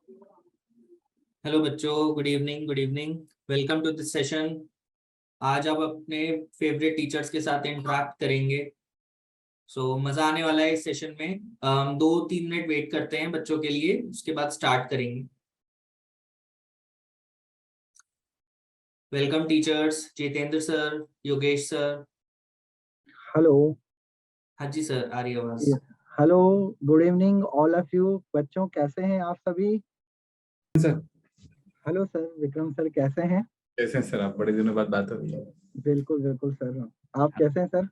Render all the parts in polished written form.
Hello बच्चों, good evening. Good evening. Welcome to this session. आज आप अपने फेवरेट टीचर्स के साथ इंटरेक्ट करेंगे। मजा आने वाला है इस सेशन में। 2-3 मिनट वेट करते हैं बच्चों के लिए, उसके बाद स्टार्ट करेंगे। Welcome teachers, Jitendra sir, Yogesh sir. Hello. हाँ जी सर, आ रही है आवाज। Hello, good evening all of you. बच्चों कैसे हैं आप सभी? Sir hello sir, Vikram sir कैसे हैं? कैसे हैं सर? आप बड़े दिनों बाद बात हो रही है। बिल्कुल बिल्कुल सर। आप कैसे हैं सर?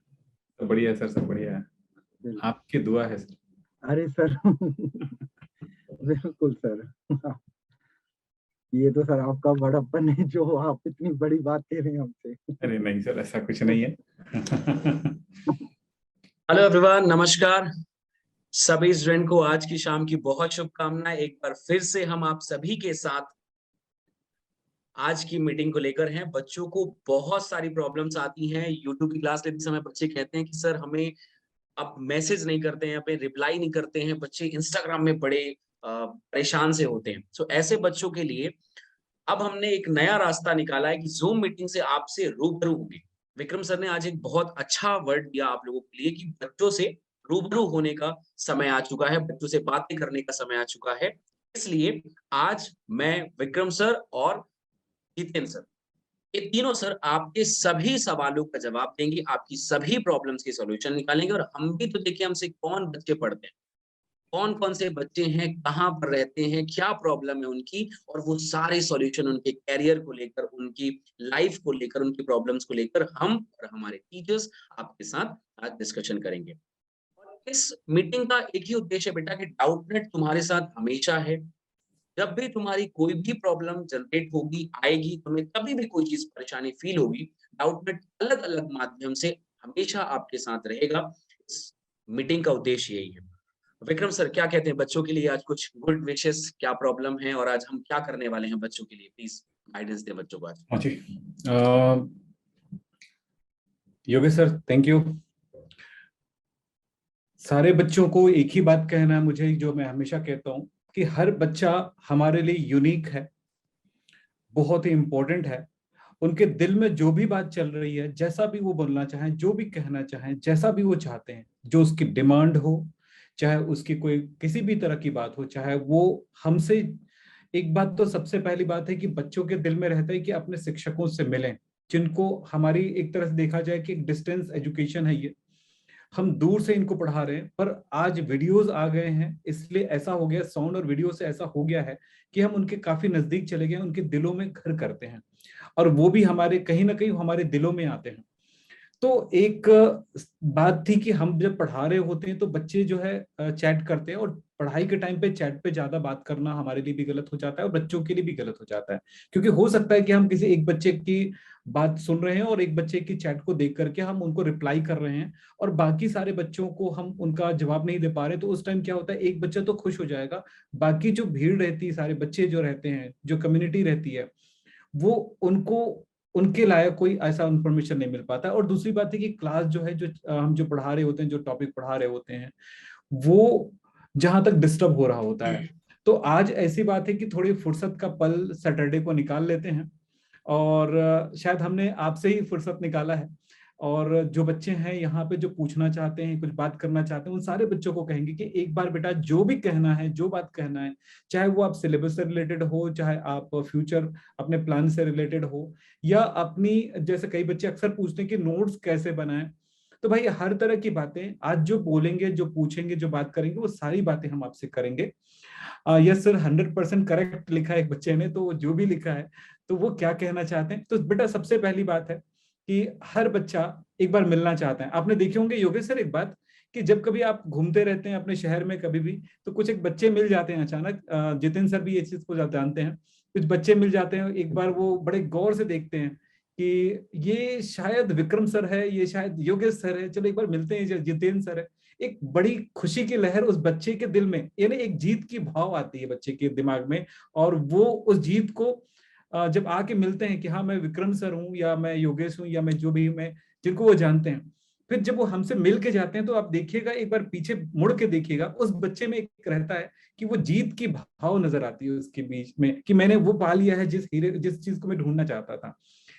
सब बढ़िया है सर, सब बढ़िया है। बिल्कुल। आपकी दुआ है सर। अरे सर बिल्कुल सर। ये तो सर आपका बड़प्पन है जो आप इतनी बड़ी बात कह रहे हैं हमसे। अरे नहीं सर, ऐसा कुछ नहीं है। हेलो एवरीवन, नमस्कार। सभी स्टूडेंट को आज की शाम की बहुत शुभकामनाएं। एक बार फिर से हम आप सभी के साथ आज की मीटिंग को लेकर हैं। बच्चों को बहुत सारी प्रॉब्लम्स आती हैं। यूट्यूब की क्लास लेते समय बच्चे कहते हैं कि सर हमें अब मैसेज नहीं करते हैं, हमें रिप्लाई नहीं करते हैं। बच्चे इंस्टाग्राम में बड़े परेशान से होते हैं। तो ऐसे बच्चों के लिए अब हमने एक नया रास्ता निकाला है कि जूम मीटिंग से आपसे रूबरू होंगे। विक्रम सर ने आज एक बहुत अच्छा वर्ड दिया आप लोगों के लिए कि बच्चों से रूबरू होने का समय आ चुका है, बच्चों से बातें करने का समय आ चुका है। इसलिए आज मैं, विक्रम सर और जितेंद्र सर, ये तीनों सर आपके सभी सवालों का जवाब देंगे, आपकी सभी प्रॉब्लम्स के सॉल्यूशन निकालेंगे। और हम भी तो देखिए हमसे कौन बच्चे पढ़ते हैं, कौन कौन से बच्चे हैं, कहाँ पर रहते हैं, क्या प्रॉब्लम है उनकी, और वो सारे सॉल्यूशन उनके कैरियर को लेकर, उनकी लाइफ को लेकर, उनकी प्रॉब्लम्स को लेकर हम और हमारे टीचर्स आपके साथ आज डिस्कशन करेंगे। और इस मीटिंग का एक ही उद्देश्य है बेटा कि डाउटनेट तुम्हारे साथ हमेशा है। जब भी तुम्हारी कोई भी प्रॉब्लम जनरेट होगी, आएगी, तुम्हें कभी भी कोई चीज परेशानी फील होगी, डाउटनेट अलग अलग माध्यम से हमेशा आपके साथ रहेगा। इस मीटिंग का उद्देश्य यही है। विक्रम सर क्या कहते हैं बच्चों के लिए? आज कुछ गुड विशेस, क्या प्रॉब्लम है और आज हम क्या करने वाले हैं बच्चों के लिए? प्लीज गाइडेंस दें बच्चों को आज। हाँ जी। Yogesh sir, thank you. सारे बच्चों को एक ही बात कहना है मुझे, जो मैं हमेशा कहता हूँ कि हर बच्चा हमारे लिए यूनिक है, बहुत ही इंपॉर्टेंट है। उनके दिल में जो भी बात चल रही है, जैसा भी वो बोलना चाहें, जो भी कहना चाहें, जैसा भी वो चाहते हैं, जो उसकी डिमांड हो, चाहे उसकी कोई किसी भी तरह की बात हो, चाहे वो हमसे, एक बात तो सबसे पहली बात है कि बच्चों के दिल में रहता है कि अपने शिक्षकों से मिलें, जिनको हमारी एक तरह से देखा जाए कि एक डिस्टेंस एजुकेशन है। ये हम दूर से इनको पढ़ा रहे हैं, पर आज वीडियोस आ गए हैं, इसलिए ऐसा हो गया, साउंड और वीडियो से ऐसा हो गया है कि हम उनके काफी नजदीक चले गए, उनके दिलों में घर करते हैं, और वो भी हमारे कहीं ना कहीं हमारे दिलों में आते हैं। तो एक बात थी कि हम जब पढ़ा रहे होते हैं तो बच्चे जो है चैट करते हैं, और पढ़ाई के टाइम पे चैट पे ज्यादा बात करना हमारे लिए भी गलत हो जाता है और बच्चों के लिए भी गलत हो जाता है। क्योंकि हो सकता है कि हम किसी एक बच्चे की बात सुन रहे हैं और एक बच्चे की चैट को देख करके हम उनको रिप्लाई कर रहे हैं, और बाकी सारे बच्चों को हम उनका जवाब नहीं दे पा रहे। तो उस टाइम क्या होता है, एक बच्चा तो खुश हो जाएगा, बाकी जो भीड़ रहती है, सारे बच्चे जो रहते हैं, जो कम्युनिटी रहती है, वो उनको उनके लायक कोई ऐसा इंफॉर्मेशन नहीं मिल पाता। और दूसरी बात है कि क्लास जो है, जो हम जो पढ़ा रहे होते हैं, जो टॉपिक पढ़ा रहे होते हैं, वो जहां तक डिस्टर्ब हो रहा होता है। तो आज ऐसी बात है कि थोड़ी फुर्सत का पल सैटरडे को निकाल लेते हैं, और शायद हमने आपसे ही फुर्सत निकाला है। और जो बच्चे हैं यहाँ पे, जो पूछना चाहते हैं, कुछ बात करना चाहते हैं, उन सारे बच्चों को कहेंगे कि एक बार बेटा जो भी कहना है, जो बात कहना है, चाहे वो आप सिलेबस से रिलेटेड हो, चाहे आप फ्यूचर अपने प्लान से रिलेटेड हो, या अपनी, जैसे कई बच्चे अक्सर पूछते हैं कि नोट्स कैसे बनाएं, तो भाई हर तरह की बातें आज जो बोलेंगे, जो पूछेंगे, जो बात करेंगे, वो सारी बातें हम आपसे करेंगे। यस सर, 100% करेक्ट लिखा है एक बच्चे ने, तो जो भी लिखा है तो वो क्या कहना चाहते हैं। तो बेटा सबसे पहली बात है कि हर बच्चा एक बार मिलना चाहता है। आपने देखे होंगे योगेश सर एक बात, कि जब कभी आप घूमते रहते हैं अपने शहर में कभी भी, तो कुछ एक बच्चे मिल जाते हैं अचानक, जितिन सर भी ये चीज को जानते हैं, कुछ बच्चे मिल जाते हैं, एक बार वो बड़े गौर से देखते हैं कि ये शायद विक्रम सर है, ये शायद योगेश सर है, चलो एक बार मिलते हैं, जितेंद्र सर है। एक बड़ी खुशी की लहर उस बच्चे के दिल में, यानी एक जीत की भाव आती है बच्चे के दिमाग में, और वो उस जीत को जब आके मिलते हैं कि हाँ मैं विक्रम सर हूँ, या मैं योगेश हूँ, या मैं जो भी मैं, जिनको वो जानते हैं, फिर जब वो हमसे मिल के जाते हैं तो आप देखिएगा, एक बार पीछे मुड़ के देखिएगा, उस बच्चे में एक रहता है कि वो जीत की भाव नजर आती है उसके बीच में, कि मैंने वो पा लिया है जिस चीज को मैं ढूंढना चाहता था।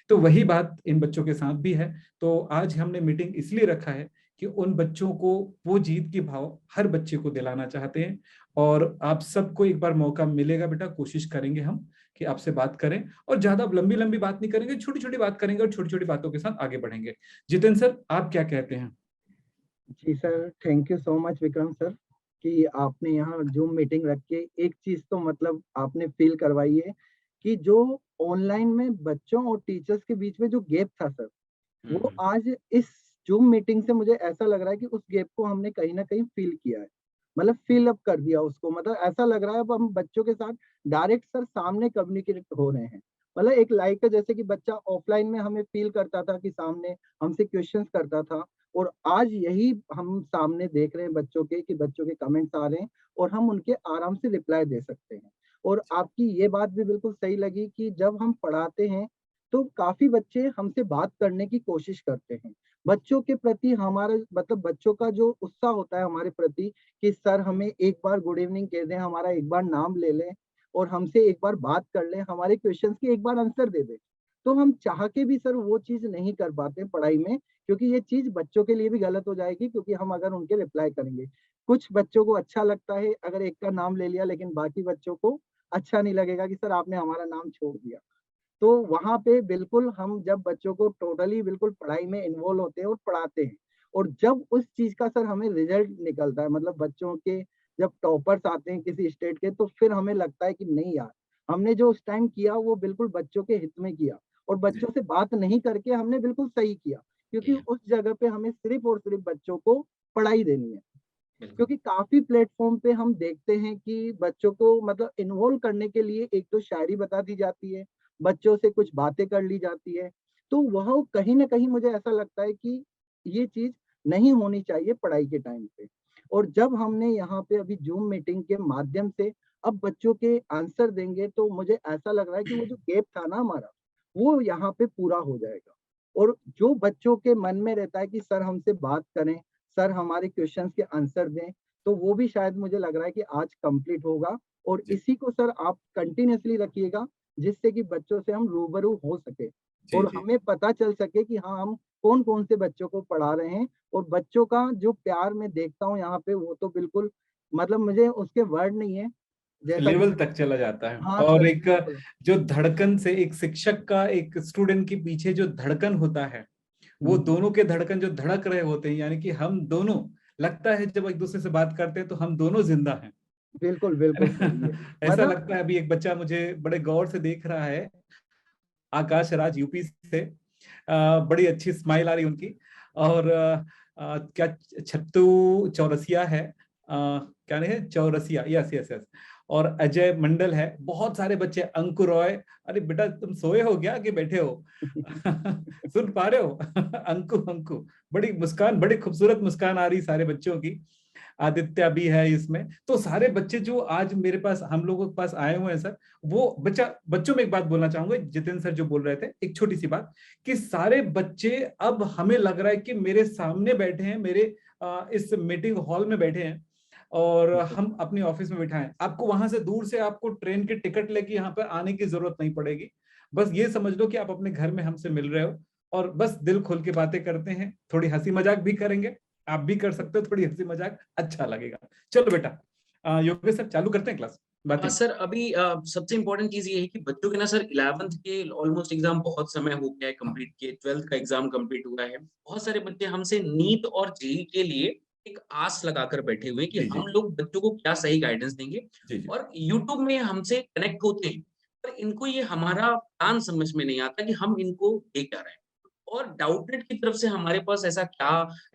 तो वही बात इन बच्चों के साथ भी है। तो आज हमने मीटिंग इसलिए रखा है कि उन बच्चों को वो जीत की भाव हर बच्चे को दिलाना चाहते हैं। और आप सबको एक बार मौका मिलेगा बेटा, कोशिश करेंगे हम कि आपसे बात करें, और ज्यादा लंबी लंबी बात नहीं करेंगे, छोटी छोटी बात करेंगे और छोटी छोटी बातों के साथ आगे बढ़ेंगे। जितेंद्र सर, आप क्या कहते हैं? जी sir, thank you so much Vikram sir कि आपने यहाँ जूम मीटिंग रख के एक चीज तो मतलब आपने फील करवाई है कि जो ऑनलाइन में बच्चों और टीचर्स के बीच में जो गैप था सर, वो आज इस जूम मीटिंग से मुझे ऐसा लग रहा है कि उस गैप को हमने कहीं ना कहीं फील किया है, मतलब फिल अप कर दिया उसको। मतलब ऐसा लग रहा है अब हम बच्चों के साथ डायरेक्ट सर सामने कम्युनिकेट हो रहे हैं। मतलब एक लाइक का, जैसे कि बच्चा ऑफलाइन में हमें फील करता था कि सामने हमसे क्वेश्चंस करता था, और आज यही हम सामने देख रहे हैं बच्चों के कि बच्चों के कमेंट्स आ रहे हैं और हम उनके आराम से रिप्लाई दे सकते हैं। और आपकी ये बात भी बिल्कुल सही लगी कि जब हम पढ़ाते हैं तो काफी बच्चे हमसे बात करने की कोशिश करते हैं। बच्चों के प्रति हमारा मतलब बच्चों का जो उत्साह होता है हमारे प्रति कि सर हमें एक बार गुड इवनिंग कह दें, हमारा एक बार नाम ले लें और हमसे एक बार बात कर लें, हमारे क्वेश्चंस के एक बार आंसर दे दें, तो हम चाह के भी सर वो चीज नहीं कर पाते पढ़ाई में, क्योंकि ये चीज बच्चों के लिए भी गलत हो जाएगी, क्योंकि हम अगर उनके रिप्लाई करेंगे, कुछ बच्चों को अच्छा लगता है अगर एक का नाम ले लिया, लेकिन बाकी बच्चों को अच्छा नहीं लगेगा कि सर आपने हमारा नाम छोड़ दिया। तो वहां पे बिल्कुल हम जब बच्चों को टोटली बिल्कुल पढ़ाई में इन्वॉल्व होते हैं और पढ़ाते हैं, और जब उस चीज का सर हमें रिजल्ट निकलता है, मतलब बच्चों के जब टॉपर्स आते हैं किसी स्टेट के, तो फिर हमें लगता है कि नहीं यार, हमने जो उस टाइम किया वो बिल्कुल बच्चों के हित में किया, और बच्चों से बात नहीं करके हमने बिल्कुल सही किया, क्योंकि उस जगह पे हमें सिर्फ और सिर्फ बच्चों को पढ़ाई देनी है। क्योंकि काफी प्लेटफॉर्म पे हम देखते हैं कि बच्चों को मतलब इन्वॉल्व करने के लिए एक तो शायरी बता दी जाती है, बच्चों से कुछ बातें कर ली जाती है, तो वह कहीं ना कहीं मुझे ऐसा लगता है कि ये चीज नहीं होनी चाहिए पढ़ाई के टाइम पे। और जब हमने यहाँ पे अभी जूम मीटिंग के माध्यम से अब बच्चों के आंसर देंगे, तो मुझे ऐसा लग रहा है कि वो जो गैप था ना हमारा, वो यहाँ पे पूरा हो जाएगा। और जो बच्चों के मन में रहता है कि सर हमसे बात करें, सर हमारे क्वेश्चंस के आंसर दें, तो वो भी शायद मुझे लग रहा है कि आज कंप्लीट होगा। और इसी को सर आप कंटिन्यूअसली रखिएगा, जिससे कि बच्चों से हम रूबरू हो सके और हमें पता चल सके कि हाँ हम कौन कौन से बच्चों को पढ़ा रहे हैं। और बच्चों का जो प्यार मैं देखता हूँ यहाँ पे, वो तो बिल्कुल मतलब मुझे उसके वर्ड नहीं है, जैसा लेवल कि तक चला जाता है। हाँ और सर एक बिल्कुल। जो धड़कन से एक शिक्षक का एक स्टूडेंट के पीछे जो धड़कन होता है, वो दोनों के धड़कन जो धड़क रहे होते हैं, यानी कि हम दोनों, लगता है जब एक दूसरे से बात करते हैं तो हम दोनों जिंदा हैं। बिल्कुल बिल्कुल सही है। ऐसा मतलब लगता है। अभी एक बच्चा मुझे बड़े गौर से देख रहा है, आकाश राज यूपी से, बड़ी अच्छी स्माइल आ रही उनकी। और क्या छत्तू चौरसिया है, क्या नहीं है, चौरसिया, यस यस यस। और अजय मंडल है, बहुत सारे बच्चे, अंकुर रॉय। अरे बेटा तुम सोए हो क्या कि बैठे हो? सुन पा रहे हो? अंकु अंकु, बड़ी मुस्कान, बड़ी खूबसूरत मुस्कान आ रही सारे बच्चों की। आदित्य भी है इसमें। तो सारे बच्चे जो आज मेरे पास, हम लोगों के पास आए हुए हैं सर, वो बच्चों में एक बात बोलना चाहूंगा, जितेंद्र सर जो बोल रहे थे, एक छोटी सी बात, कि सारे बच्चे अब हमें लग रहा है कि मेरे सामने बैठे हैं, मेरे इस मीटिंग हॉल में बैठे हैं, और हम अपने ऑफिस में बैठा है। आपको वहां से दूर से आपको ट्रेन की टिकट लेके यहाँ पर आने की जरूरत नहीं पड़ेगी। बस ये समझ लो कि आप अपने घर में हमसे मिल रहे हो, और बस दिल खोल के बातें करते हैं, थोड़ी हंसी मजाक भी करेंगे, आप भी कर सकते हो थोड़ी हंसी मजाक, अच्छा लगेगा। चलो बेटा, योगेश सर चालू करते हैं क्लास बातें। सर अभी सबसे इम्पोर्टेंट चीज ये है कि बच्चों के ना सर 11th के ऑलमोस्ट एग्जाम बहुत समय हो गया है कंप्लीट किए, 12th का एग्जाम कंप्लीट हुआ है। बहुत सारे बच्चे हमसे नीट और जेईई के लिए एक आस लगाकर बैठे हुए हैं कि जी जी हम लोग बच्चों को क्या सही गाइडेंस देंगे, जी जी और यूट्यूब में हमसे कनेक्ट होते हैं, पर इनको ये हमारा प्लान समझ में नहीं आता कि हम इनको दे क्या रहे हैं। और डाउटनेट की तरफ से हमारे पास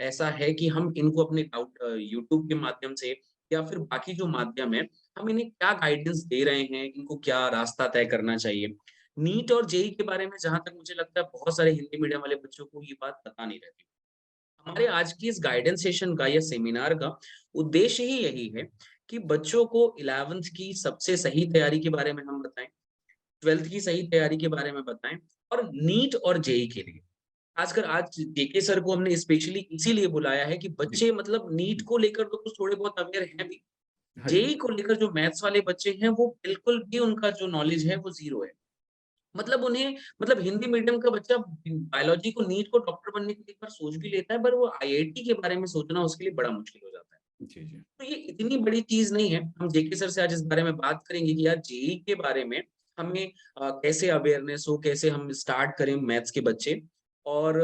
ऐसा है कि हम इनको अपने डाउट यूट्यूब के माध्यम से या फिर बाकी जो माध्यम है, हम इन्हें क्या गाइडेंस दे रहे हैं, इनको क्या रास्ता तय करना चाहिए। नीट और जेईई के बारे में जहां तक मुझे लगता है बहुत सारे हिंदी मीडियम वाले बच्चों को ये बात पता नहीं रहती। हमारे आज की इस गाइडेंस सेशन का या सेमिनार का उद्देश्य ही यही है कि बच्चों को 11th की सबसे सही तैयारी के बारे में हम बताएं, 12th की सही तैयारी के बारे में बताएं, और नीट और जेईई के लिए, खासकर आज जेके सर को हमने स्पेशली इसीलिए बुलाया है कि बच्चे मतलब नीट को लेकर तो कुछ थोड़े बहुत अवेयर हैं भी, हाँ जी। जेई को लेकर जो मैथ्स वाले बच्चे हैं वो बिल्कुल भी उनका जो नॉलेज है वो जीरो है। मतलब उन्हें मतलब हिंदी मीडियम का बच्चा बायोलॉजी को नीट को डॉक्टर बनने के लिए एक बार सोच भी लेता है, पर वो आईआईटी के बारे में सोचना उसके लिए बड़ा मुश्किल हो जाता है। जी, जी। तो ये इतनी बड़ी चीज नहीं है। हम जेके सर से आज इस बारे में बात करेंगे कि यार जेई के बारे में हमें कैसे अवेयरनेस हो, कैसे हम स्टार्ट करें मैथ्स के बच्चे, और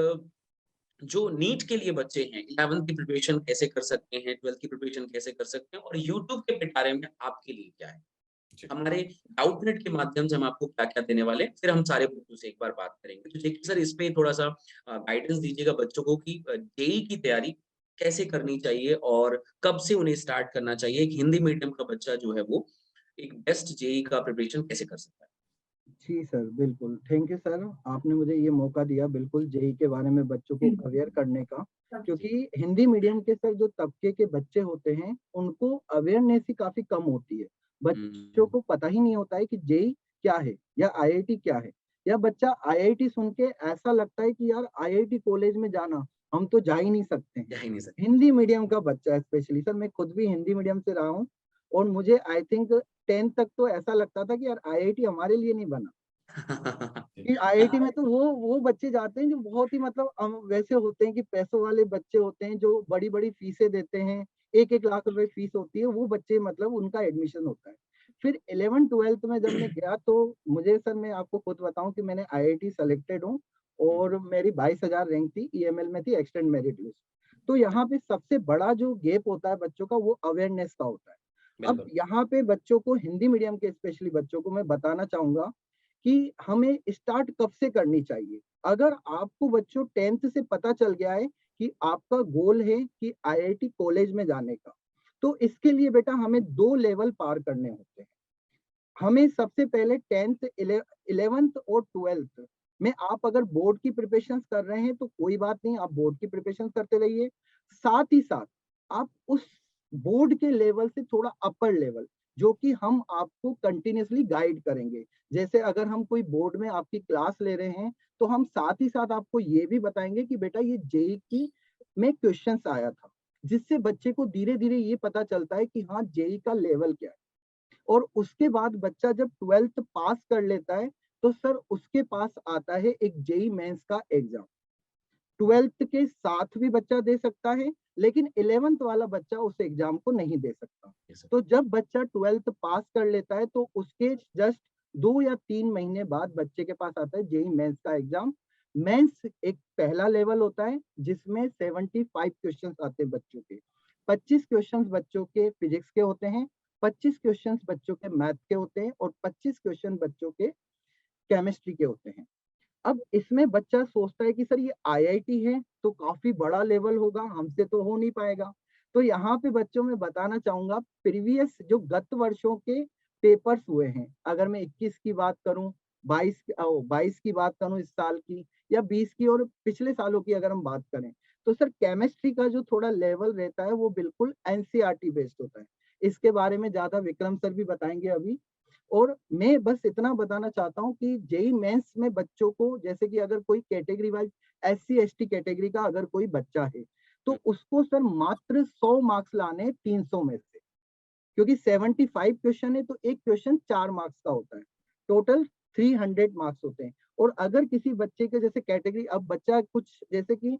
जो नीट के लिए बच्चे हैं 11th की प्रिपरेशन कैसे कर सकते हैं, 12th की प्रिपरेशन कैसे कर सकते हैं, और यूट्यूब के पिटारे में आपके लिए क्या है। जी। हमारे डाउटनेट के माध्यम से हम आपको क्या-क्या देने वाले हैं, फिर हम सारे मुद्दों से एक बार बात करेंगे। तो जेके सर इस पे थोड़ा-सा गाइडेंस दीजिएगा बच्चों को कि जेईई की तैयारी कैसे करनी चाहिए और कब से उन्हें स्टार्ट करना चाहिए। एक हिंदी मीडियम का बच्चा जो है वो एक बेस्ट जेईई का प्रिपरेशन कैसे कर सकता है? जी सर, बिल्कुल। थैंक यू सर, आपने मुझे ये मौका दिया बिल्कुल जेईई के बारे में बच्चों को अवेयर करने का। क्योंकि हिंदी मीडियम के सर जो तबके के बच्चे होते हैं, उनको अवेयरनेस ही काफ़ी कम होती है। बच्चों को पता ही नहीं होता है कि जेईई क्या है या आईआईटी क्या है? या बच्चा आईआईटी सुन के ऐसा लगता है कि यार आईआईटी कॉलेज में जाना, हम तो जा ही नहीं सकते हैं। जा ही नहीं सकते। हिंदी मीडियम का बच्चा है स्पेशली सर, मैं खुद भी हिंदी मीडियम से रहा हूँ और मुझे आई थिंक 10th तक तो ऐसा लगता था कि यार आईआईटी हमारे लिए नहीं बना। कि आईआईटी में तो वो बच्चे जाते हैं जो बहुत ही मतलब वैसे होते हैं कि पैसों वाले बच्चे होते हैं जो बड़ी-बड़ी फीसें देते हैं, 1-1 लाख रुपए फीस होती है, वो बच्चे मतलब उनका एडमिशन होता है। फिर 11th-12th में जब मैं गया तो मुझे सर मैं आपको खुद बताऊँ कि मैंने आईआईटी सेलेक्टेड हूँ और मेरी 22,000 रैंक थी, ईएमएल में थी, एक्सटेंड मेरिट लिस्ट। तो यहाँ पे सबसे बड़ा जो गैप होता है बच्चों का वो अवेयरनेस का होता है। अब बिल्कुल। यहाँ पे बच्चों को हिंदी मीडियम के स्पेशली बच्चों को मैं बताना चाहूँगा कि हमें स्टार्ट कब से करनी चाहिए। अगर आपको बच्चों 10th से पता चल गया है कि आपका गोल है कि आईआईटी कॉलेज में जाने का, तो इसके लिए बेटा हमें 2 लेवल पार करने होते हैं। हमें सबसे पहले 10th 11th और 12th में आप अगर बोर्ड की प्रिपरेशंस कर रहे हैं तो कोई बात नहीं, आप बोर्ड की प्रिपरेशंस करते रहिए। साथ ही साथ आप उस बोर्ड के लेवल से थोड़ा अपर लेवल जो कि हम आपको कंटिन्यूअसली गाइड करेंगे। जैसे अगर हम कोई बोर्ड में आपकी क्लास ले रहे हैं, तो हम साथ ही साथ आपको ये भी बताएँगे कि बेटा ये जेईई की में क्वेश्चंस आया था, जिससे बच्चे को धीरे-धीरे ये पता चलता है कि हाँ, जेईई का लेवल क्या है। और उसके बाद बच्चा जब 12th पास कर लेता है, तो सर उसके पास आता है एक जेईई मेंस का एग्ज़ाम। 12th के साथ भी बच्चा दे सकता है, लेकिन 11th वाला बच्चा उस एग्ज़ाम को नहीं दे सकता। तो जब बच्चा 12th पास कर लेता है, तो उसके जस्ट 2 या 3 महीने बाद बच्चे के पास आता है जेईई मेंस का एग्ज़ाम। मेंस एक पहला लेवल होता है, जिसमें 75 क्वेश्चंस आते हैं बच्चों के। 25 क्वेश्चंस बच्चों के फिज़िक्स के होते हैं, 25 क्वेश्चंस बच्चों के मैथ के होते हैं और 25 क्वेश्चन बच्चों के केमिस्ट्री के होते हैं। अब इसमें बच्चा सोचता है कि सर ये आईआईटी है तो काफ़ी बड़ा लेवल होगा, हमसे तो हो नहीं पाएगा। तो यहाँ पे बच्चों में बताना चाहूँगा प्रीवियस जो गत वर्षों के पेपर्स हुए हैं, अगर मैं 21 की बात करूँ, 22 की बात करूँ इस साल की या 20 की और पिछले सालों की अगर हम बात करें, तो सर केमिस्ट्री का जो थोड़ा लेवल रहता है वो बिल्कुल एनसीईआरटी बेस्ड होता है। इसके बारे में ज़्यादा विक्रम सर भी बताएँगे अभी। और मैं बस इतना बताना चाहता हूँ कि जेईई मेंस में बच्चों को जैसे कि अगर कोई category wise SC ST category का अगर कोई बच्चा है, तो उसको सर मात्र 100 मार्क्स लाने हैं 300 में से। क्योंकि 75 क्वेश्चन है तो एक क्वेश्चन 4 मार्क्स का होता है। टोटल 300 मार्क्स होते हैं। और अगर किसी बच्चे के जैसे कैटेगरी अब बच्चा कुछ जैसे कि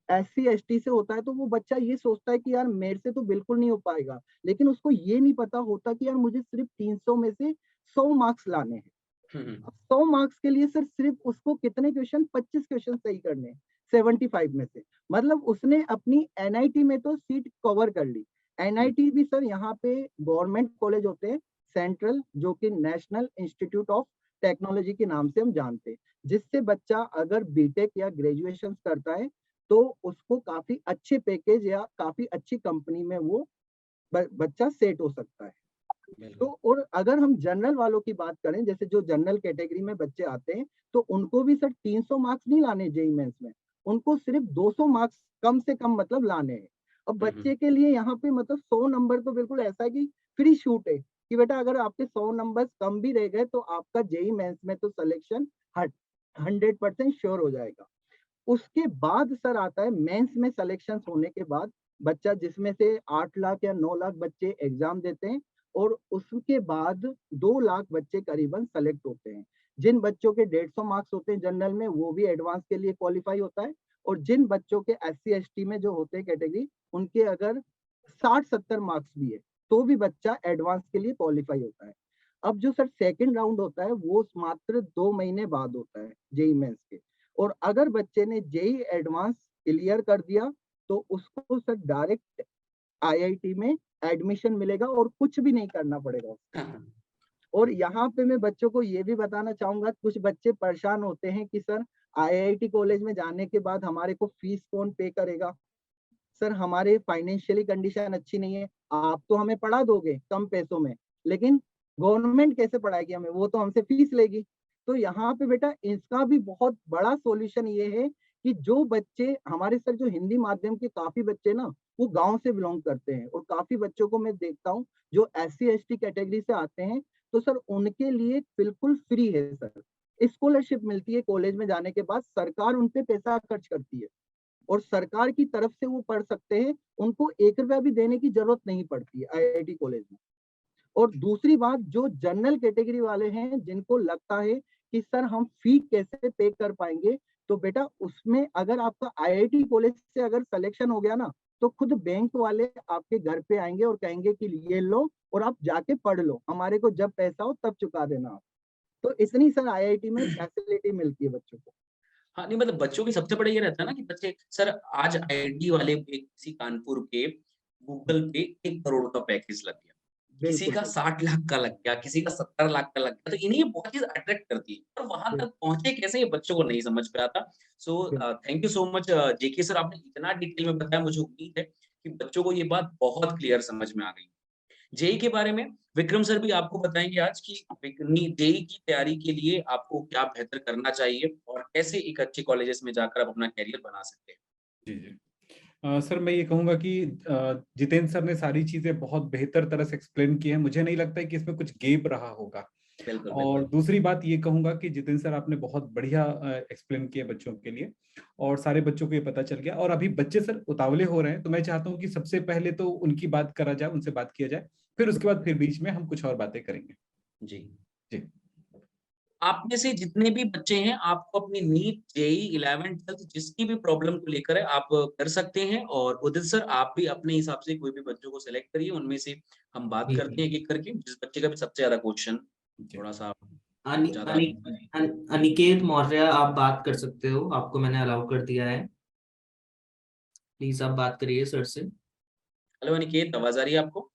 एससी एसटी से होता है तो वो बच्चा ये सोचता है कि यार मेरे से तो बिल्कुल नहीं हो पाएगा। लेकिन उसको ये नहीं पता होता कि यार मुझे सिर्फ 300 में से 100 मार्क्स लाने हैं। अब 100 मार्क्स के लिए सर सिर्फ उसको कितने क्वेश्चन 25 क्वेश्चन सही करने हैं 75 में से। मतलब उसने अपनी एनआईटी में तो सीट कवर कर ली। एनआईटी भी सर यहाँ पे गवर्नमेंट कॉलेज होते हैं सेंट्रल, जो कि नेशनल इंस्टीट्यूट ऑफ टेक्नोलॉजी के नाम से हम जानते हैं, जिससे बच्चा अगर बीटेक या ग्रेजुएशन करता है तो उसको काफी अच्छे पैकेज या काफी अच्छी कंपनी में वो बच्चा सेट हो सकता है। तो और अगर हम जनरल वालों की बात करें, जैसे जो जनरल कैटेगरी में बच्चे आते हैं, तो उनको भी सर 300 मार्क्स नहीं लाने जेईई मेंस में, उनको सिर्फ 200 मार्क्स कम से कम मतलब लाने हैं। अब बच्चे के लिए यहाँ पे मतलब 100 नंबर तो बिल्कुल ऐसा है कि फ्री शूट है कि बेटा अगर आपके 100 नंबर्स कम भी रह गए तो आपका जेईई मेंस में तो सिलेक्शन 100% श्योर हो जाएगा। उसके बाद सर आता है मेंस में सिलेक्शन होने के बाद बच्चा, जिसमें से 8 लाख या 9 लाख बच्चे एग्जाम देते हैं और उसके बाद 2 लाख बच्चे करीबन सेलेक्ट होते हैं। जिन बच्चों के 150 मार्क्स होते हैं जनरल में, वो भी एडवांस के लिए क्वालिफाई होता है, और जिन बच्चों के SC ST में जो होते हैं कैटेगरी, उनके अगर 60-70 मार्क्स भी है तो भी बच्चा एडवांस के लिए क्वालिफाई होता है। अब जो सर सेकंड राउंड होता है वो मात्र 2 महीने बाद होता है जेई मेंस के, और अगर बच्चे ने जेई एडवांस क्लियर कर दिया तो उसको सर डायरेक्ट IIT में एडमिशन मिलेगा और कुछ भी नहीं करना पड़ेगा। और यहाँ पे मैं बच्चों को ये भी बताना चाहूंगा, कुछ बच्चे परेशान होते हैं कि सर IIT कॉलेज में जाने के बाद हमारे को फीस कौन पे करेगा। सर हमारे फाइनेंशियली कंडीशन अच्छी नहीं है, आप तो हमें पढ़ा दोगे कम पैसों में, लेकिन गवर्नमेंट कैसे पढ़ाएगी हमें, वो तो हमसे फीस लेगी। तो यहाँ पे बेटा इसका भी बहुत बड़ा सॉल्यूशन ये है कि जो बच्चे हमारे सर, जो हिंदी माध्यम के काफी बच्चे ना वो गांव से बिलोंग करते हैं, और काफी बच्चों को मैं देखता हूँ जो SC ST कैटेगरी से आते हैं, तो सर उनके लिए बिल्कुल फ्री है सर, स्कॉलरशिप मिलती है कॉलेज में जाने के बाद, सरकार उन पे पैसा खर्च करती है और सरकार की तरफ से वो पढ़ सकते हैं, उनको 1 रुपया भी देने की जरूरत नहीं पड़ती है IIT कॉलेज में। और दूसरी बात, जो जनरल कैटेगरी वाले हैं जिनको लगता है कि सर हम फी कैसे पे कर पाएंगे, तो बेटा उसमें अगर आपका IIT कॉलेज से अगर सिलेक्शन हो गया ना, तो खुद बैंक वाले आपके घर पे आएंगे और कहेंगे कि ये लो और आप जाके पढ़ लो, हमारे को जब पैसा हो तब चुका देना आप। तो इतनी सर IIT में फैसिलिटी मिलती है बच्चों को। हाँ, नहीं मतलब बच्चों की सबसे बड़ा ये रहता है ना कि बच्चे सर आज IIT वाले किसी कानपुर के गूगल पे 1 करोड़ का पैकेज लग गया, किसी का 60 लाख का लग गया, किसी का 70 लाख का लग गया, तो इन्हें ये बहुत चीज अट्रैक्ट करती है, और वहां तक पहुंचे कैसे ये बच्चों को नहीं समझ पे आता। So thank you so much JK sir, आपने इतना डिटेल में बताया, मुझे उम्मीद है कि बच्चों को ये बात बहुत क्लियर समझ में आ गई। जेई के बारे में विक्रम सर भी आपको बताएंगे आज की जेई की तैयारी के लिए आपको क्या बेहतर करना चाहिए और कैसे एक अच्छे कॉलेजेस में जाकर आप अपना करियर बना सकते हैं। जी जी सर, मैं ये कहूंगा कि जितेंद्र सर ने सारी चीजें बहुत बेहतर तरह से एक्सप्लेन की है, मुझे नहीं लगता है कि इसमें कुछ गैप रहा होगा। बिल्कुल, और बिल्कुल। दूसरी बात ये कहूंगा कि जितेंद्र सर आपने बहुत बढ़िया एक्सप्लेन किया बच्चों के लिए, और सारे बच्चों को ये पता चल गया। और अभी बच्चे सर उतावले हो रहे हैं, तो मैं चाहता हूँ कि सबसे पहले तो उनकी बात करा जाए, उनसे बात किया जाए, फिर उसके बाद फिर बीच में हम कुछ और बातें करेंगे। जी जी आप में से जितने भी बच्चे हैं, आपको अपनी नीट, जेई, 11th, 12th जिसकी भी प्रॉब्लम को लेकर है आप कर सकते हैं। और उदित सर आप भी अपने हिसाब से कोई भी बच्चों को सिलेक्ट करिए, उनमें से हम बात करते हैं एक-एक करके, जिस बच्चे का भी सबसे ज्यादा क्वेश्चन थोड़ा सा ज्यादा। अनिकेत मौर्य, आप बात कर सकते हो, आपको मैंने अलाउ कर दिया है, प्लीज आप बात करिए सर से। हेलो अनिकेत, आवाज आ रही है आपको?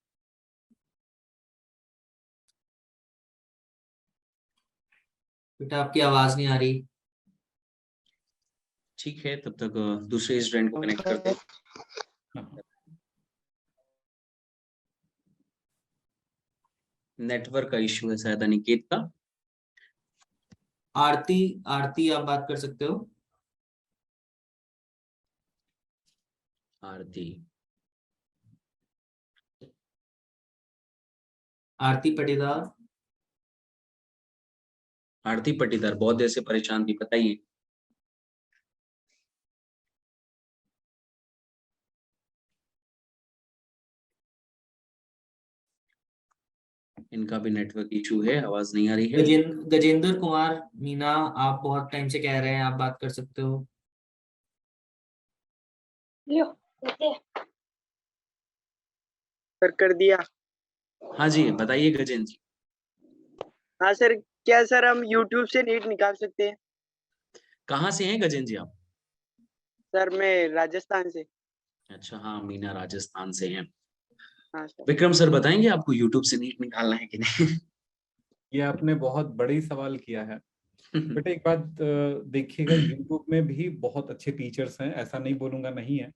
बेटा आपकी आवाज नहीं आ रही। ठीक है, तब तक दूसरे स्टूडेंट को कनेक्ट करते हैं। नेटवर्क का इश्यू है शायद अनिकेत का। आरती, आरती आप बात कर सकते हो। आरती, आरती पटीदार। आरती पटीदार बहुत देर से परेशान थी, बताइए। इनका भी नेटवर्क इशू है, आवाज नहीं आ रही है। गजेंद्र कुमार मीना, आप बहुत टाइम से कह रहे हैं, आप बात कर सकते हो। सर कर दिया। हाँ जी, बताइए गजेंद्र जी। हाँ सर, क्या सर हम YouTube से नीट निकाल सकते हैं? कहाँ से हैं गजेंद्र जी आप? सर मैं राजस्थान से। अच्छा, हाँ, मीना राजस्थान से हैं। हाँ सर। विक्रम सर बताएंगे आपको यूट्यूब से नीट निकालना है कि नहीं? ये आपने बहुत बड़ी सवाल किया है बेटा। एक बात देखिएगा, यूट्यूब में भी बहुत अच्छे टीचर्स हैं, ऐसा नहीं बोलूंगा नहीं है,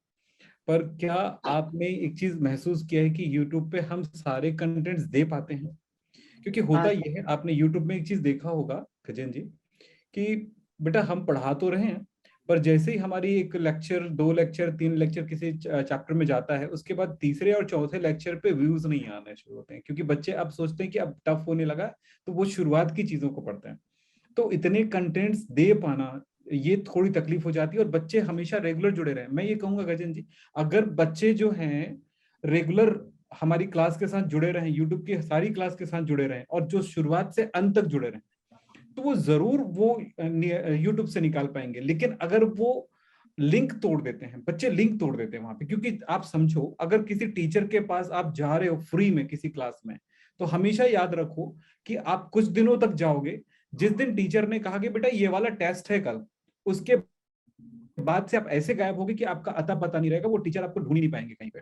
पर क्या आपने एक चीज महसूस किया है कि यूट्यूब पे हम सारे कंटेंट्स दे पाते हैं? क्योंकि होता हाँ ये है, आपने यूट्यूब में एक चीज देखा होगा गजेंद्र जी, कि बेटा हम पढ़ा तो रहे हैं, पर जैसे ही हमारी एक लेक्चर, 2 लेक्चर, 3 लेक्चर किसी चैप्टर में जाता है, उसके बाद तीसरे और चौथे लेक्चर पे व्यूज नहीं आने शुरू होते हैं, क्योंकि बच्चे अब सोचते हैं कि अब टफ होने लगा, तो वो शुरुआत की चीजों को पढ़ते हैं। तो इतने कंटेंट्स दे पाना ये थोड़ी तकलीफ हो जाती है, और बच्चे हमेशा रेगुलर जुड़े रहे। मैं ये कहूंगा गजन जी, अगर बच्चे जो हैं रेगुलर हमारी क्लास के साथ जुड़े रहें, यूट्यूब की सारी क्लास के साथ जुड़े रहें, और जो शुरुआत से अंत तक जुड़े रहें, तो वो जरूर वो यूट्यूब से निकाल पाएंगे। लेकिन अगर वो लिंक तोड़ देते हैं, बच्चे लिंक तोड़ देते हैं वहां पे, क्योंकि आप समझो, अगर किसी टीचर के पास आप जा रहे हो फ्री में किसी क्लास में, तो हमेशा याद रखो कि आप कुछ दिनों तक जाओगे। जिस दिन टीचर ने कहा कि बेटा ये वाला टेस्ट है कल, उसके बाद से आप ऐसे गायब होगे कि आपका अता पता नहीं रहेगा, वो टीचर आपको ढूंढ ही नहीं पाएंगे कहीं पे।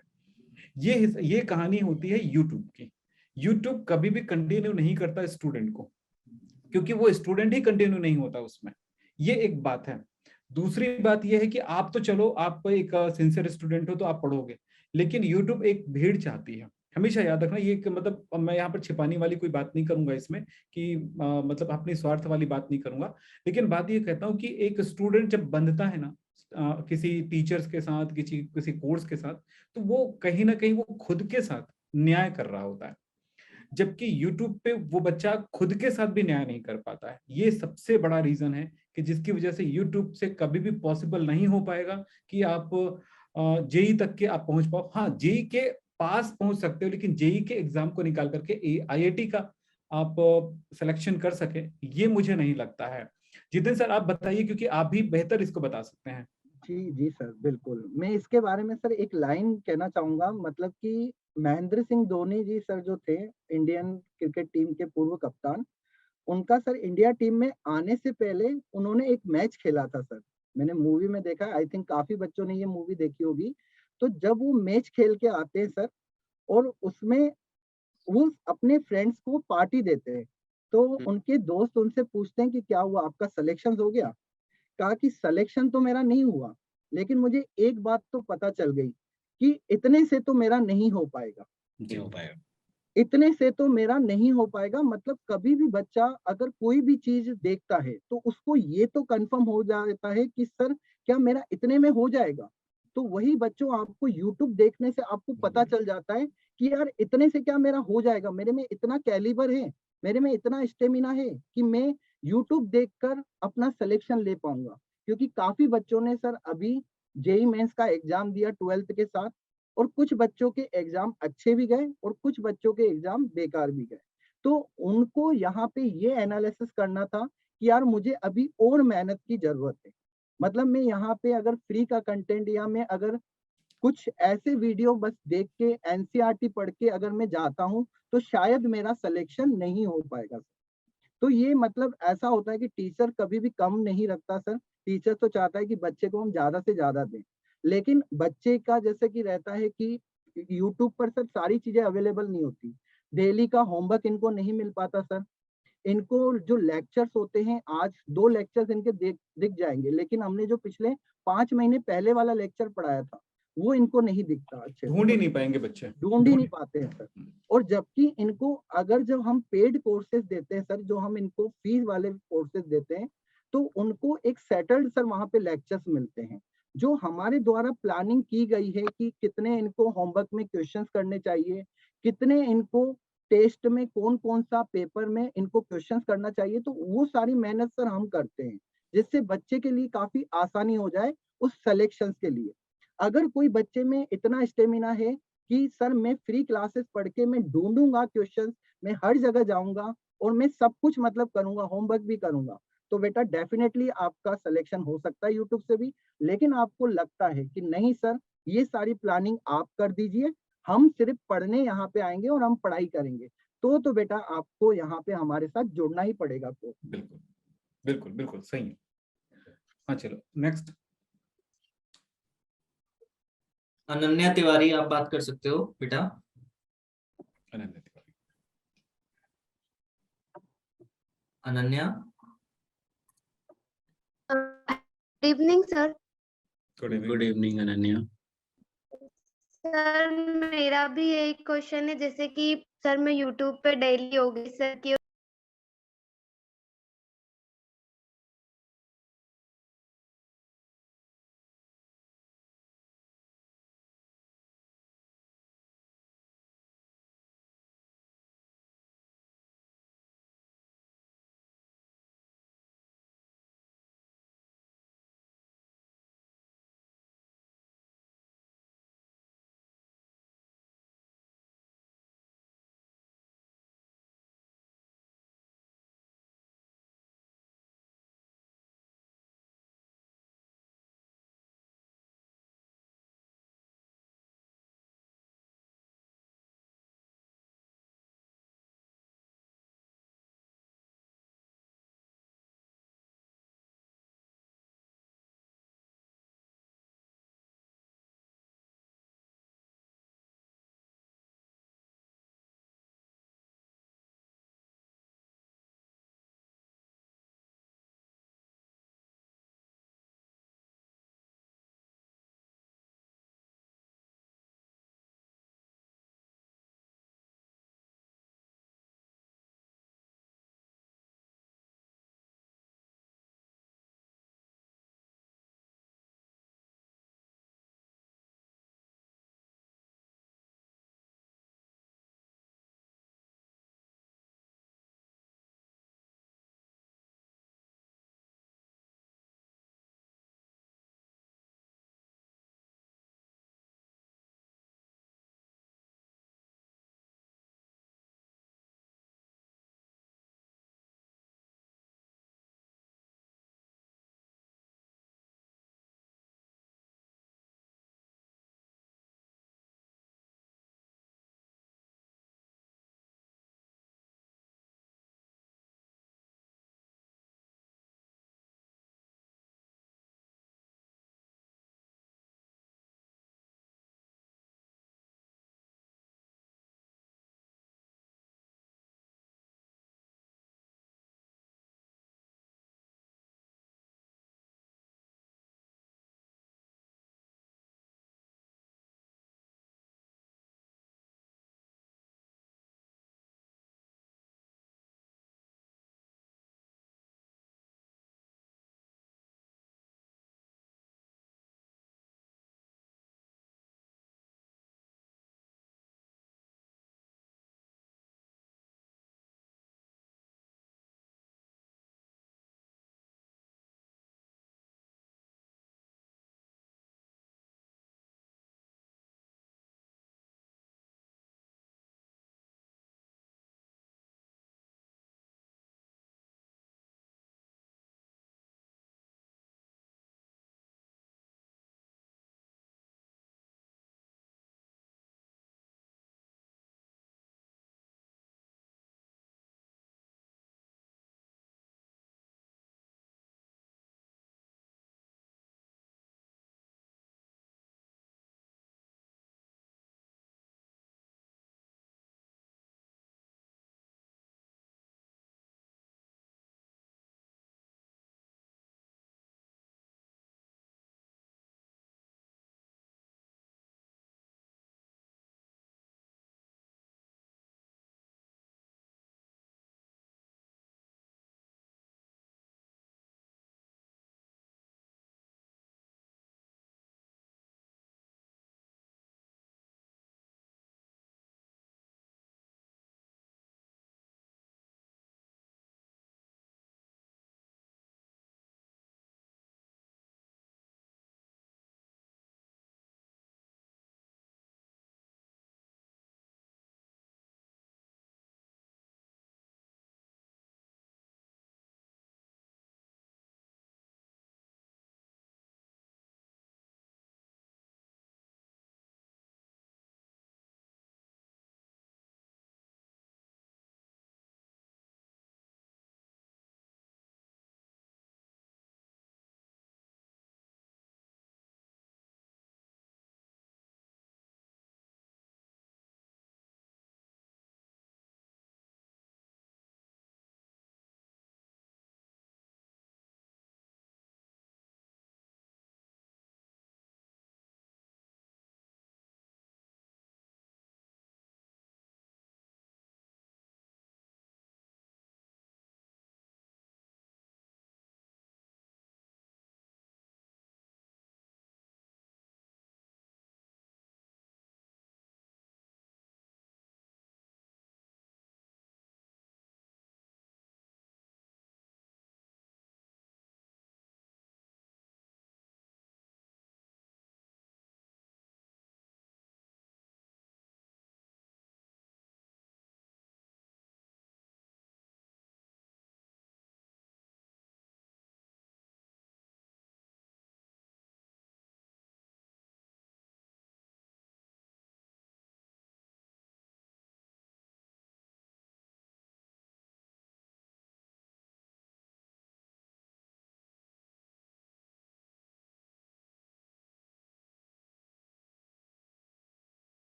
ये कहानी होती है यूट्यूब की। यूट्यूब कभी भी कंटिन्यू नहीं करता स्टूडेंट को, क्योंकि वो स्टूडेंट ही कंटिन्यू नहीं होता उसमें। ये एक बात है। दूसरी बात यह है कि आप तो चलो, आप एक सिंसियर स्टूडेंट हो तो आप पढ़ोगे, लेकिन यूट्यूब एक भीड़ चाहती है। हमेशा याद रखना ये मतलब मैं यहाँ पर छिपाने वाली कोई बात नहीं करूंगा इसमें, कि मतलब अपनी स्वार्थ वाली बात नहीं करूंगा। लेकिन बात ये कहता हूँ कि एक स्टूडेंट जब बंधता है ना किसी टीचर्स के साथ, किसी किसी कोर्स के साथ, तो वो कहीं ना कहीं वो खुद के साथ न्याय कर रहा होता है। जबकि YouTube पे वो बच्चा खुद के साथ भी न्याय नहीं कर पाता है। ये सबसे बड़ा रीजन है कि जिसकी वजह से YouTube से कभी भी पॉसिबल नहीं हो पाएगा कि आप जेई तक के आप पहुंच पाओ। हाँ, जेई के पास पहुंच सकते हो, लेकिन जेई के एग्जाम को निकाल करके आईआईटी का आप सिलेक्शन कर सके, ये मुझे नहीं लगता है। जितेंद्र सर, आप बताइए, क्योंकि आप भी बेहतर इसको बता सकते हैं। जी जी सर, बिल्कुल। मैं इसके बारे में सर एक लाइन कहना चाहूंगा, मतलब कि महेंद्र सिंह धोनी जी सर जो थे, इंडियन क्रिकेट टीम के पूर्व कप्तान, उनका सर इंडिया टीम में आने से पहले उन्होंने एक मैच खेला था सर। मैंने मूवी में देखा, आई थिंक काफी बच्चों ने ये मूवी देखी होगी। तो जब वो मैच खेल के आते हैं सर, और उसमें वो अपने फ्रेंड्स को पार्टी देते हैं, तो उनके दोस्त उनसे पूछते हैं कि क्या हुआ, आपका सिलेक्शन हो गया? कहा कि सिलेक्शन तो मेरा नहीं हुआ, लेकिन मुझे एक बात तो पता चल गई कि इतने से तो मेरा नहीं हो पाएगा। नहीं हो पाएगा। इतने से तो मेरा नहीं हो पाएगा, मतलब कभी भी बच्चा अगर कोई भी चीज देखता है तो उसको ये तो कंफर्म हो जाता है कि सर क्या मेरा इतने में हो जाएगा। तो वही बच्चों, आपको यूट्यूब देखने से आपको पता चल जाता है कि यार इतने से क्या मेरा हो जाएगा, मेरे में इतना कैलिबर है, मेरे में इतना स्टेमिना है कि मैं यूट्यूब देखकर अपना सिलेक्शन ले पाऊंगा। क्योंकि काफी बच्चों ने सर अभी जेई मेंस का एग्जाम दिया 12th के साथ, और कुछ बच्चों के एग्जाम अच्छे भी गए और कुछ बच्चों के एग्जाम बेकार भी गए। तो उनको यहाँ पे ये एनालिसिस करना था कि यार मुझे अभी और मेहनत की जरूरत है। मतलब मैं यहाँ पे अगर फ्री का कंटेंट, या मैं अगर कुछ ऐसे वीडियो बस देख के एनसीईआरटी पढ़ के अगर मैं जाता हूँ, तो शायद मेरा सिलेक्शन नहीं हो पाएगा। तो ये मतलब ऐसा होता है कि टीचर कभी भी कम नहीं रखता सर। टीचर तो चाहता है कि बच्चे को हम ज्यादा से ज्यादा दें, लेकिन बच्चे का जैसे कि रहता है कि यूट्यूब पर सर सारी चीजें अवेलेबल नहीं होती। डेली का होमवर्क इनको नहीं मिल पाता सर। इनको जो लेक्चर्स होते हैं, आज 2 लेक्चर्स इनके दिख जाएंगे, लेकिन हमने जो पिछले 5 महीने पहले वाला लेक्चर पढ़ाया था वो इनको नहीं दिखता अच्छे से, ढूंढ ही नहीं पाएंगे बच्चे, ढूंढ ही नहीं पाते हैं सर। और जबकि इनको अगर जब हम पेड कोर्सेज देते हैं सर, जो हम इनको फीस वाले कोर्सेज देते हैं, तो उनको एक सेटल्ड सर वहां पे लेक्चर्स मिलते हैं, जो हमारे द्वारा प्लानिंग की गई है कि कितने इनको होमवर्क में क्वेश्चंस करने चाहिए, कितने इनको टेस्ट में कौन कौन सा पेपर में इनको क्वेश्चंस करना चाहिए। तो वो सारी मेहनत सर हम करते हैं, जिससे बच्चे के लिए काफी आसानी हो जाए उस सिलेक्शन के लिए। अगर कोई बच्चे में इतना स्टेमिना है कि सर मैं फ्री क्लासेस पढ़ के मैं ढूंढूंगा क्वेश्चंस, मैं हर जगह जाऊंगा और मैं सब कुछ मतलब करूंगा, होमवर्क भी करूंगा, तो बेटा डेफिनेटली आपका सिलेक्शन हो सकता है यूट्यूब से भी। लेकिन आपको लगता है कि नहीं सर, ये सारी प्लानिंग आप कर दीजिए, हम सिर्फ पढ़ने यहाँ पे आएंगे और हम पढ़ाई करेंगे, तो बेटा आपको यहाँ पे हमारे साथ जुड़ना ही पड़ेगा। तो बिल्कुल बिल्कुल बिल्कुल सही है। हाँ, चलो नेक्स्ट। अनन्या तिवारी, आप बात कर सकते हो बेटा। Ananya Tiwari. Ananya, good evening sir. Good evening Ananya. Sir मेरा भी एक क्वेश्चन है, जैसे कि सर मैं यूट्यूब पे डेली योगी सर की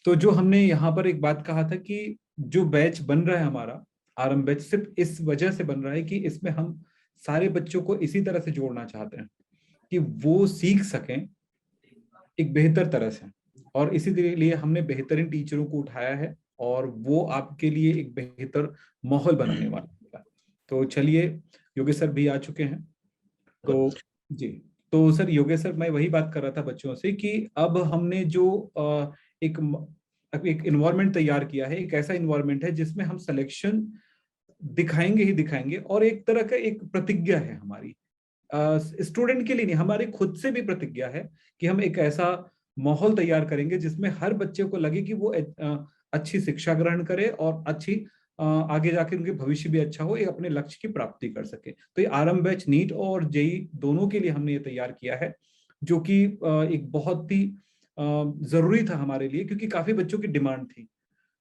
तो जो हमने यहाँ पर एक बात कहा था कि जो बैच बन रहा है हमारा आरंभ बैच, सिर्फ इस वजह से बन रहा है कि इसमें हम सारे बच्चों को इसी तरह से जोड़ना चाहते हैं कि वो सीख सकें एक बेहतर तरह से, और इसी लिए हमने बेहतरीन टीचरों को उठाया है और वो आपके लिए एक बेहतर माहौल बनाने वाला है। तो चलिए, योगेश सर भी आ चुके हैं। तो जी, तो सर योगेश सर, मैं वही बात कर रहा था बच्चों से कि अब हमने जो एक इन्वायरमेंट तैयार किया है, एक ऐसा इन्वायरमेंट है जिसमें हम सिलेक्शन दिखाएंगे ही दिखाएंगे, और एक तरह का एक प्रतिज्ञा है हमारी, स्टूडेंट के लिए नहीं, हमारी खुद से भी प्रतिज्ञा है कि हम एक ऐसा माहौल तैयार करेंगे जिसमें हर बच्चे को लगे कि वो अच्छी शिक्षा ग्रहण करे और अच्छी आगे जाके उनके भविष्य भी अच्छा हो, ये अपने लक्ष्य की प्राप्ति कर सके। तो ये आरंभ बैच नीट और जेई दोनों के लिए हमने ये तैयार किया है, जो कि एक बहुत ही जरूरी था हमारे लिए, क्योंकि काफी बच्चों की डिमांड थी।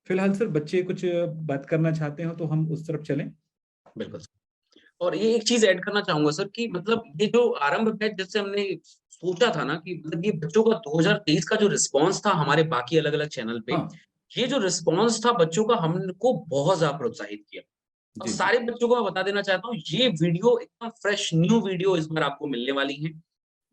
फिलहाल सर बच्चे कुछ बात करना चाहते हो तो हम उस तरफ चलें। बिल्कुल। और ये एक चीज ऐड करना चाहूंगा सर कि मतलब ये जो आरंभ बैच, जैसे हमने सोचा था ना कि मतलब ये बच्चों का 2023 का जो रिस्पांस था हमारे बाकी अलग अलग चैनल पे, हाँ, ये जो रिस्पांस था बच्चों का हमको बहुत ज्यादा प्रोत्साहित किया। और जी सारे बच्चों को मैं बता देना चाहता हूँ, ये वीडियो एकदम फ्रेश न्यू वीडियो इस बार आपको मिलने वाली है,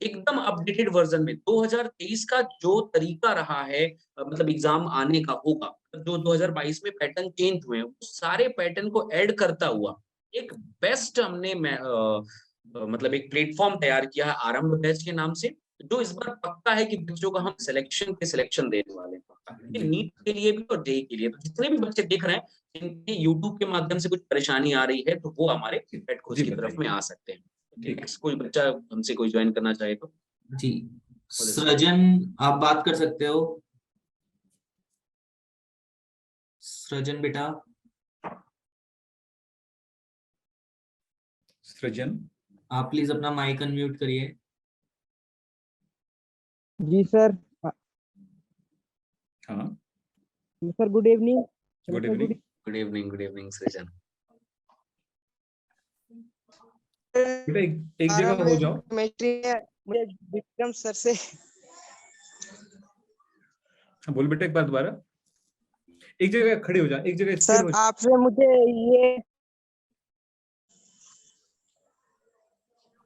एकदम अपडेटेड वर्जन में। 2023 का जो तरीका रहा है मतलब एग्जाम आने का होगा, जो 2022 में पैटर्न चेंज हुए हैं, वो सारे पैटर्न को ऐड करता हुआ एक बेस्ट हमने मतलब एक प्लेटफॉर्म तैयार किया है आरंभ बैच के नाम से, जो इस बार पक्का है कि बच्चों का हम सिलेक्शन देने वाले हैं पक्का, नीट के लिए भी और जेईई के लिए। तो जितने भी बच्चे देख रहे हैं जिनकी यूट्यूब के माध्यम से कुछ परेशानी आ रही है, तो वो हमारे पेट खोज जी, की तरफ बताइए। में आ सकते हैं। ठीक है। नेक्स्ट कोई बच्चा हमसे कोई ज्वाइन करना चाहे तो जी, सृजन आप बात कर सकते हो। सृजन बेटा, सृजन, आप प्लीज अपना माइक अनम्यूट करिए। जी सर। हाँ, sir good evening. Good evening. Good evening सृजन। बेटा एक जगह हो जाओ। मुझे विक्रम सर से बोल बेटा एक बार दोबारा। एक जगह खड़े हो जा, एक जगह स्थिर सर हो जा।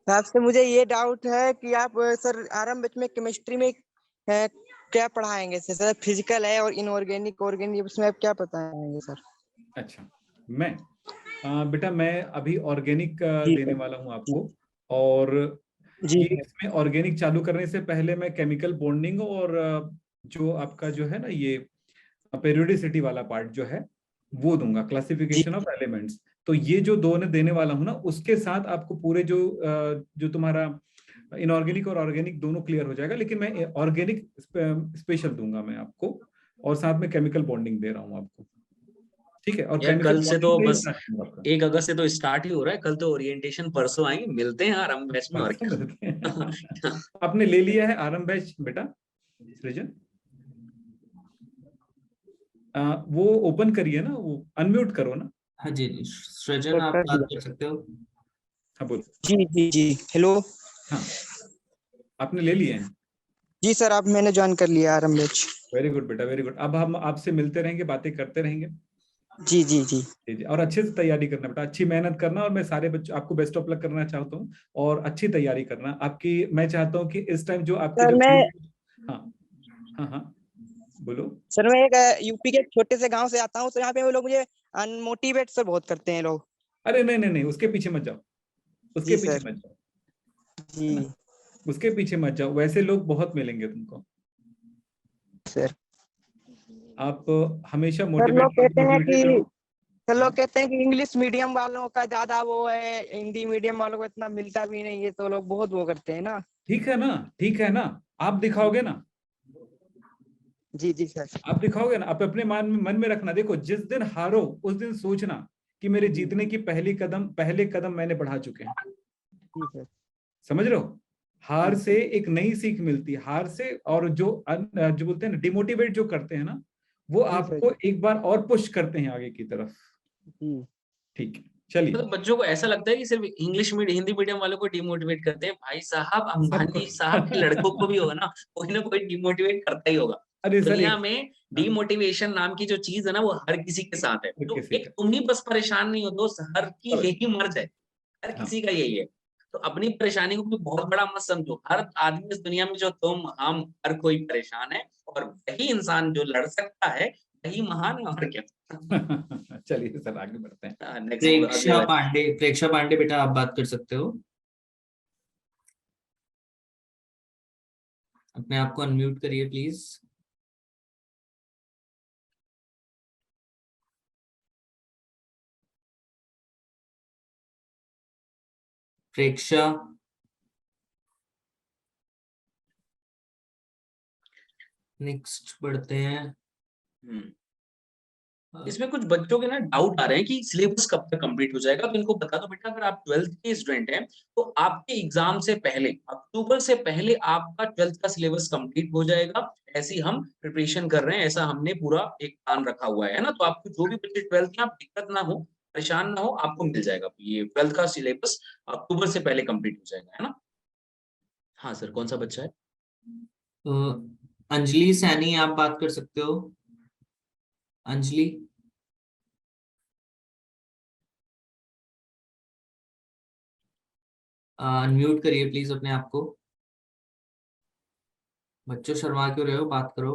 आपसे मुझे ये डाउट है कि आप सर आरंभ में केमिस्ट्री में क्या पढ़ाएंगे सर? फिजिकल है और इनऑर्गेनिक ऑर्गेनिक, उसमें आप क्या बताएंगे सर? अच्छा, मैं बेटा मैं अभी ऑर्गेनिक जी देने सर। वाला हूँ आपको, और जी ये सर। इसमें ऑर्गेनिक चालू करने से पहले मैं केमिकल बॉन्डिंग और जो आपका जो है ना ये पेरियोडिसिटी वाला पार्ट जो है वो दूंगा, क्लासिफिकेशन ऑफ एलिमेंट्स। तो ये जो दोनों देने वाला हूँ ना, उसके साथ आपको पूरे जो तुम्हारा इनऑर्गेनिक और ऑर्गेनिक दोनों क्लियर हो जाएगा, लेकिन मैं ऑर्गेनिक स्पेशल दूंगा मैं आपको, और साथ में केमिकल बॉन्डिंग दे रहा हूँ आपको, ठीक है। और यार कल से तो bonding बस start करूंगा आपका। 1 अगस्त से तो स्टार्ट ही हो रहा है, कल तो ओरिएंटेशन, परसों आएंगे, मिलते हैं आरंभ बैच में। और परसों क्या मिलते हैं। आपने ले लिया है आरंभ बैच बेटा सृजन? वो ओपन करिए ना, वो अनम्यूट करो ना। हाँ जी, सृजन आप बात कर सकते हो। हाँ बोलो। जी जी जी, हेलो। हाँ, आपने ले लिए हैं? जी सर, आप मैंने ज्वाइन कर लिया आरंभ बैच। वेरी गुड बेटा, वेरी गुड। अब हम आपसे मिलते रहेंगे, बातें करते रहेंगे। जी जी जी जी जी, और अच्छे से तैयारी करना बेटा, अच्छी मेहनत करना, और मैं सारे बच्चों आपको बेस्ट ऑफ लक करना चाहता हूँ, और अच्छी तैयारी करना आपकी। मैं चाहता हूँ कि इस टाइम जो आपके सर जो मैं हाँ हाँ हाँ बोलो। सर मैं एक यूपी के छोटे से गांव से आता हूँ, तो यहाँ पे वो लोग मुझे अनमोटिवेट सर बहुत करते हैं लोग। अरे नहीं नहीं नहीं, उसके पीछे मत जाओ, उसके जी पीछे सर। मत जाओ, जी है ना? उसके पीछे मत जाओ, वैसे लोग बहुत मिलेंगे तुमको। सर। आप हमेशा सर लोग मोटिवेटेड कहते हैं मोटिवेटेड कि रहो। सर लोग कहते हैं कि इंग्लिश मीडियम वालों का ज्यादा वो है, हिंदी मीडियम वालों को इतना मिलता भी नहीं है, तो लोग बहुत वो करते हैं ना। ठीक है ना, ठीक है ना, आप दिखाओगे ना, जी जी सर। आप दिखाओगे ना, आप अपने मन में रखना। देखो, जिस दिन हारो उस दिन सोचना कि मेरे जीतने की पहले कदम मैंने बढ़ा चुके हैं। जी सर। समझ रहे हो? हार जी। से एक नई सीख मिलती है, हार से। और जो बोलते हैं ना डिमोटिवेट जो करते हैं ना, वो जी सर। आपको एक बार और पुश करते हैं आगे की तरफ। जी ठीक है, चलिए। मतलब बच्चों को ऐसा लगता है कि सिर्फ इंग्लिश मीडियम हिंदी मीडियम वालों को डिमोटिवेट करते हैं। भाई साहब, सबको अंबानी साहब के लड़कों को भी होगा ना कोई डिमोटिवेट करता ही होगा। अरे सर दुनिया एक में डिमोटिवेशन नाम की जो चीज है ना वो हर किसी के साथ है। हर तो किसी एक का। तुम ही बस परेशान नहीं हो दोस्त, हर की और- यही मर्ज है, हर हाँ। किसी का यही है। तो अपनी परेशानी को भी बहुत बड़ा मत समझो, हर आदमी इस दुनिया में, जो तुम हम हर कोई परेशान है, और वही इंसान जो लड़ सकता है वही महान है, और क्या। चलिए सर आगे बढ़ते हैं। नेक्स्ट अगले प्रेक्षा वाले। पांडे, प्रेक्षा पांडे बेटा आप बात कर सकते हो, अपने आप को अनम्यूट करिए प्लीज। प्रेक्षा, नेक्स्ट बढ़ते हैं। इसमें कुछ बच्चों के ना डाउट आ रहे हैं कि सिलेबस कब तक कंप्लीट हो जाएगा, तो इनको बता दो बेटा, अगर आप 12th के स्टूडेंट हैं तो आपके एग्जाम से पहले, अक्टूबर से पहले आपका 12th का सिलेबस कंप्लीट हो जाएगा। ऐसी हम प्रिपरेशन कर रहे हैं, ऐसा हमने पूरा एक प्लान रखा हुआ है ना। तो आपको जो भी बच्चे 12th के, आप दिक्कत ना हो, परेशान ना हो, आपको मिल जाएगा ये 12th का सिलेबस, अक्टूबर से पहले कंप्लीट हो जाएगा, है ना। हाँ सर, कौन सा बच्चा है? अंजलि सैनी आप बात कर सकते हो, अंजलि। अनम्यूट करिए प्लीज अपने आप को। बच्चों शर्मा क्यों रहे हो, बात करो।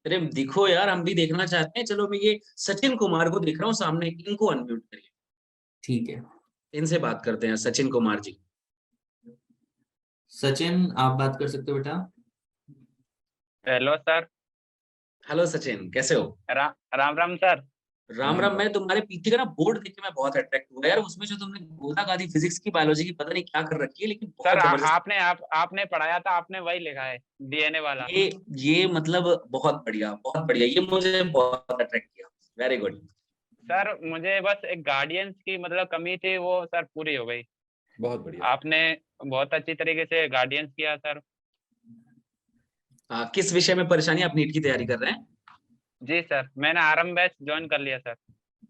अरे दिखो यार, हम भी देखना चाहते हैं। चलो मैं ये सचिन कुमार को देख रहा हूँ सामने, इनको अनम्यूट करिए, ठीक है, इनसे बात करते हैं, सचिन कुमार जी। सचिन आप बात कर सकते हो बेटा। Hello sir. हेलो सचिन, कैसे हो? राम राम सर। राम राम। मैं तुम्हारे पीछे का ना बोर्ड देख के मैं बहुत अट्रैक्ट हुआ यार, उसमें जो तुमने गोला गादी फिजिक्स की, बायोलॉजी की, पता नहीं क्या कर रखी है, लेकिन सर बहुत जबरदस्त। आपने पढ़ाया था, आपने वही लिखा है, डीएनए वाला। ये मतलब बहुत बढ़िया, बहुत बढ़िया, ये मुझे बहुत अट्रैक्ट किया। Very good. सर मुझे बस एक गार्डियंस की मतलब कमी थी, वो सर पूरी हो गई। बहुत बढ़िया। आपने बहुत अच्छी तरीके से गार्डियंस किया सर। किस विषय में परेशानी? आप नीट की तैयारी कर रहे हैं? जी सर, मैंने आरंभ बैच ज्वाइन कर लिया सर।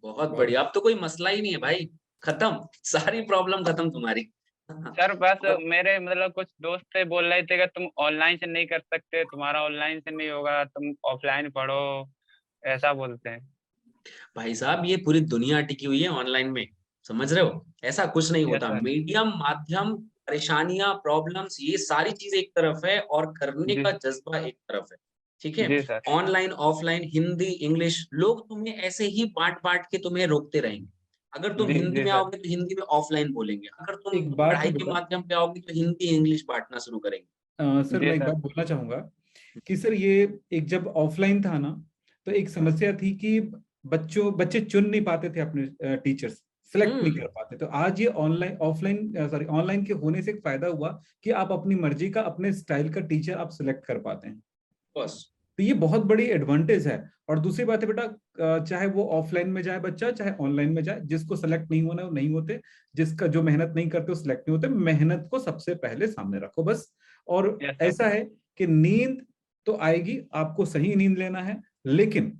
बहुत बढ़िया, अब तो कोई मसला ही नहीं है भाई, खत्म, सारी प्रॉब्लम खत्म तुम्हारी। सर बस मेरे मतलब कुछ दोस्त थे, बोल रहे थे कि तुम ऑनलाइन से नहीं कर सकते, तुम्हारा ऑनलाइन से नहीं होगा, तुम ऑफलाइन पढ़ो, ऐसा बोलते हैं। भाई साहब, ये पूरी दुनिया टिकी हुई है ऑनलाइन में, समझ रहे हो? ऐसा कुछ नहीं यस होता। सर। मीडियम, माध्यम, परेशानियां, प्रॉब्लम्स, ये सारी चीज एक तरफ है, और करने जी का जज्बा एक तरफ है। ठीक है। जी sir. Online, offline, Hindi, English, लोग तुम्हें ऐसे ही बांट बांट के तुम्हें रोकते रहेंगे। अगर तुम जी हिंदी जी में सर। आओगे तो हिंदी में ऑफलाइन बोलेंगे, अगर तुम एक बात है पढ़ाई के बेटा, माध्यम पे आओगे तो हिंदी इंग्लिश बांटना शुरू करेंगे। सर जी मैं एक सर। बात बोलना चाहूंगा कि सर ये एक जब ऑफलाइन था ना, तो एक समस्या थी कि बच्चे चुन नहीं पाते थे अपने टीचर्स, सेलेक्ट नहीं कर पाते। तो आज ये ऑनलाइन के होने से एक फायदा हुआ कि आप अपनी मर्जी का, अपने स्टाइल का टीचर आप सिलेक्ट कर पाते हैं। बस। तो ये बहुत बड़ी एडवांटेज है। और दूसरी बात है बेटा, चाहे वो ऑफलाइन में जाए बच्चा, चाहे ऑनलाइन में जाए, जिसको सेलेक्ट नहीं होना है वो नहीं होते, जिसका जो मेहनत नहीं करते वो सिलेक्ट नहीं होते। मेहनत को सबसे पहले सामने रखो बस। और यस सर। ऐसा है कि नींद तो आएगी, आपको सही नींद लेना है, लेकिन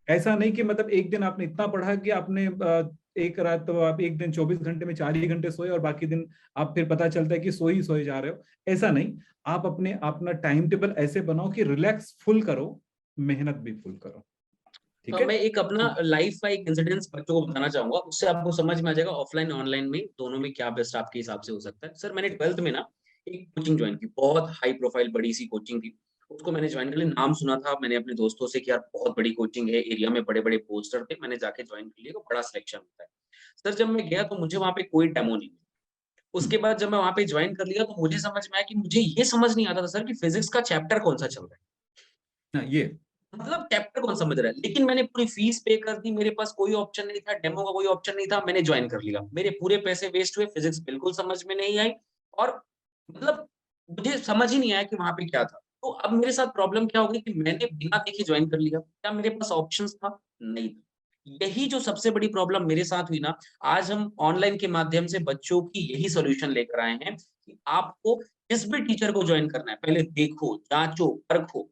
ऐसा नहीं कि मतलब एक दिन आपने इतना पढ़ा कि आपने एक रात, तो आप एक दिन 24 घंटे में 4 ही घंटे सोए और बाकी दिन आप फिर पता चलता है कि सोए जा रहे हो। ऐसा नहीं, आप अपना टाइम टेबल ऐसे बनाओ कि रिलैक्स फुल करो, मेहनत भी फुल करो। ठीक है। मैं एक अपना लाइफ का एक इंसिडेंस बच्चों को बताना चाहूंगा, उससे आपको समझ में आ जाएगा ऑफलाइन ऑनलाइन में दोनों में क्या बेस्ट आपके हिसाब से हो सकता है। सर मैंने 12th में ना एक कोचिंग ज्वाइन की, बहुत हाई प्रोफाइल बड़ी सी कोचिंग थी। उसको मैंने ज्वाइन कर लिया, नाम सुना था मैंने अपने दोस्तों से कि यार बहुत बड़ी कोचिंग है, एरिया में बड़े बड़े पोस्टर थे, मैंने जाके ज्वाइन कर लिया, तो बड़ा सिलेक्शन होता है। सर जब मैं गया तो मुझे वहां पे कोई डेमो नहीं मिला। उसके बाद जब मैं वहां पे ज्वाइन कर लिया तो मुझे समझ में आया कि मुझे ये समझ नहीं आता था सर कि फिजिक्स का चैप्टर कौन सा चल रहा है, ये मतलब चैप्टर कौन समझ रहा है। लेकिन मैंने पूरी फीस पे कर दी, मेरे पास कोई ऑप्शन नहीं था, डेमो का कोई ऑप्शन नहीं था, मैंने ज्वाइन कर लिया, मेरे पूरे पैसे वेस्ट हुए, फिजिक्स बिल्कुल समझ में नहीं आई, और मतलब मुझे समझ ही नहीं आया कि वहां पे क्या था। तो अब मेरे साथ प्रॉब्लम क्या हो गई कि मैंने बिना देखे ज्वाइन कर लिया, क्या मेरे पास ऑप्शंस था? नहीं था। यही जो सबसे बड़ी प्रॉब्लम मेरे साथ हुई ना, आज हम ऑनलाइन के माध्यम से बच्चों की यही सोल्यूशन लेकर आए हैं कि आपको जिस भी टीचर को ज्वाइन करना है, पहले देखो, जांचो, परखो,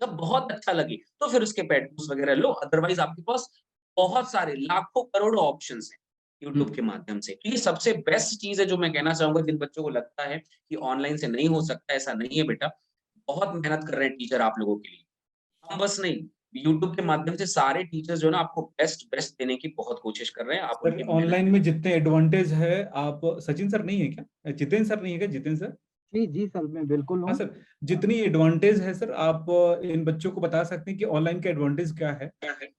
जब बहुत अच्छा लगे तो फिर उसके पेटर्न्स वगैरह लो, अदरवाइज आपके पास बहुत सारे लाखों करोड़ों ऑप्शंस हैं यूट्यूब के माध्यम से। तो ये सबसे बेस्ट चीज है जो मैं कहना चाहूंगा जिन बच्चों को लगता है कि ऑनलाइन से नहीं हो सकता, ऐसा नहीं है बेटा, बहुत मेहनत कर रहे हैं टीचर आप लोगों के लिए। हम बस नहीं, यूट्यूब के माध्यम से सारे टीचर्स जो है ना आपको बेस्ट देने की बहुत कोशिश कर रहे हैं। आप उनकी सर मेहनत ऑनलाइन में जितने एडवांटेज है, आप सचिन सर नहीं है क्या, जितेंद्र सर नहीं है क्या, जितेंद्र सर? जी जी सर, मैं बिल्कुल हाँ हूँ। सर, जितनी एडवांटेज है सर, आप इन बच्चों को बता सकते हैं कि ऑनलाइन का एडवांटेज क्या है,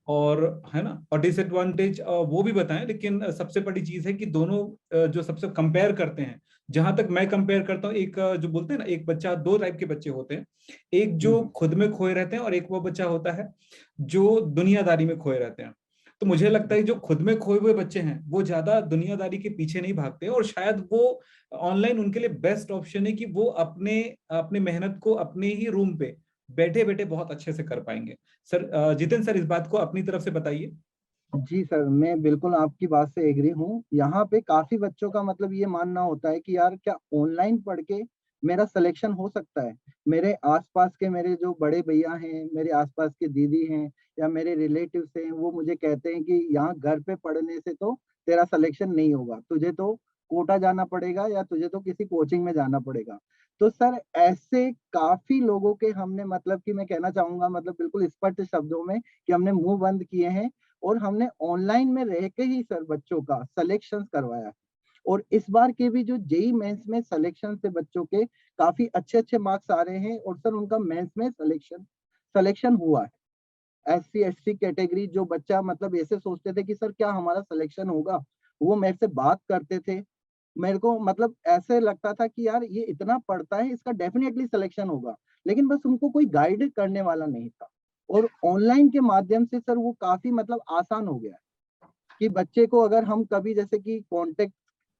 और है ना, और डिसएडवांटेज वो भी बताएं। लेकिन सबसे बड़ी चीज है कि दोनों जो सबसे कंपेयर करते हैं, जहां तक मैं कंपेयर करता हूँ, एक जो बोलते हैं ना, एक बच्चा, दो टाइप के बच्चे होते हैं। एक जो खुद में खोए रहते हैं, और एक वो बच्चा होता है जो दुनियादारी में खोए रहते हैं। तो मुझे लगता है जो खुद में खोए हुए बच्चे हैं वो ज्यादा दुनियादारी के पीछे नहीं भागते, और शायद वो ऑनलाइन उनके लिए बेस्ट ऑप्शन है कि वो अपने अपने मेहनत को अपने ही रूम पे बैठे बैठे बहुत अच्छे से कर पाएंगे। सर जितेंद्र सर, इस बात को अपनी तरफ से बताइए। जी सर, मैं बिल्कुल आपकी बात से एग्री हूँ। यहाँ पे काफी बच्चों का मतलब ये मानना होता है कि यार क्या ऑनलाइन पढ़ के मेरा सिलेक्शन हो सकता है। मेरे आसपास के मेरे जो बड़े भैया हैं, मेरे आसपास के दीदी हैं या मेरे रिलेटिव्स हैं, वो मुझे कहते हैं कि यहाँ घर पे पढ़ने से तो तेरा सिलेक्शन नहीं होगा, तुझे तो कोटा जाना पड़ेगा या तुझे तो किसी कोचिंग में जाना पड़ेगा। तो सर ऐसे काफी लोगों के हमने मतलब कि मैं कहना चाहूंगा मतलब बिल्कुल स्पष्ट शब्दों में कि हमने मुंह बंद किए हैं, और हमने ऑनलाइन में रह के ही सर बच्चों का सिलेक्शन करवाया है। और इस बार के भी जो जेई मेंस में सिलेक्शन से बच्चों के काफी अच्छे अच्छे मार्क्स आ रहे हैं, और सर उनका मेंस में सिलेक्शन हुआ है। एससी एसटी कैटेगरी जो बच्चा मतलब ऐसे सोचते थे कि सर क्या हमारा सिलेक्शन होगा, वो मेरे से बात करते थे। मेरे को मतलब ऐसे लगता था कि यार ये इतना पढ़ता है, इसका डेफिनेटली सिलेक्शन होगा, लेकिन बस उनको कोई गाइड करने वाला नहीं था। और ऑनलाइन के माध्यम से सर वो काफी मतलब आसान हो गया है कि बच्चे को अगर हम कभी जैसे कि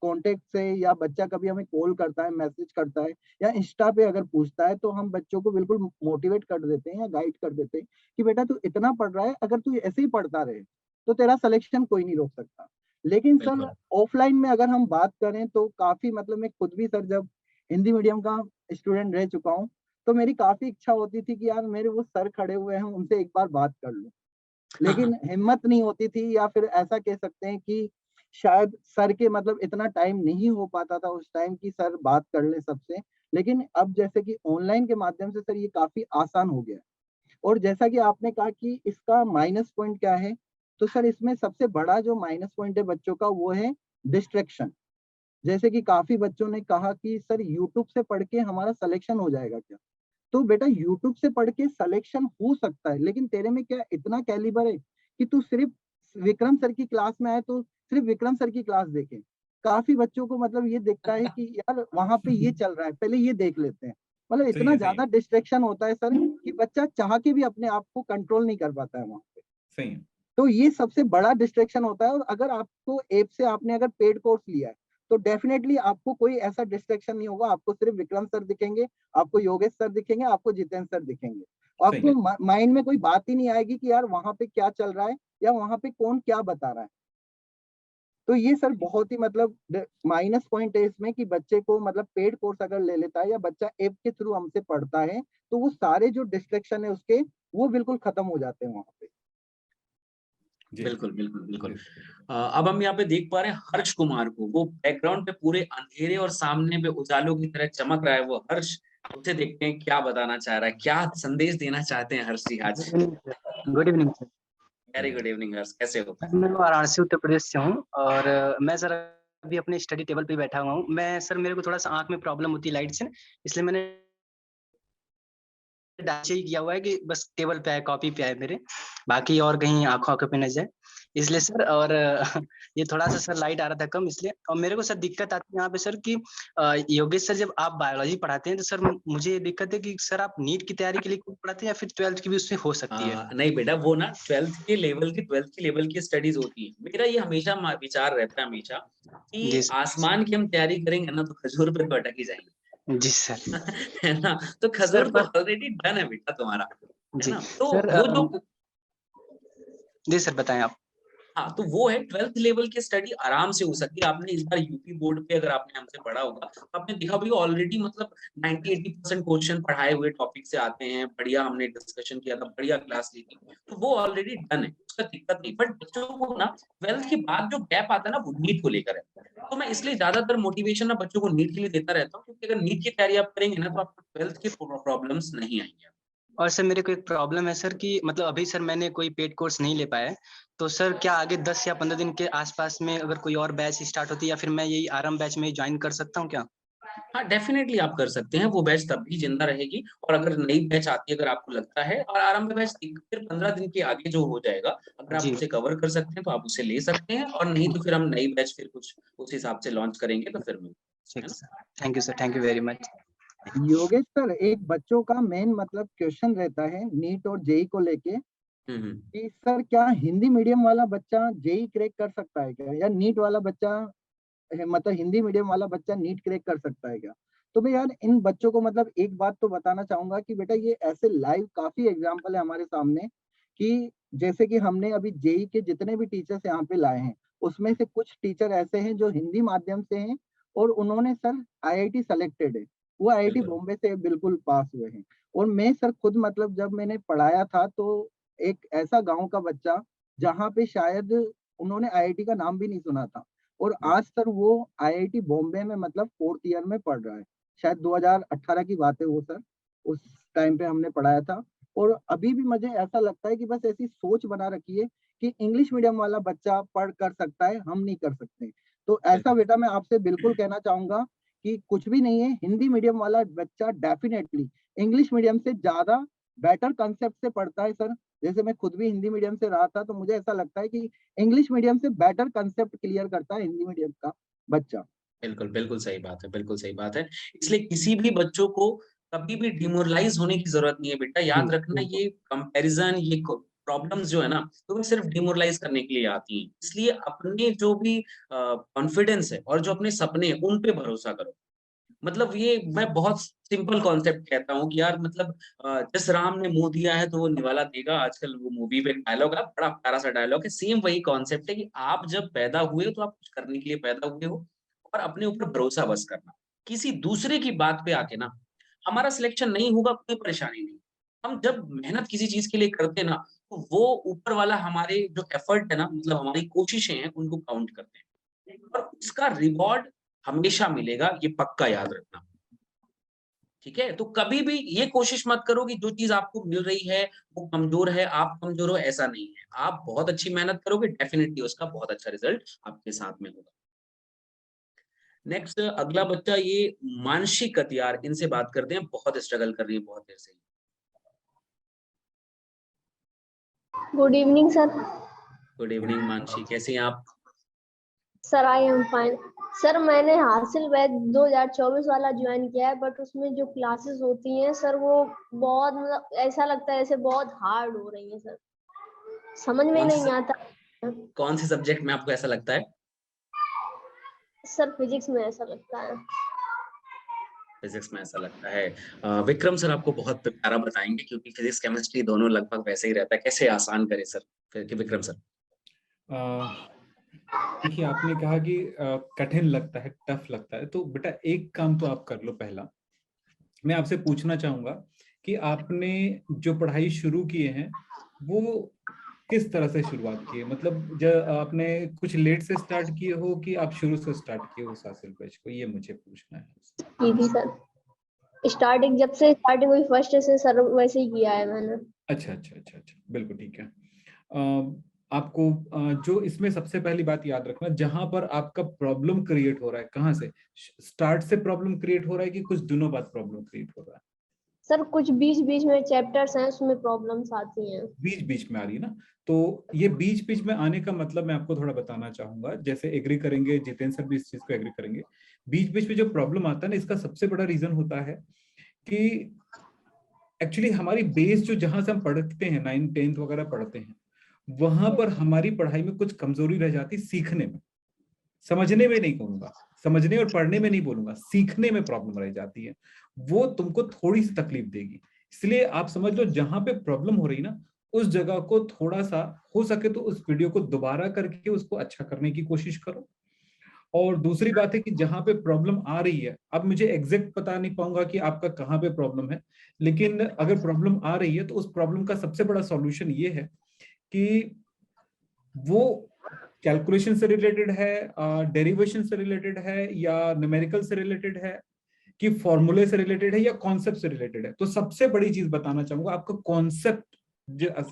कांटेक्ट से, या बच्चा कभी हमें कॉल करता है, मैसेज करता है, या इंस्टा पे अगर पूछता है, तो हम बच्चों को बिल्कुल मोटिवेट कर देते हैं या गाइड कर देते हैं कि बेटा तू इतना पढ़ रहा है, अगर तू ऐसे ही पढ़ता रहे तो तेरा सिलेक्शन कोई नहीं रोक सकता। लेकिन सर बिल्कुल ऑफलाइन में अगर हम बात करें तो काफी मतलब मैं खुद भी सर जब हिंदी मीडियम का स्टूडेंट रह चुका हूँ, तो मेरी काफी इच्छा होती थी कि यार मेरे वो सर खड़े हुए हैं, उनसे एक बार बात कर लूं, लेकिन हिम्मत नहीं होती थी, या फिर ऐसा कह सकते हैं कि शायद सर के मतलब इतना टाइम नहीं हो पाता था उस टाइम की सर बात कर ले सबसे। लेकिन अब जैसे कि ऑनलाइन के माध्यम से सर ये काफी आसान हो गया है। और जैसा कि आपने कहा कि इसका माइनस पॉइंट क्या है, तो सर इसमें सबसे बड़ा जो माइनस पॉइंट है बच्चों का वो है डिस्ट्रैक्शन। जैसे कि काफी बच्चों ने कहा कि सर यूट्यूब से पढ़ के हमारा सिलेक्शन हो जाएगा क्या। तो बेटा यूट्यूब से पढ़ के सिलेक्शन हो सकता है, लेकिन तेरे में क्या इतना कैलिबर है कि तू सिर्फ विक्रम सर की क्लास में आए तो सिर्फ विक्रम सर की क्लास देखे। काफी बच्चों को मतलब ये दिखता है कि यार वहां पे ये चल रहा है, पहले ये देख लेते हैं। मतलब सही इतना है, सही ज्यादा है, डिस्ट्रैक्शन होता है सर कि बच्चा चाह के भी अपने आप को कंट्रोल नहीं कर पाता है वहां पे। सही है। तो ये सबसे बड़ा डिस्ट्रैक्शन होता है। और अगर आपको ऐप से आपने अगर पेड कोर्स लिया है, तो डेफिनेटली आपको कोई ऐसा डिस्ट्रैक्शन नहीं होगा, आपको सिर्फ विक्रम सर दिखेंगे, आपको योगेश सर दिखेंगे, आपको जितेंद्र सर दिखेंगे। सही है। आपको माइंड में कोई बात ही नहीं आएगी कि यार वहां पे क्या चल रहा है या वहां पे कौन क्या बता रहा है। तो ये सर बहुत ही मतलब माइनस पॉइंट है इसमें कि बच्चे को मतलब पेड कोर्स अगर ले लेता है या बच्चा ऐप के थ्रू हमसे पढ़ता है, तो वो सारे जो डिस्ट्रैक्शन है उसके वो बिल्कुल खत्म हो जाते हैं वहां पे। जी बिल्कुल बिल्कुल बिल्कुल। जी। अब हम यहाँ पे देख पा रहे हैं हर्ष कुमार को, वो बैकग्राउंड पे पूरे अंधेरे और सामने पे उजालों की तरह चमक रहा है वो हर्ष। उसे देखते हैं क्या बताना चाह रहा है, क्या संदेश देना चाहते हैं हर्ष जी आज। Good evening sir. Very good evening Harsh, कैसे हो? सर मैं वाराणसी उत्तर प्रदेश से हूँ और मैं सर अभी अपने स्टडी टेबल पे बैठा हुआ हूँ। मैं सर मेरे को थोड़ा सा आंख में प्रॉब्लम होती है लाइट से, इसलिए मैंने ही किया हुआ है कि बस टेबल पे आए, कॉपी पे आए मेरे, बाकी और कहीं आंखों पे न जाए, इसलिए सर। और ये थोड़ा सा सर लाइट आ रहा था कम, इसलिए। और मेरे को सर दिक्कत आती है यहाँ पे सर कि योगेश सर जब आप बायोलॉजी पढ़ाते हैं तो सर मुझे ये दिक्कत है कि सर आप नीट की तैयारी के लिए पढ़ाते हैं या फिर 12th की भी उसमें हो सकती है? नहीं बेटा, वो ना 12th की लेवल की स्टडीज होती है। मेरा ये हमेशा विचार रहता है हमेशा कि जी सर। आसमान की हम तैयारी करेंगे ना तो खजूर पे तो अटक ही जाएंगे। जी सर। है ना? तो सर खजूर तो पर ऑलरेडी डन है बेटा तुम्हारा, है जी ना? तो सर। वो जो जी सर बताएं आप। हाँ, तो वो है 12th लेवल की स्टडी आराम से हो सकती है। आपने इस बार यूपी बोर्ड पे अगर आपने हमसे पढ़ा होगा तो आपने देखा भी ऑलरेडी मतलब 90-80% क्वेश्चन पढ़ाए हुए टॉपिक से आते हैं। बढ़िया हमने डिस्कशन किया था, बढ़िया क्लास ली थी, तो वो ऑलरेडी डन है, उसका दिक्कत नहीं। बट बच्चों को ना 12th के बाद जो गैप आता है ना वो नीट को लेकर है। तो मैं इसलिए ज्यादातर मोटिवेशन ना बच्चों को नीट के लिए देता रहता हूँ, क्योंकि अगर नीट की तैयारी आप करेंगे ना तो आपको 12th के प्रॉब्लम्स नहीं आएंगे। और सर मेरे को एक प्रॉब्लम है सर कि मतलब अभी सर मैंने कोई पेड कोर्स नहीं ले पाया है, तो सर क्या आगे 10 या 15 दिन के आसपास में अगर कोई और बैच स्टार्ट होती है या फिर मैं यही आरंभ बैच में ज्वाइन कर सकता हूँ क्या? हाँ डेफिनेटली आप कर सकते हैं, वो बैच तब भी जिंदा रहेगी। और अगर नई बैच आती है अगर आपको लगता है, और आरंभ बैच फिर 15 दिन के आगे जो हो जाएगा, अगर आप जी। उसे कवर कर सकते हैं तो आप उसे ले सकते हैं, और नहीं तो फिर हम नई बैच फिर कुछ उस हिसाब से लॉन्च करेंगे तो फिर मिलते हैं ठीक ना। Sir, thank you sir, thank you very much. Yogesh sir, एक बच्चों का मेन मतलब क्वेश्चन रहता है नीट और जेई को लेके कि सर क्या हिंदी मीडियम वाला बच्चा जेई क्रैक कर सकता है क्या, या नीट वाला बच्चा मतलब हिंदी मीडियम वाला बच्चा नीट क्रैक कर सकता है क्या? तो मैं यार इन बच्चों को मतलब एक बात तो बताना चाहूंगा कि बेटा ये ऐसे लाइव काफी एग्जाम्पल है हमारे सामने कि जैसे कि हमने अभी जेई के जितने भी टीचर्स यहाँ पे लाए हैं उसमें से कुछ टीचर ऐसे हैं जो हिंदी माध्यम से हैं और उन्होंने सर आईआईटी सेलेक्टेड है, वो आईआईटी बिल्कुल। बॉम्बे से बिल्कुल पास हुए हैं। और मैं सर खुद मतलब जब मैंने पढ़ाया था तो एक ऐसा गांव का बच्चा जहाँ पे शायद उन्होंने आईआईटी का नाम भी नहीं सुना था, और आज सर वो आईआईटी बॉम्बे में मतलब 4th ईयर में पढ़ रहा है। शायद 2018 की बात है वो सर, उस टाइम पे हमने पढ़ाया था। और अभी भी मुझे ऐसा लगता है कि बस ऐसी सोच बना रखी है कि इंग्लिश मीडियम वाला बच्चा पढ़ कर सकता है, हम नहीं कर सकते। तो ऐसा बेटा मैं आपसे बिल्कुल कहना चाहूंगा कि कुछ भी नहीं है, हिंदी मीडियम वाला बच्चा डेफिनेटली इंग्लिश मीडियम से ज्यादा बेटर कंसेप्ट से पढ़ता है सर। जैसे मैं खुद भी हिंदी मीडियम से रहा था तो मुझे ऐसा लगता है कि इंग्लिश मीडियम से बेटर कंसेप्ट क्लियर करता है हिंदी मीडियम का बच्चा। बिल्कुल, बिल्कुल सही बात है, बिल्कुल सही बात है। इसलिए किसी भी बच्चों को कभी भी डिमोरलाइज़ होने की ज़रूरत नहीं है बेटा। जी याद रखना, बिल्कुल। ये कंपैरिज़न, ये को प्रॉब्लम्स जो है ना, तो वो सिर्फ़ डिमोरलाइज़ करने के लिए आती हैं। इसलिए अपने जो भी कॉन्फिडेंस है और जो अपने सपने हैं, उन पे भरोसा करो। मतलब ये मैं बहुत सिंपल कॉन्सेप्ट कहता हूँ कि यार मतलब जिस राम ने मुँह दिया है तो वो निवाला देगा। आजकल वो मूवी पे एक डायलॉग है, बड़ा प्यारा-सा डायलॉग है। सेम वही कॉन्सेप्ट है कि आप जब पैदा हुए हो तो आप कुछ करने के लिए पैदा हुए हो, और अपने ऊपर भरोसा बस करना। किसी दूसरे की बात पे आके ना, हमारा सिलेक्शन नहीं होगा कोई परेशानी नहीं। हम जब मेहनत किसी चीज़ के लिए करते हैं ना, तो वो ऊपर वाला हमारे जो एफर्ट है ना, मतलब हमारी कोशिशें हैं, उनको काउंट करते हैं। और उसका रिवॉर्ड हमेशा मिलेगा, ये पक्का याद रखना। ठीक है? तो कभी भी ये कोशिश मत करो कि जो चीज़ आपको मिल रही है, वो कमज़ोर है, आप कमज़ोर हो, ऐसा नहीं है। आप बहुत अच्छी मेहनत करोगे, डेफ़िनिटली उसका बहुत अच्छा रिज़ल्ट आपके साथ में होगा। नेक्स्ट अगला बच्चा ये मानसी कटियार, इनसे बात करते हैं, बहुत स्ट्रगल कर रही है बहुत देर से। Good evening sir. Good evening Mansi, कैसी हैं आप? Sir I am fine. Sir मैंने हासिल बैच 2024 वाला ज्वाइन किया है, बट उसमें जो क्लासेस होती हैं सर वो बहुत मतलब ऐसा लगता है जैसे बहुत हार्ड हो रही है सर, समझ में नहीं आता। कौन से सब्जेक्ट में आपको ऐसा लगता है? सर फिजिक्स में ऐसा लगता है। फिजिक्स में ऐसा लगता है। विक्रम सर आपको बहुत प्यारा बताएंगे, क्योंकि फिजिक्स केमिस्ट्री दोनों लगभग वैसे ही रहता है। कैसे आसान करे सर फिर कि विक्रम सर? देखिए, आपने कहा कि कठिन लगता है, टफ लगता है, तो बेटा एक काम तो आप कर लो। पहला मैं आपसे पूछना चाहूंगा कि आपने जो पढ़ाई शुरू किए हैं वो किस तरह से शुरुआत की है? मतलब जब आपने कुछ लेट से स्टार्ट किए हो कि आप शुरू से स्टार्ट किए हो उस हासिल बैच को, ये मुझे पूछना है। जी सर, स्टार्टिंग जब से स्टार्टिंग हुई फर्स्ट से सर वैसे ही किया है मैंने। अच्छा अच्छा अच्छा अच्छा, बिल्कुल ठीक है। आपको जो इसमें सबसे पहली बात याद रखना, जहां पर आपका प्रॉब्लम क्रिएट हो रहा है, कहाँ से स्टार्ट से प्रॉब्लम क्रिएट हो रहा है कि कुछ दिनों बाद प्रॉब्लम क्रिएट हो रहा है? सर कुछ बीच बीच में चैप्टर्स हैं उसमें प्रॉब्लम्स आती हैं। बीच बीच में आ रही है ना, तो ये बीच बीच में आने का मतलब मैं आपको थोड़ा बताना चाहूंगा, जैसे एग्री करेंगे, जितेंद्र सर भी इस चीज को एग्री करेंगे। बीच बीच में जो प्रॉब्लम आता है ना, इसका सबसे बड़ा रीजन होता है कि एक्चुअली हमारी बेस जो जहां से हम पढ़ते हैं, 9th 10th वगैरह पढ़ते हैं, वहां पर हमारी पढ़ाई में कुछ कमजोरी रह जाती, सीखने में, समझने में नहीं कहूंगा, समझने और पढ़ने में नहीं बोलूंगा, सीखने में प्रॉब्लम रह जाती है। वो तुमको थोड़ी सी तकलीफ देगी। इसलिए आप समझ लो, जहां पे प्रॉब्लम हो रही ना, उस जगह को थोड़ा सा हो सके तो उस वीडियो को दोबारा करके उसको अच्छा करने की कोशिश करो। और दूसरी बात है कि जहां पे प्रॉब्लम आ रही है, अब मुझे एग्जैक्ट पता नहीं पाऊंगा कि आपका कहाँ पे प्रॉब्लम है, लेकिन अगर प्रॉब्लम आ रही है तो उस प्रॉब्लम का सबसे बड़ा सॉल्यूशन ये है कि वो कैलकुलेशन से रिलेटेड है, डेरिवेशन से रिलेटेड है, या न्यूमेरिकल से रिलेटेड है, कि फॉर्मूले से रिलेटेड है या कॉन्सेप्ट से रिलेटेड है। तो सबसे बड़ी चीज बताना चाहूंगा, आपका कॉन्सेप्ट,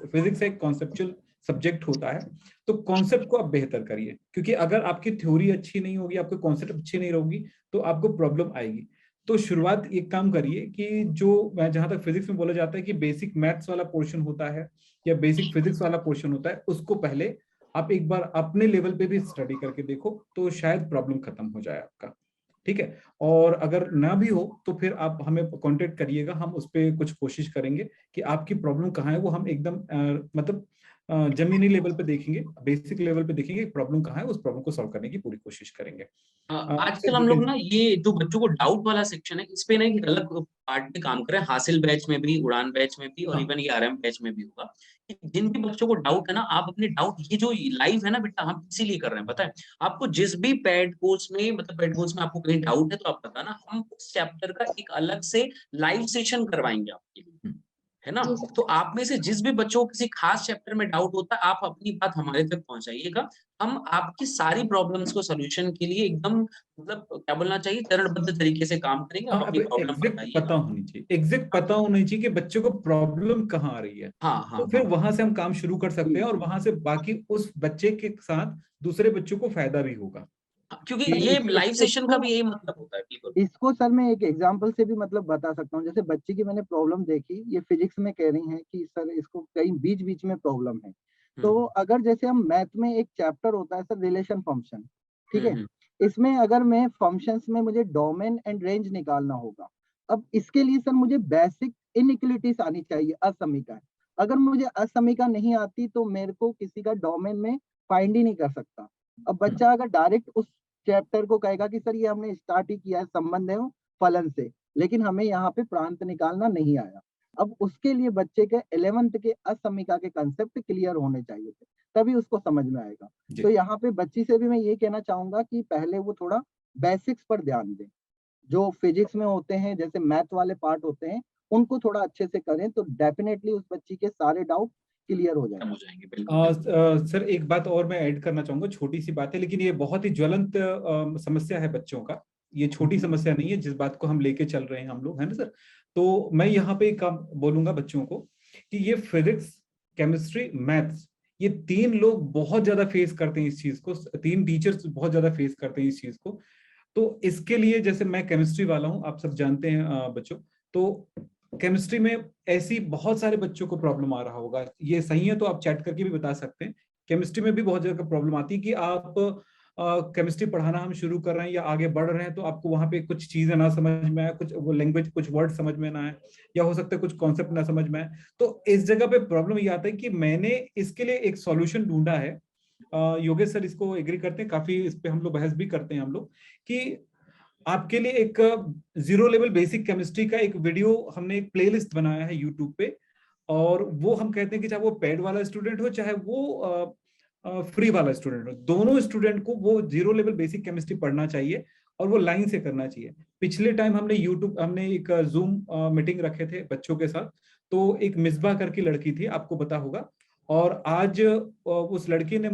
फिजिक्स एक कॉन्सेप्चुअल सब्जेक्ट होता है, तो कॉन्सेप्ट को आप बेहतर करिए, क्योंकि अगर आपकी थ्योरी अच्छी नहीं होगी, आपके कॉन्सेप्ट अच्छी नहीं होगी, तो आपको प्रॉब्लम आएगी। तो शुरुआत एक काम करिए कि जो जहां तक फिजिक्स में बोला जाता है कि बेसिक मैथ्स वाला पोर्शन होता है या बेसिक फिजिक्स वाला पोर्शन होता है, उसको पहले आप एक बार अपने लेवल पे भी स्टडी करके देखो, तो शायद प्रॉब्लम खत्म हो जाए आपका। ठीक है, और अगर ना भी हो तो फिर आप हमें कांटेक्ट करिएगा, हम उस पर कुछ कोशिश करेंगे कि आपकी प्रॉब्लम कहाँ है, वो हम एकदम मतलब जमीनी लेवल पे देखेंगे, बेसिक लेवल पे देखेंगे प्रॉब्लम कहाँ है, उस प्रॉब्लम को सॉल्व करने की पूरी कोशिश करेंगे। आजकल हम लोग ना ये जो बच्चों को डाउट वाला सेक्शन है, इस पे ना एक अलग पार्ट में काम कर रहे हैं, हासिल बैच में भी, उड़ान बैच में भी, और इवन ये आरएम बैच में भी होगा। जिन भी बच्चों को डाउट है ना, आप अपने डाउट, ये जो लाइव है ना बेटा, हम इसीलिए कर रहे हैं, पता है आपको, जिस भी पेड कोर्स में, मतलब पेड कोर्स में आपको कहीं डाउट है तो आप बताना, हम उस चैप्टर का एक अलग से लाइव सेशन करवाएंगे आपके लिए, है ना। तो आप में से जिस भी बच्चों को किसी खास चैप्टर में डाउट होता है, आप अपनी बात हमारे तक पहुंचाइएगा, हम आपकी सारी प्रॉब्लम्स को सॉल्यूशन के लिए एकदम, मतलब क्या बोलना चाहिए, चरणबद्ध तरीके से काम करेंगे। आप अपनी प्रॉब्लम एग्जैक्ट पता होनी चाहिए, एग्जैक्ट पता होनी चाहिए कि बच्चों को प्रॉब्लम कहाँ आ रही है। तो फिर वहां से हम काम शुरू कर सकते हैं, और वहां से बाकी उस बच्चे के साथ दूसरे बच्चों को फायदा भी होगा, क्योंकि ये लाइव सेशन का भी यही मतलब होता है। बिल्कुल, इसको सर मैं एक एग्जांपल से भी मतलब बता सकता हूँ। जैसे बच्चे की मैंने प्रॉब्लम देखी, ये फिजिक्स में कह रही हैं कि सर इसको कहीं बीच बीच में प्रॉब्लम है। तो अगर जैसे हम मैथ में एक चैप्टर होता है सर रिलेशन फंक्शन, ठीक है, इसमें अगर मैं फंक्शंस में मुझे डोमेन एंड रेंज निकालना होगा। अब इसके लिए सर मुझे बेसिक इनइक्वालिटीज आनी चाहिए, असमीकरण। अगर मुझे असमीकरण नहीं आती तो मेरे को किसी का डोमेन में फाइंड ही नहीं कर सकता। अब बच्चा अगर डायरेक्ट उस चैप्टर को कहेगा कि सर ये हमने स्टार्ट ही किया है संबंध है फलन से, लेकिन हमें यहाँ पे प्रांत निकालना नहीं आया। अब उसके लिए बच्चे के 11th के असमीका के कंसेप्ट क्लियर होने चाहिए थे, तभी उसको समझ में आएगा। तो यहाँ पे बच्ची से भी मैं ये कहना चाहूंगा कि पहले वो थोड़ा बेसिक्स पर ध्यान दें, जो फिजिक्स में होते हैं, जैसे मैथ वाले पार्ट होते हैं, उनको थोड़ा अच्छे से करें, तो डेफिनेटली उस बच्ची के सारे डाउट क्लियर हो जाएंगे। सर एक बात और मैं ऐड करना चाहूंगा, छोटी सी बात है, लेकिन ये बहुत ही ज्वलंत समस्या है बच्चों का, ये छोटी समस्या नहीं है जिस बात को हम लेके चल रहे हैं हम लोग, है ना सर। तो मैं यहाँ पे एक काम बोलूंगा बच्चों को कि ये फिजिक्स, केमिस्ट्री, मैथ्स, ये तीन लोग बहुत ज्यादा फेस करते हैं इस चीज को, तीन टीचर्स बहुत ज्यादा फेस करते हैं इस चीज को। तो इसके लिए, जैसे मैं केमिस्ट्री वाला हूँ, आप सब जानते हैं बच्चों, तो केमिस्ट्री में ऐसी बहुत सारे बच्चों को प्रॉब्लम आ रहा होगा, ये सही है तो आप चैट करके भी बता सकते हैं। केमिस्ट्री में भी बहुत ज्यादा प्रॉब्लम आती है कि आप केमिस्ट्री पढ़ाना हम शुरू कर रहे हैं या आगे बढ़ रहे हैं, तो आपको वहां पे कुछ चीजें ना समझ में आए, कुछ वो लैंग्वेज, कुछ वर्ड समझ में ना आए, या हो सकता है कुछ कॉन्सेप्ट ना समझ में आए। तो इस जगह पे प्रॉब्लम ये आता है कि मैंने इसके लिए एक सॉल्यूशन ढूंढा है। योगेश सर इसको एग्री करते हैं, काफी इस पे हम लोग बहस भी करते हैं हम लोग, कि आपके लिए एक जीरो लेवल बेसिक केमिस्ट्री का एक वीडियो हमने एक प्लेलिस्ट बनाया है यूट्यूब पे, और वो हम कहते हैं कि चाहे वो पेड वाला स्टूडेंट हो चाहे वो फ्री वाला स्टूडेंट हो, दोनों स्टूडेंट को वो जीरो लेवल बेसिक केमिस्ट्री पढ़ना चाहिए और वो लाइन से करना चाहिए। पिछले टाइम हमने एक जूम मीटिंग रखे थे बच्चों के साथ, तो एक मिसबा करके लड़की थी, आपको पता होगा, और आज उस लड़की ने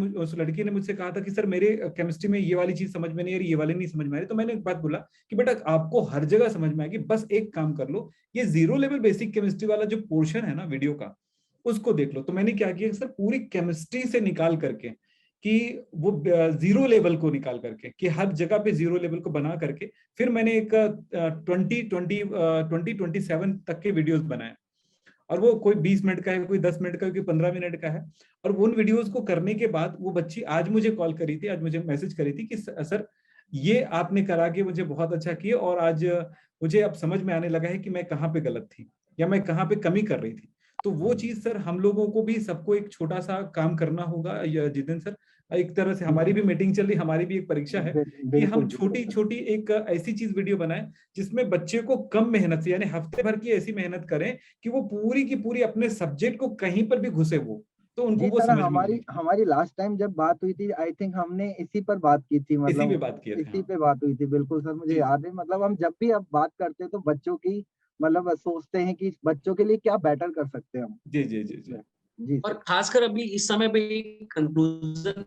मुझसे कहा था कि सर मेरे केमिस्ट्री में ये वाली चीज समझ में नहीं आ रही, ये वाली नहीं समझ में आ रही। तो मैंने एक बात बोला कि बेटा आपको हर जगह समझ में आएगी, बस एक काम कर लो, ये जीरो लेवल बेसिक केमिस्ट्री वाला जो पोर्शन है ना वीडियो का, उसको देख लो। तो मैंने क्या किया सर, पूरी केमिस्ट्री से निकाल करके, कि वो जीरो लेवल को निकाल करके, कि हर जगह पे जीरो लेवल को बना करके, फिर मैंने एक 2027 तक के वीडियोस बनाए, और वो कोई 20 मिनट का है, कोई 10 मिनट का है, कोई 15 मिनट का है। और उन वीडियोस को करने के बाद वो बच्ची आज मुझे कॉल करी थी, आज मुझे मैसेज करी थी कि सर ये आपने करा के मुझे बहुत अच्छा किया, और आज मुझे अब समझ में आने लगा है कि मैं कहाँ पे गलत थी या मैं कहाँ पे कमी कर रही थी। तो वो चीज सर हम लोगों को भी सबको एक छोटा सा काम करना होगा। जितेंद्र सर, एक तरह से हमारी भी मीटिंग चल रही, हमारी भी एक परीक्षा है कि हम छोटी छोटी एक ऐसी चीज वीडियो बनाएं जिसमें बच्चे को कम मेहनत से, यानी हफ्ते भर की ऐसी मेहनत करें कि वो पूरी की पूरी अपने सब्जेक्ट को कहीं पर भी घुसे, वो तो उनको वो समझ में। हमारी लास्ट टाइम जब बात हुई थी, आई थिंक हमने इसी पर बात की थी, मतलब इसी पे बात हुई थी। बिल्कुल सर, मुझे याद है। मतलब हम जब भी अब बात करते हैं तो बच्चों की, मतलब सोचते हैं कि बच्चों के लिए क्या बेटर कर सकते हैं हम। जी जी जी जी जी। और खासकर अभी इस समय पे कंक्लूजन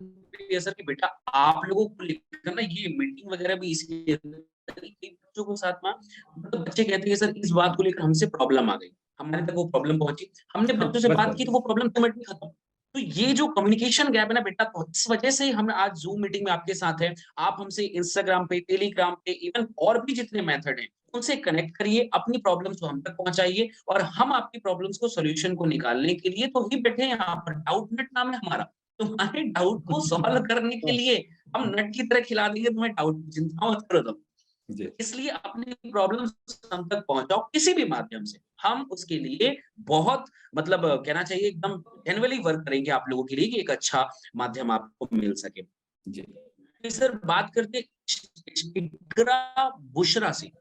ये सर कि बेटा आप लोगों को लेकर ना ये मीटिंग वगैरह भी इसलिए बच्चों के साथ में, मतलब बच्चे कहते हैं सर इस बात को लेकर हमसे प्रॉब्लम आ गई, हमारे तक वो प्रॉब्लम पहुंची, हमने बच्चों से बात की तो वो प्रॉब्लम 2 मिनट में खत्म। तो ये जो कम्युनिकेशन गैप है ना बेटा, तो इस वजह से हम आज जूम मीटिंग में आपके साथ हैं। आप हमसे इंस्टाग्राम पे, टेलीग्राम पे, इवन और भी जितने मेथड हैं उनसे कनेक्ट करिए, अपनी प्रॉब्लम्स को हम तक पहुंचाइए और हम आपकी प्रॉब्लम्स को सॉल्यूशन को निकालने के लिए तो ही बैठे हैं यहाँ पर। डाउट नेट नाम है हमारा, तुम्हारे डाउट को सॉल्व करने के लिए हम नट की तरह खिला देंगे तुम्हें, डाउट की चिंता मत करो तुम। इसलिए अपनी प्रॉब्लम हम तक पहुंचाओ किसी भी माध्यम से, हम उसके लिए बहुत मतलब कहना चाहिए एकदम जेन्युइनली वर्क करेंगे आप लोगों के लिए कि एक अच्छा माध्यम आपको मिल सके। जी सर, बात करते इकरा बुशरा से,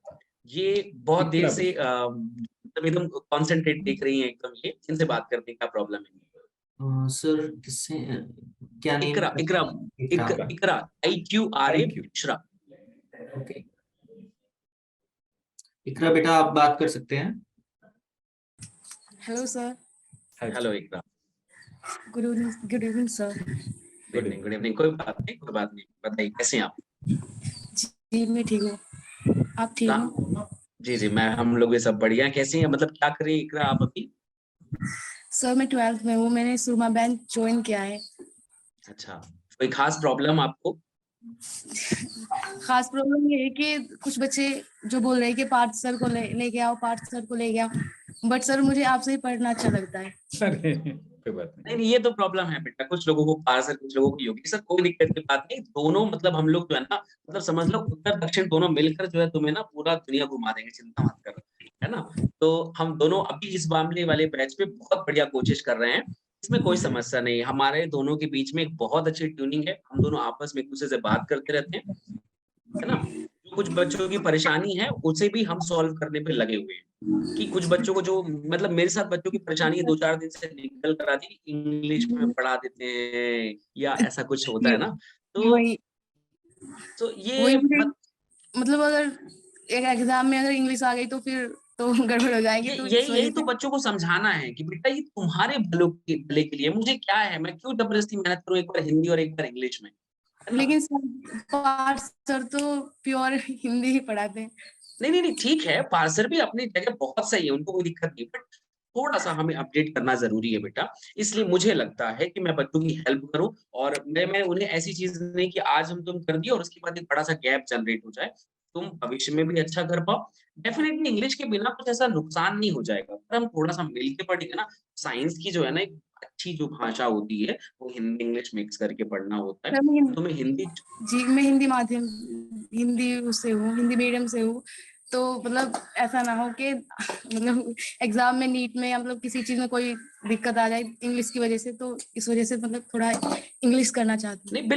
ये बहुत देर से एकदम कॉन्सेंट्रेट देख रही हैं एकदम, ये इनसे बात करते हैं, क्या प्रॉब्लम है सर? किससे, क्या name? Iqra IQRA Bushra. Okay, Iqra बेटा आप बात कर सकते हैं। Hello sir. Hello Iqra. Good evening sir. Good evening. कोई बात नहीं, बताइए कैसे हैं आप? जी मैं ठीक हूँ, आप ठीक हो? जी हम लोग ये सब बढ़िया। कैसे हैं, मतलब क्या कर रही है इकरा आप अभी? सर मैं 12th में हूँ, मैंने सुरमा बैंक ज्वाइन किया है। अच्छा, कोई खास प्रॉब्लम आपको? खास प्रॉब्लम ये है कि कुछ बच्चे जो बोल रहे हैं कि पार्थ सर को लेके आओ, पार्थ सर को लेके आओ, बट सर मुझे आपसे ही पढ़ना अच्छा लगता है। कोई बात नहीं, ये तो प्रॉब्लम है बेटा, कुछ लोगों को पार्थ सर, कुछ लोगों को योगी सर, कोई दिक्कत की बात नहीं। दोनों मतलब हम लोग जो है ना, मतलब समझ लो उत्तर दक्षिण दोनों मिलकर जो है तुम्हें ना पूरा दुनिया घुमा देंगे, चिंता मत करो, है ना। तो हम दोनों अभी इस मामले वाले बैच पे बहुत बढ़िया कोशिश कर रहे हैं, इसमें कोई समस्या नहीं। हमारे दोनों के बीच में एक बहुत अच्छी ट्यूनिंग है, हम दोनों आपस में एक दूसरे से बात करते रहते हैं, है ना। कुछ बच्चों की परेशानी है उसे भी हम सॉल्व करने पे लगे हुए हैं, कि कुछ बच्चों को जो मतलब मेरे साथ बच्चों की परेशानी है 2-4 दिन से निकल कर आती, इंग्लिश में पढ़ा देते हैं या ऐसा कुछ होता है ना, तो ये मतलब अगर एक एग्जाम में अगर इंग्लिश आ गई तो फिर तो गड़बड़ हो जाएगी। तो यही तो बच्चों को समझाना है कि बेटा ये तुम्हारे भले के लिए, मुझे क्या है, मैं क्यों जबरदस्ती मेहनत करूं, एक बार हिंदी और एक बार इंग्लिश में। लेकिन सर तो प्योर हिंदी ही पढ़ाते हैं। नहीं ठीक है, पार्सर भी अपनी जगह बहुत सही है, उनको कोई दिक्कत नहीं, बट थोड़ा सा हमें अपडेट करना जरूरी है बेटा। इसलिए मुझे लगता है कि मैं बच्चों की हेल्प करूं, और मैं उन्हें ऐसी चीज नहीं कि आज हम तुम कर दिए और उसके बाद एक बड़ा सा गैप जनरेट हो जाए, तुम भविष्य में भी अच्छा कर पाओ। डेफिनेटली इंग्लिश के बिना कुछ ऐसा नुकसान नहीं हो जाएगा, पर हम थोड़ा सा मिलके पढ़ेंगे ना। साइंस की जो है ना एक अच्छी जो भाषा होती है वो हिंदी इंग्लिश मिक्स करके पढ़ना होता है। तुम्हें हिंदी? जी मैं हिंदी उससे हूँ, हिंदी मीडियम से हूँ, तो मतलब ऐसा ना हो कि मतलब एग्जाम में, नीट में, मतलब किसी चीज में कोई दिक्कत आ जाए इंग्लिश की वजह से, तो इस वजह से मतलब थोड़ा इंग्लिश करना चाहती हूँ। नहीं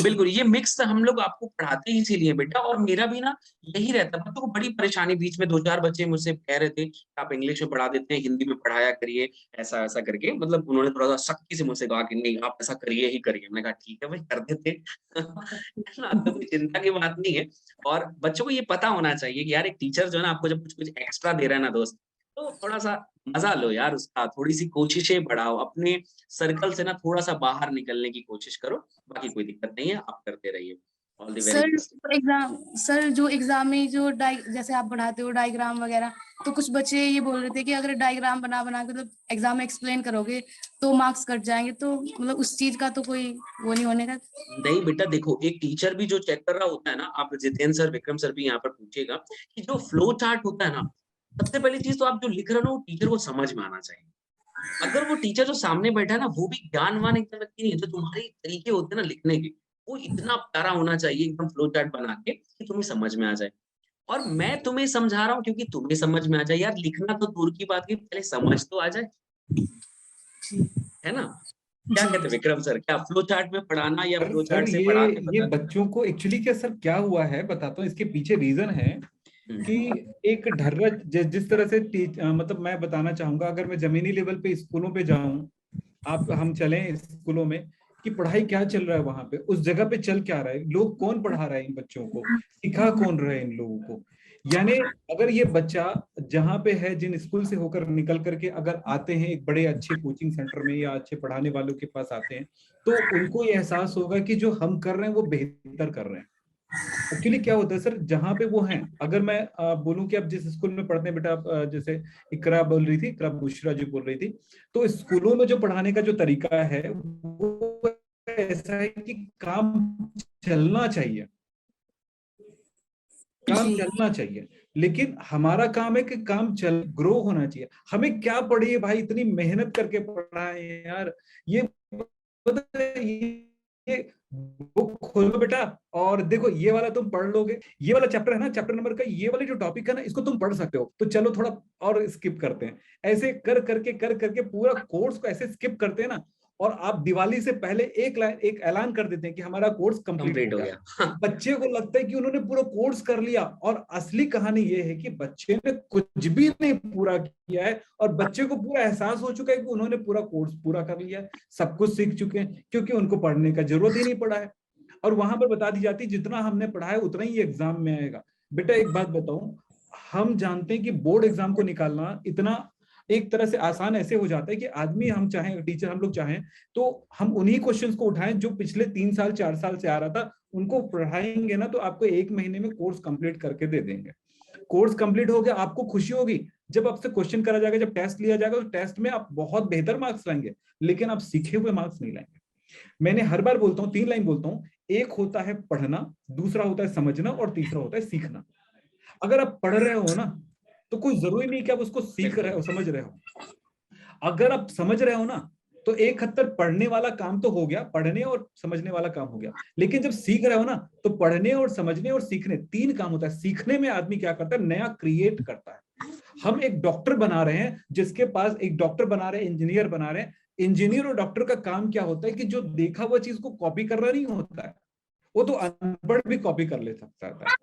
बिल्कुल, ये मिक्स हम लोग आपको पढ़ाते ही इसीलिए बेटा, और मेरा भी ना यही रहता है। बच्चों को बड़ी परेशानी, बीच में 2-4 बच्चे मुझसे कह रहे थे कि आप इंग्लिश में पढ़ा देते हैं, हिंदी में पढ़ाया करिए, ऐसा करके, मतलब उन्होंने थोड़ा सा सख्ती से मुझसे कहा कि नहीं आप ऐसा करिए ही करिए। मैंने कहा ठीक है भाई, कर देते तो कोई चिंता की बात नहीं है। और बच्चों को ये पता होना चाहिए कि यार एक टीचर जो है ना आपको जब कुछ एक्स्ट्रा दे रहा है ना दोस्त, तो थोड़ा सा मजा लो यार उसका, थोड़ी सी कोशिशें बढ़ाओ, अपने सर्कल से ना थोड़ा सा बाहर निकलने की कोशिश करो। बाकी कोई दिक्कत नहीं है, आप करते रहिए। All the very best. Sir जो एग्जाम में जो जैसे आप पढ़ाते हो डायग्राम वगैरह, तो कुछ बच्चे ये बोल रहे थे कि अगर डायग्राम बना के मतलब एग्जाम में एक्सप्लेन करोगे तो मार्क्स कट जाएंगे, तो मतलब उस चीज का तो कोई वो नहीं होने का? नहीं बेटा देखो, एक टीचर भी जो चेक कर रहा होता है ना, आप जितेंद्र सर, विक्रम सर भी यहाँ पर पूछेगा कि जो फ्लो चार्ट होता है ना, सबसे पहली चीज तो आप जो लिख रहे हो ना वो टीचर को समझ में आना चाहिए। अगर वो टीचर जो सामने बैठा है ना वो भी ज्ञानवान एकदम व्यक्ति नहीं है, जो तुम्हारे तरीके होते हैं ना लिखने के, वो इतना प्यारा होना चाहिए एकदम फ्लो चार्ट बना के कि तुम्हें समझ में आ जाए। और मैं तुम्हें समझा रहा हूँ क्योंकि तुम्हें समझ में आ जाए यार, लिखना तो दूर की बात की, पहले समझ तो आ जाए, है ना। क्या कहते हैं विक्रम सर, क्या फ्लो चार्ट में पढ़ाना या फ्लो चार्ट से पढ़ा के ये बच्चों को एक्चुअली क्या सर क्या हुआ है बताता हूँ, इसके पीछे रीजन है कि एक ढर्रा जिस तरह से मतलब मैं बताना चाहूंगा, अगर मैं जमीनी लेवल पे स्कूलों पे जाऊं, हम चलें स्कूलों में कि पढ़ाई क्या चल रहा है वहां पे, उस जगह पे चल क्या रहा है, लोग कौन पढ़ा रहा है इन बच्चों को, सिखा कौन रहा है इन लोगों को। यानी अगर ये बच्चा जहां पे है, जिन स्कूल से होकर निकल करके अगर आते हैं एक बड़े अच्छे कोचिंग सेंटर में या अच्छे पढ़ाने वालों के पास आते हैं, तो उनको ये एहसास होगा कि जो हम कर रहे हैं वो बेहतर कर रहे हैं। एक्चुअली क्या होता है सर, जहाँ पे वो हैं, अगर मैं बोलूं कि आप जिस स्कूल में पढ़ते हैं बेटा, आप जैसे इकरा बोल रही थी, इकरा बुशरा जी बोल रही थी, तो स्कूलों में जो पढ़ाने का जो तरीका है वो ऐसा है कि काम चलना चाहिए, काम चलना चाहिए, लेकिन हमारा काम है कि काम चल ग्रो होना चाहिए। हमें क्या पढ़िए भाई, इतनी मेहनत करके पढ़ाए यार, ये ये बुक खोलो बेटा और देखो ये वाला तुम पढ़ लोगे, ये वाला चैप्टर है ना, चैप्टर नंबर का ये वाले जो टॉपिक है ना, इसको तुम पढ़ सकते हो, तो चलो थोड़ा और स्किप करते हैं। ऐसे कर करके पूरा कोर्स को ऐसे स्किप करते हैं ना, और आप दिवाली से पहले एक ऐलान कर देते हैं कि हमारा कोर्स कंप्लीट हो गया। बच्चे को लगता है कि उन्होंने पूरा कोर्स कर लिया, और असली कहानी ये है कि बच्चे ने कुछ भी नहीं पूरा किया है, और बच्चे को पूरा एहसास हो चुका है कि उन्होंने पूरा कोर्स पूरा कर लिया है, सब कुछ सीख चुके हैं, क्योंकि उनको पढ़ने का जरूरत ही नहीं पड़ा है। और वहां पर बता दी जाती है जितना हमने पढ़ा है उतना ही एग्जाम में आएगा। बेटा एक बात बताऊं, हम जानते हैं कि बोर्ड एग्जाम को निकालना इतना एक तरह से आसान ऐसे हो जाता है कि आदमी, हम चाहें टीचर, हम लोग चाहें तो हम उन्हीं क्वेश्चंस को उठाएं जो पिछले 3 साल 4 साल से आ रहा था, उनको पढ़ाएंगे ना तो आपको 1 महीने में कोर्स कंप्लीट करके दे देंगे। कोर्स कंप्लीट हो गया, आपको खुशी होगी जब आपसे क्वेश्चन करा जाएगा, जब टेस्ट लिया जाएगा, तो टेस्ट में आप बहुत बेहतर मार्क्स लाएंगे, लेकिन आप सीखे हुए मार्क्स नहीं लाएंगे। मैंने हर बार बोलता हूँ, 3 लाइन बोलता हूँ, एक होता है पढ़ना, दूसरा होता है समझना, और तीसरा होता है सीखना। अगर आप पढ़ रहे हो ना तो कोई जरूरी नहीं कि आप उसको सीख रहे हो, समझ रहे हो। अगर आप समझ रहे हो ना तो एक हद तक पढ़ने वाला काम तो हो गया, पढ़ने और समझने वाला काम हो गया, लेकिन जब सीख रहे हो ना तो पढ़ने और समझने और सीखने 3 काम होता है। सीखने में आदमी क्या करता है, नया क्रिएट करता है। हम एक डॉक्टर बना रहे हैं, जिसके पास एक डॉक्टर बना रहे हैं, इंजीनियर बना रहे हैं। इंजीनियर और डॉक्टर का काम क्या होता है कि जो देखा हुआ चीज को कॉपी करना नहीं होता है, वो तो अनपढ़ भी कॉपी कर ले सकता है।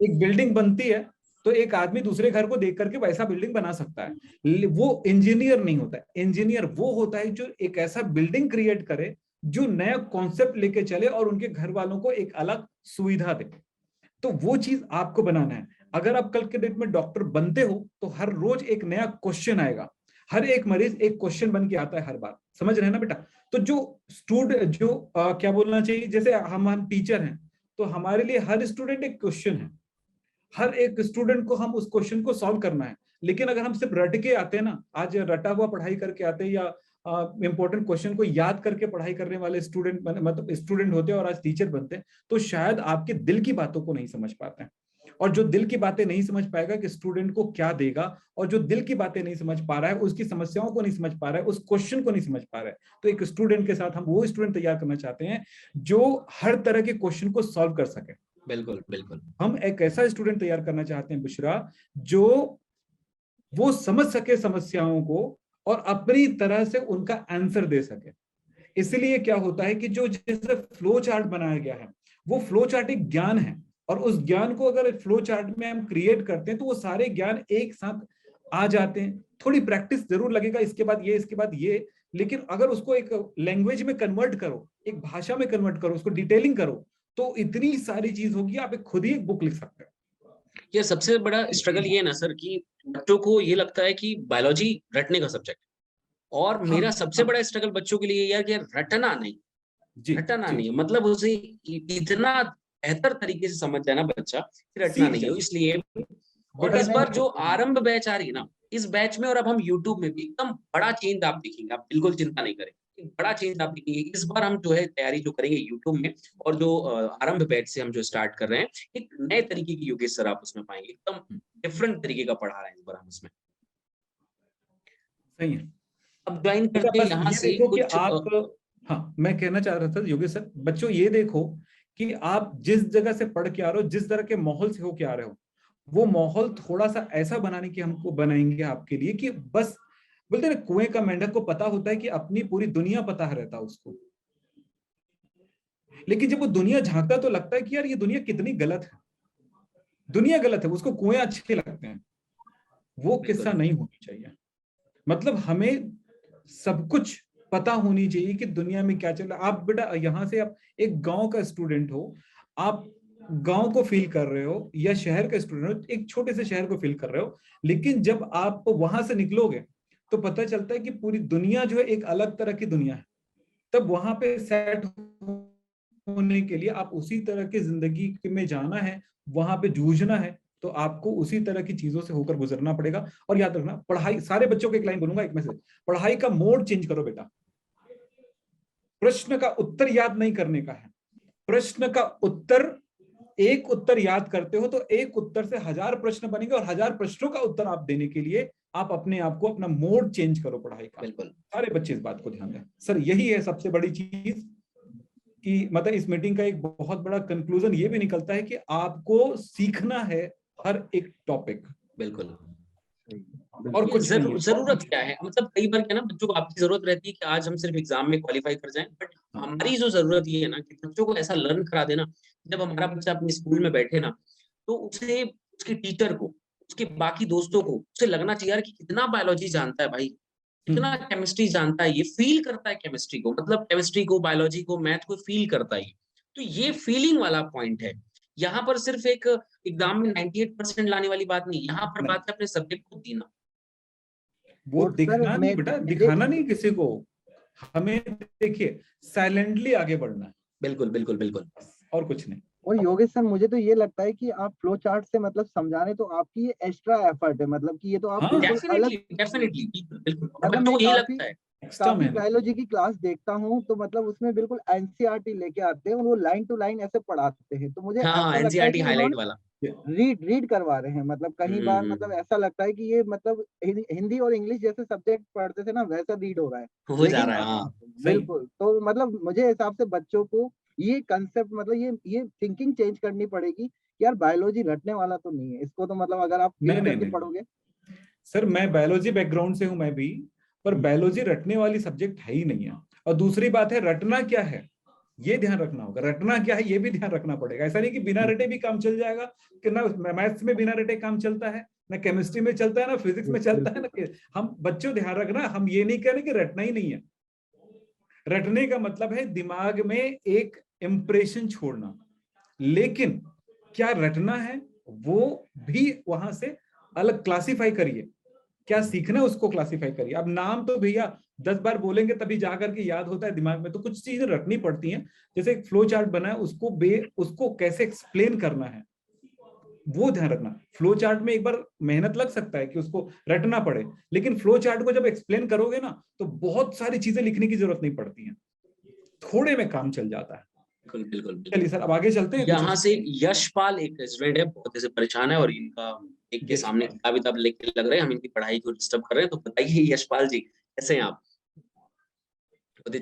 एक बिल्डिंग बनती है तो एक आदमी दूसरे घर को देख करके वैसा बिल्डिंग बना सकता है, वो इंजीनियर नहीं होता है। इंजीनियर वो होता है जो एक ऐसा बिल्डिंग क्रिएट करे जो नया कॉन्सेप्ट लेके चले और उनके घर वालों को एक अलग सुविधा दे। तो वो चीज आपको बनाना है। अगर आप कल के डेट में डॉक्टर बनते हो तो हर रोज एक नया क्वेश्चन आएगा, हर एक मरीज एक क्वेश्चन बन के आता है हर बार, समझ रहे हैं ना बेटा। तो जो स्टूडेंट जो क्या बोलना चाहिए, जैसे हम टीचर हैं तो हमारे लिए हर स्टूडेंट एक क्वेश्चन है, हर एक स्टूडेंट को हम उस क्वेश्चन को सॉल्व करना है। लेकिन अगर हम सिर्फ रट के आते हैं ना, आज रटा हुआ पढ़ाई करके आते हैं, या इंपॉर्टेंट क्वेश्चन को याद करके पढ़ाई करने वाले स्टूडेंट मतलब स्टूडेंट होते हैं और आज टीचर बनते हैं, तो शायद आपके दिल की बातों को नहीं समझ पाते हैं। और जो दिल की बातें नहीं समझ पाएगा कि स्टूडेंट को क्या देगा, और जो दिल की बातें नहीं समझ पा रहा है, उसकी समस्याओं को नहीं समझ पा रहा है, उस क्वेश्चन को नहीं समझ पा रहा है, तो एक स्टूडेंट के साथ हम वो स्टूडेंट तैयार करना चाहते हैं जो हर तरह के क्वेश्चन को सॉल्व कर सके। बिल्कुल बिल्कुल, हम एक ऐसा स्टूडेंट तैयार करना चाहते हैं बुशरा, जो वो समझ सके समस्याओं को और अपनी तरह से उनका आंसर दे सके। इसलिए क्या होता है कि जो जैसे फ्लो चार्ट बनाया गया है, वो फ्लो चार्ट एक ज्ञान है, और उस ज्ञान को अगर फ्लो चार्ट में हम क्रिएट करते हैं तो वो सारे ज्ञान एक साथ आ जाते हैं। थोड़ी प्रैक्टिस जरूर लगेगा, इसके बाद ये, इसके बाद ये, लेकिन अगर उसको एक लैंग्वेज में कन्वर्ट करो, एक भाषा में कन्वर्ट करो, उसको डिटेलिंग करो, तो इतनी सारी चीज होगी, आप खुद ही एक बुक लिख सकते हैं। ये सबसे बड़ा स्ट्रगल ये है ना सर कि बच्चों को ये लगता है कि बायोलॉजी रटने का सब्जेक्ट, और मेरा सबसे बड़ा स्ट्रगल बच्चों के लिए यार कि रटना नहीं, रटना नहीं, मतलब उसे इतना बेहतर तरीके से समझ जाना बच्चा, रटना नहीं है। इसलिए और इस बार जो आरंभ बैच आ रही है ना, इस बैच में और अब हम यूट्यूब में भी एकदम बड़ा चेंज आप देखेंगे, आप बिल्कुल चिंता नहीं करें, एक बड़ा चेंज आप देखेंगे। इस बार हम जो है तैयारी जो करेंगे यूट्यूब में, और जो आरंभ बैच से हम जो स्टार्ट कर रहे हैं, एक नए तरीके की योगेश सर आप उसमें पाएंगे, एकदम डिफरेंट तरीके का पढ़ा रहे हैं इस बार हम उसमें। सही है। अब ज्वाइन करके यहाँ से कुछ आप, हाँ मैं कहना चाह रहा था योगेश सर, बच्चों ये देखो कि आप जिस जगह से पढ़ के आ रहे हो, जिस तरह के माहौल से होके आ रहे हो, वो माहौल थोड़ा सा ऐसा बनाने की हमको बनाएंगे आपके लिए कि बस बोलते हैं ना, कुएं का मेंढक को पता होता है कि अपनी पूरी दुनिया पता रहता है उसको, लेकिन जब वो दुनिया झांकता तो लगता है कि यार ये दुनिया कितनी गलत है, दुनिया गलत है, उसको कुएं अच्छे लगते हैं। वो किस्सा नहीं होनी चाहिए। मतलब हमें सब कुछ पता होनी चाहिए कि दुनिया में क्या चल रहा है। आप बेटा यहाँ से आप एक गांव का स्टूडेंट हो, आप गांव को फील कर रहे हो, या शहर का स्टूडेंट हो, एक छोटे से शहर को फील कर रहे हो, लेकिन जब आप वहां से निकलोगे तो पता चलता है कि पूरी दुनिया जो है एक अलग तरह की दुनिया है। तब वहां पे सेट होने के लिए आप उसी तरह की जिंदगी में जाना है, वहां पे जूझना है, तो आपको उसी तरह की चीजों से होकर गुजरना पड़ेगा। और याद रखना, पढ़ाई, सारे बच्चों को एक लाइन बोलूंगा, एक में से, पढ़ाई का मोड चेंज करो बेटा। प्रश्न का उत्तर याद नहीं करने का है, प्रश्न का उत्तर, एक उत्तर याद करते हो तो एक उत्तर से 1000 प्रश्न बनेंगे, और 1000 प्रश्नों का उत्तर आप देने के लिए आप अपने आप को, अपना मोड चेंज करो पढ़ाई का। बिल्कुल, सारे बच्चे इस बात को ध्यान दें। सर यही है सबसे बड़ी चीज, कि मतलब इस मीटिंग का एक बहुत बड़ा कंक्लूजन ये भी निकलता है कि आपको सीखना है हर एक टॉपिक। बिल्कुल। और कुछ जरूरत क्या है, मतलब कई बार क्या ना, बच्चों को आपकी जरूरत रहती है कि आज हम सिर्फ एग्जाम में क्वालिफाई कर जाएं, बट हमारी जो जरूरत ये है ना कि बच्चों को ऐसा लर्न करा देना, जब हमारा बच्चा अपने स्कूल में बैठे ना, तो उसे, उसके टीचर को, उसके बाकी दोस्तों को, उसे लगना चाहिए यार कि कितना बायोलॉजी जानता है भाई, कितना केमिस्ट्री जानता है, ये फील करता है केमिस्ट्री को, मतलब केमिस्ट्री को, बायोलॉजी को, मैथ को फील करता है। तो ये फीलिंग वाला पॉइंट है। यहाँ पर सिर्फ एक एग्जाम में 98% लाने वाली बात नहीं, यहाँ पर बात है अपने सब्जेक्ट को देना। वो दिखना नहीं बेटा, दिखाना नहीं किसी को, हमें देखिए साइलेंटली आगे बढ़ना है। बिल्कुल बिल्कुल बिल्कुल, और कुछ नहीं। और योगेश सर, मुझे तो ये लगता है कि आप फ्लो चार्ट से मतलब समझाने, तो आपकी ये एक्स्ट्रा एफर्ट है, मतलब कि ये तो आप बिल्कुल अलग, डेफिनेटली बिल्कुल, मतलब बच्चों को यही लगता है। काफी बायोलॉजी की क्लास देखता हूँ, तो मतलब उसमें बिल्कुल एनसीईआरटी लेके आते हैं और वो लाइन टू लाइन ऐसे पढ़ाते हैं, तो मुझे ऐसा लगता है एनसीईआरटी कि हाईलाइट वाला रीड करवा रहे हैं। मतलब कहीं बार मतलब ऐसा लगता है कि ये मतलब हिंदी और इंग्लिश जैसे सब्जेक्ट पढ़ते थे ना, वैसा रीड हो रहा है, हो जा रहा है। हाँ, बिल्कुल। तो मतलब मुझे हिसाब से बच्चों को ये कंसेप्ट, मतलब ये थिंकिंग चेंज करनी पड़ेगी कि यार बायोलॉजी रटने वाला तो नहीं है, इसको तो मतलब अगर आप फील करके पढ़ोगे। सर मैं बायोलॉजी बैकग्राउंड से हूं मैं भी, पर बायोलॉजी रटने वाली सब्जेक्ट है ही नहीं है। और दूसरी बात है, रटना क्या है ये ध्यान रखना होगा, रटना क्या है ये भी ध्यान रखना पड़ेगा। ऐसा नहीं कि बिना रटे भी काम चल जाएगा, कि ना मैथ्स में बिना रटे काम चलता है, ना केमिस्ट्री में चलता है, ना फिजिक्स में चलता है, ना। हम बच्चों ध्यान रखना, हम ये नहीं कह रहे कि रटना ही नहीं है। रटने का मतलब है दिमाग में एक इंप्रेशन छोड़ना, लेकिन क्या रटना है वो भी वहां से अलग क्लासिफाई करिए, क्या सीखना है उसको क्लासिफाई करिए। अब नाम तो भैया 10 बार बोलेंगे तभी जाकर के याद होता है दिमाग में, तो कुछ चीजें रटनी पड़ती हैं। जैसे एक फ्लो चार्ट बना है, उसको कैसे एक्सप्लेन करना है वो ध्यान रखना। फ्लो चार्ट में एक बार मेहनत लग सकता है कि उसको रटना पड़े, लेकिन फ्लो चार्ट को जब एक्सप्लेन करोगे ना, तो बहुत सारी चीजें लिखने की जरूरत नहीं पड़ती है, थोड़े में काम चल जाता है। बिल्कुल। चलिए सर अब आगे चलते हैं। यहाँ से यशपाल एक स्टूडेंट है, बहुत ऐसे परेशान है, और इनका एक के सामने किताब लेके लग रहे हैं, हम इनकी पढ़ाई को डिस्टर्ब कर रहे हैं। तो बताइए यशपाल जी, कैसे हैं आप?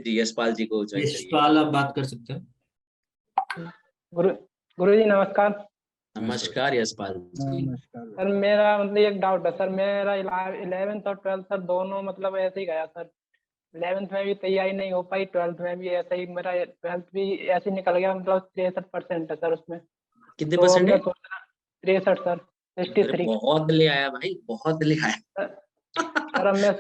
यशपाल जी को ज्वाइन करिए। यशपाल आप बात कर सकते हैं। गुरु जी नमस्कार। नमस्कार यशपाल जी। सर मेरा मतलब एक डाउट है सर, मेरा 11th और 12th सर दोनों मतलब ऐसे ही गया सर। 11th में भी तैयारी नहीं हो पाई, 12th में भी ऐसा ही, मेरा 12th भी ऐसे निकल गया, मतलब 63% है सर उसमें। कितने परसेंट है? 63 सर, 63। बहुत ले आया भाई, बहुत ले आया। सर अब मैं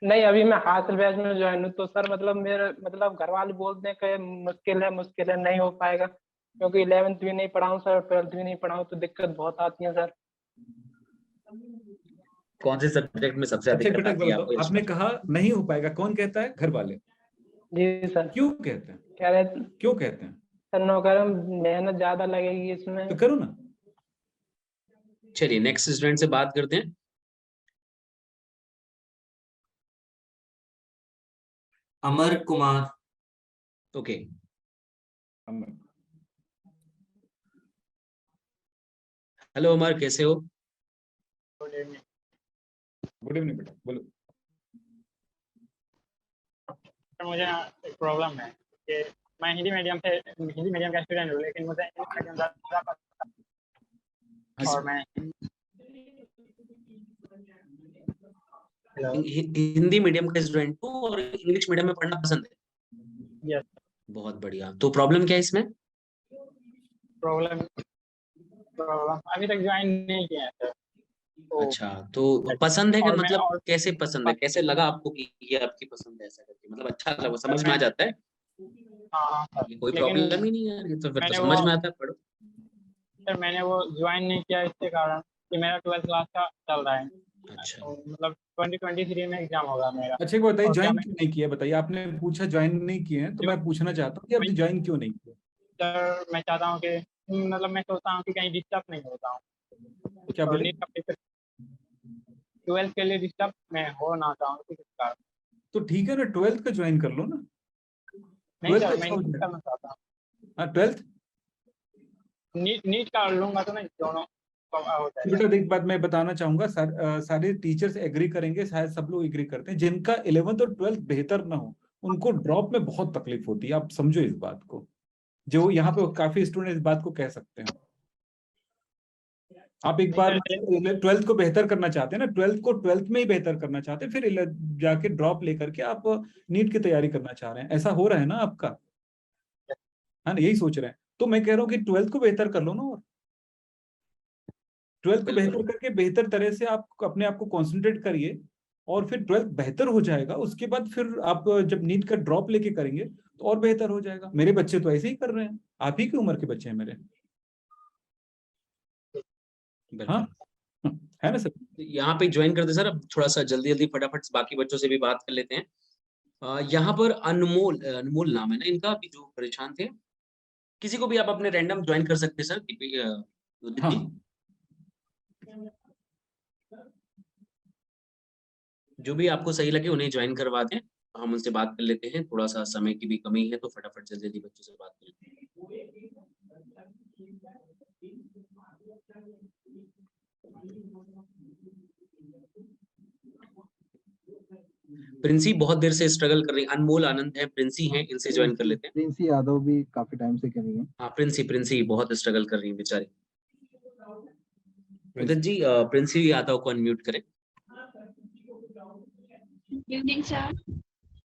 नहीं, अभी मैं हासिल बैच में ज्वाइन हूँ, तो सर मतलब मेरे मतलब घर वाले बोलते हैं कि मुश्किल है, नहीं हो पाएगा, क्योंकि 11th भी नहीं पढ़ाऊँ सर, 12th भी नहीं पढ़ाऊँ, तो दिक्कत बहुत आती है सर। कौन से सब्जेक्ट में सबसे अधिक दिक्कत आती है आपको? आपने कहा नहीं हो पाएगा, कौन कहता है? घर वाले। जी सर। क्यों कहते हैं? क्यों कहते हैं? सर नौकर मेहनत ज्यादा लगेगी इसमें, तो करो ना। चलिए नेक्स्ट स्टूडेंट से बात करते हैं। अमर कुमार। ओके, हेलो अमर, कैसे हो? गुड इवनिंग बेटा, बोलो। मुझे एक प्रॉब्लम है कि मैं हिंदी मीडियम का स्टूडेंट हूँ, लेकिन मुझे इंग्लिश मीडियम ज़्यादा पसंद है। और मैं हिंदी मीडियम का स्टूडेंट हूँ और इंग्लिश मीडियम में पढ़ना पसंद है। यस। बहुत बढ़िया। तो प्रॉब्लम क्या है इसमें? प्रॉब्लम अभी तक ज्वाइन नहीं किया है सर। अच्छा, तो पसंद है कि मतलब कैसे पसंद है, कैसे लगा आपको कि ये आपकी पसंद है? ऐसा करके मतलब अच्छा लगा, समझ में आ जाता है? हाँ, कोई प्रॉब्लम ही नहीं है, ये तो फिर तो समझ में आता है, पढ़ो। सर मैंने वो ज्वाइन नहीं किया इसके कारण कि मेरा 12th क्लास का चल रहा है। अच्छा, तो मतलब 2023 में एग्जाम होगा मेरा। अच्छा बताइए, ज्वाइन क्यों नहीं किया? बताइए, आपने पूछा ज्वाइन नहीं किए हैं, तो मैं पूछना चाहता हूँ कि आपने ज्वाइन क्यों नहीं किया? सर मैं चाहता हूँ कि मतलब मैं सोचता हूँ कि कहीं डिस्टर्ब नहीं होता हूँ क्या और बोले? नीट का पेपर 12th के लिए डिस्टर्ब मैं हो ना चाहूँ किसी कारण। तो ठीक है ना, 12th का ज्वाइन कर लो ना। नहीं 12th सर, अच्छा मैं हो नीट जाएगा। करना चाहता हूँ। हाँ 12th। नीट का लूंगा तो नहीं, दोनों हो तो जाएगा। बेटा एक बात मैं बताना चाहूंगा, सारे टीचर्स एग्री करेंगे, शायद सब लोग एग्री करते हैं, जिनका 11th और 12th बेहतर ना हो उनको ड्रॉप में बहुत तकलीफ होती है। आप समझो इस बात को, जो यहाँ पे काफी स्टूडेंट इस बात को कह सकते हैं। आप एक बार 12th को बेहतर करना चाहते हैं ना, 12th को 12th में ही बेहतर करना चाहते हैं, फिर जाके ड्रॉप लेकर के आप नीट की तैयारी करना चाह रहे हैं, ऐसा हो रहा है ना आपका? हाँ, यही सोच रहे हैं। तो मैं कह रहा हूँ कि 12th को बेहतर कर लो ना, और 12th को बेहतर करके बेहतर तरह से आप अपने आप को कॉन्सेंट्रेट करिए, और फिर 12th बेहतर हो जाएगा, उसके बाद फिर आप जब नीट का ड्रॉप लेके करेंगे तो और बेहतर हो जाएगा। मेरे बच्चे तो ऐसे ही कर रहे हैं, आप ही की उम्र के बच्चे हैं मेरे। हाँ है ना सर? यहाँ पे ज्वाइन करते सर। अब थोड़ा सा जल्दी जल्दी फटाफट बाकी बच्चों से भी बात कर लेते हैं। यहाँ पर अनमोल, अनमोल नाम है ना इनका, अभी जो परेशान थे, किसी को भी आप अपने रैंडम ज्वाइन कर सकते हैं सर। हाँ। जो भी आपको सही लगे उन्हें ज्वाइन करवा दें, हम उनसे बात कर लेते हैं। थोड़ा सा समय की भी कमी है तो फटाफट जल्दी जल्दी बच्चों से बात कर लेते हैं। प्रिंसी बहुत देर से स्ट्रगल कर रही है। अनमोल आनंद है, प्रिंसी है, इनसे ज्वाइन कर लेते हैं। प्रिंसी यादव भी काफी टाइम से कर रही है। हाँ प्रिंसी बहुत स्ट्रगल कर रही है बेचारी। उदित जी प्रिंसी यादव को अनम्यूट करें। Good evening sir.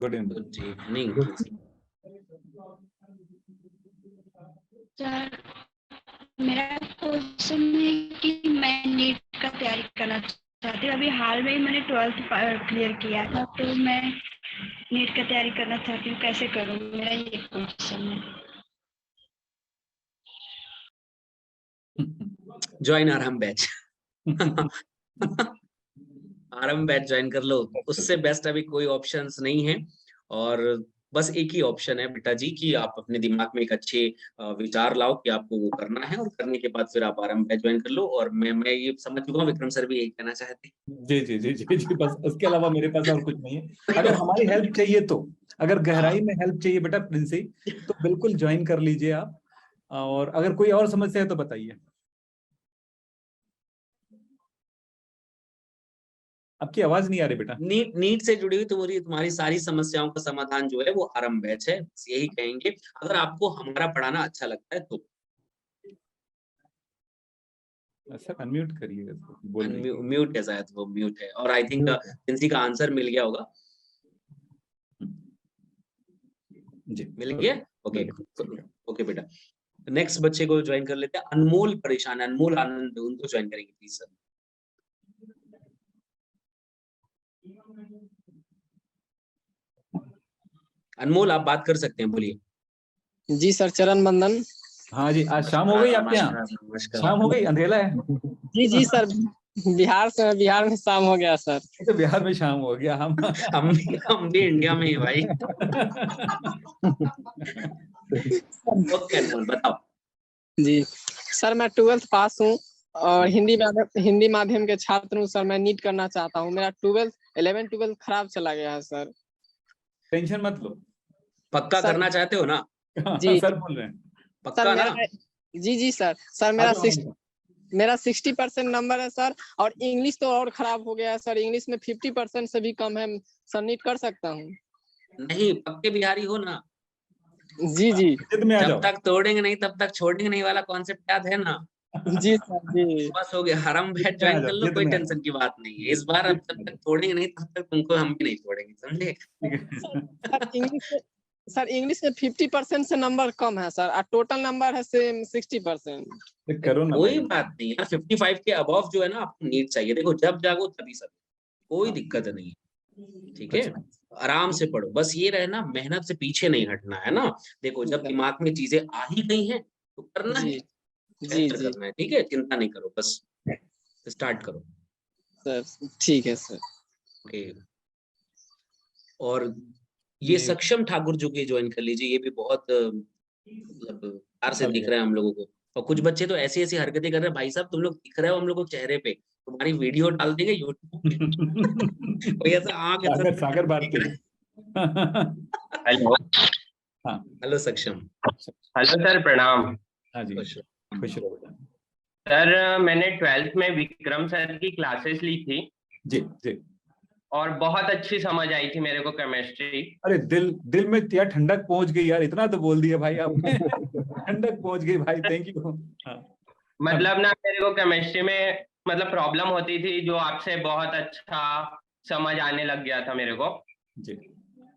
Good evening Princy. Sir मेरा क्वेश्चन है कि मैं नीट का तैयारी करना चाहती हूँ। अभी हाल में ही मैंने 12th क्लियर किया था, तो मैं नीट का तैयारी करना चाहती हूँ, कैसे करूँ, मेरा ये क्वेश्चन है। ज्वाइन आराम बैच। आराम बैच ज्वाइन कर लो, उससे बेस्ट अभी कोई ऑप्शंस नहीं है। और बस एक ही ऑप्शन है बेटा जी कि आप अपने दिमाग में एक अच्छे विचार लाओ कि आपको वो करना है, और करने के बाद फिर आप आराम बैच ज्वाइन कर लो। और मैं ये समझ चुका हूँ विक्रम सर भी यही कहना चाहते हैं। जी जी जी जी जी, बस उसके अलावा मेरे पास और कुछ नहीं है। अगर हमारी हेल्प चाहिए तो, अगर गहराई में हेल्प चाहिए बेटा प्रिंसी, तो बिल्कुल ज्वाइन कर लीजिए आप। और अगर कोई और समस्या है तो बताइए। आपकी आवाज नहीं आ रही बेटा। नीट से जुड़ी हुई तुम्हारी सारी समस्याओं का समाधान जो है वो आरंभ बैच है, यही कहेंगे। अगर आपको हमारा पढ़ाना अच्छा लगता है तो सर अनम्यूट करिएगा। म्यूट है शायद, वो म्यूट है। और आई थिंक प्रिंसी का आंसर मिल गया होगा। जी मिल गया। ओके बेटा, नेक्स्ट बच्चे को ज्वाइन कर लेते हैं। अनमोल परेशान है, अनमोल आनंद, उनको ज्वाइन करेंगे प्लीज सर। अनमोल आप बात कर सकते हैं, बोलिए। जी सर, चरण बंदन। हाँ जी, आज शाम हो गई आपके यहाँ? शाम हो गई, अंधेला है। जी सर, बिहार में शाम हो गया सर। तो बिहार में शाम हो गया। हम भी इंडिया में ही भाई। ओके अनमोल बताओ। जी सर, मैं 12th पास हूँ और हिंदी माध्यम के छात्र हूँ सर। मैं नीट करना चाहता हूँ। मेरा 11th-12th खराब चला गया है सर। टेंशन मत लो। पक्का सर, करना चाहते हो ना? जी सर बोल रहे हैं पक्का सर, ना? जी सर। सर मेरा 60% नंबर है सर, और इंग्लिश तो और खराब हो गया है सर। इंग्लिश में 50% से भी कम है सर। नीट कर सकता हूँ? नहीं, पक्के बिहारी हो ना? जी जब तक तोड़ेंगे नहीं तब तक छोड़ेंगे नहीं वाला कॉन्सेप्ट याद है ना? जी सर जी। बस हो गया, हरम बैच ज्वाइन कर लो, कोई टेंशन की बात नहीं है। इस बार अब जब तक छोड़ेंगे नहीं तब तक तुमको हम भी नहीं छोड़ेंगे, समझे? सर इंग्लिश में 50% से नंबर कम है सर, और टोटल नंबर है 60%। करो ना कोई बात नहीं यार, 55 के अबव जो है ना आपको नीट चाहिए। देखो जब जागो तभी सब, कोई दिक्कत नहीं है, ठीक है? आराम से पढ़ो, बस ये रहे ना, मेहनत से पीछे नहीं हटना है ना। देखो जब दिमाग में चीजें आ ही गई हैं तो करना है, करना है, ठीक है? चिंता नहीं करो, बस स्टार्ट करो सर। ठीक है सर। ओके। और ये सक्षम ठाकुर जो कि ज्वाइन कर लीजिए, ये भी बहुत मतलब बाहर से दिख रहा है हम लोगों को, और कुछ बच्चे तो ऐसी ऐसी हरकतें कर रहे हैं, भाई साहब तुम लोग दिख रहे हो हम लोग को चेहरे पे, तुम्हारी वीडियो डाल देंगे यूट्यूब पे। कोई ऐसा आंख ऐसा सागर भारती। हेलो। हाँ हेलो सक्षम। हेलो सर, प्रणाम। हाँ जी, खुश रहो बेटा। सर मैंने 12th में विक्रम सर की क्लासेस ली थी जी जी, और बहुत अच्छी समझ आई थी मेरे को केमिस्ट्री। अरे दिल में यार ठंडक पहुंच गई यार, इतना तो बोल दिया भाई आपने। ठंडक पहुंच गई भाई, थैंक यू। हाँ मतलब ना मेरे को केमिस्ट्री में मतलब प्रॉब्लम होती थी, जो आपसे बहुत अच्छा समझ आने लग गया था मेरे को जी।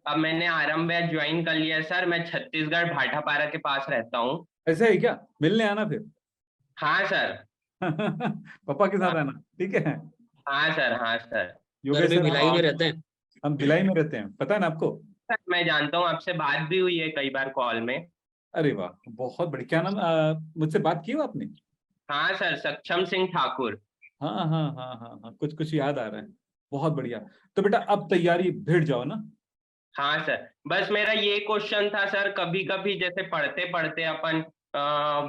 अब मैंने आरंभ बैच ज्वाइन कर लिया सर। मैं छत्तीसगढ़ भाटापारा के पास रहता हूँ। ऐसा है क्या? मिलने आना फिर। हाँ सर। पापा के साथ आना, ठीक है? हाँ सर, हाँ सर। योगेश सर भिलाई में रहते हैं। हम भिलाई में रहते हैं, पता है ना आपको? सर मैं जानता हूँ, आपसे बात भी हुई है कई बार कॉल में। अरे वाह, बहुत बढ़िया। क्या नाम, मुझसे बात की हो आपने? हाँ सर, सक्षम सिंह ठाकुर। हाँ हाँ हाँ हाँ हाँ, कुछ कुछ याद आ रहा है। बहुत बढ़िया। तो बेटा अब तैयारी भिड़ जाओ ना। हाँ सर, बस मेरा ये क्वेश्चन था सर, कभी कभी जैसे पढ़ते पढ़ते अपन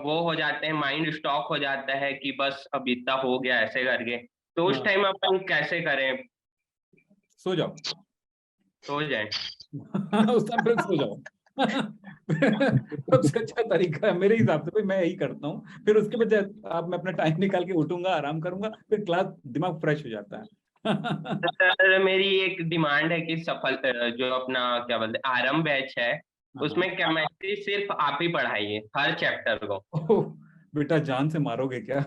वो हो जाते हैं, माइंड स्टॉक हो जाता है कि बस अब इतना हो गया ऐसे करके, तो उस टाइम अपन कैसे करें? सो जाओ। सो जाए। उस टाइम पर सो जाओ। सबसे अच्छा तरीका है मेरे हिसाब से, भाई मैं यही करता हूँ। फिर उसके बाद आप मैं अपना टाइम निकाल के उठूंगा, आराम करूंगा, फिर क्लास दिमाग फ्रेश हो जाता है। सर मेरी एक डिमांड है कि सफल जो अपना क्या बोलते हैं आरंभ बैच है, उसमें केमिस्ट्री सिर्फ आप ही पढ़ाइए हर चैप्टर को। बेटा जान से मारोगे क्या?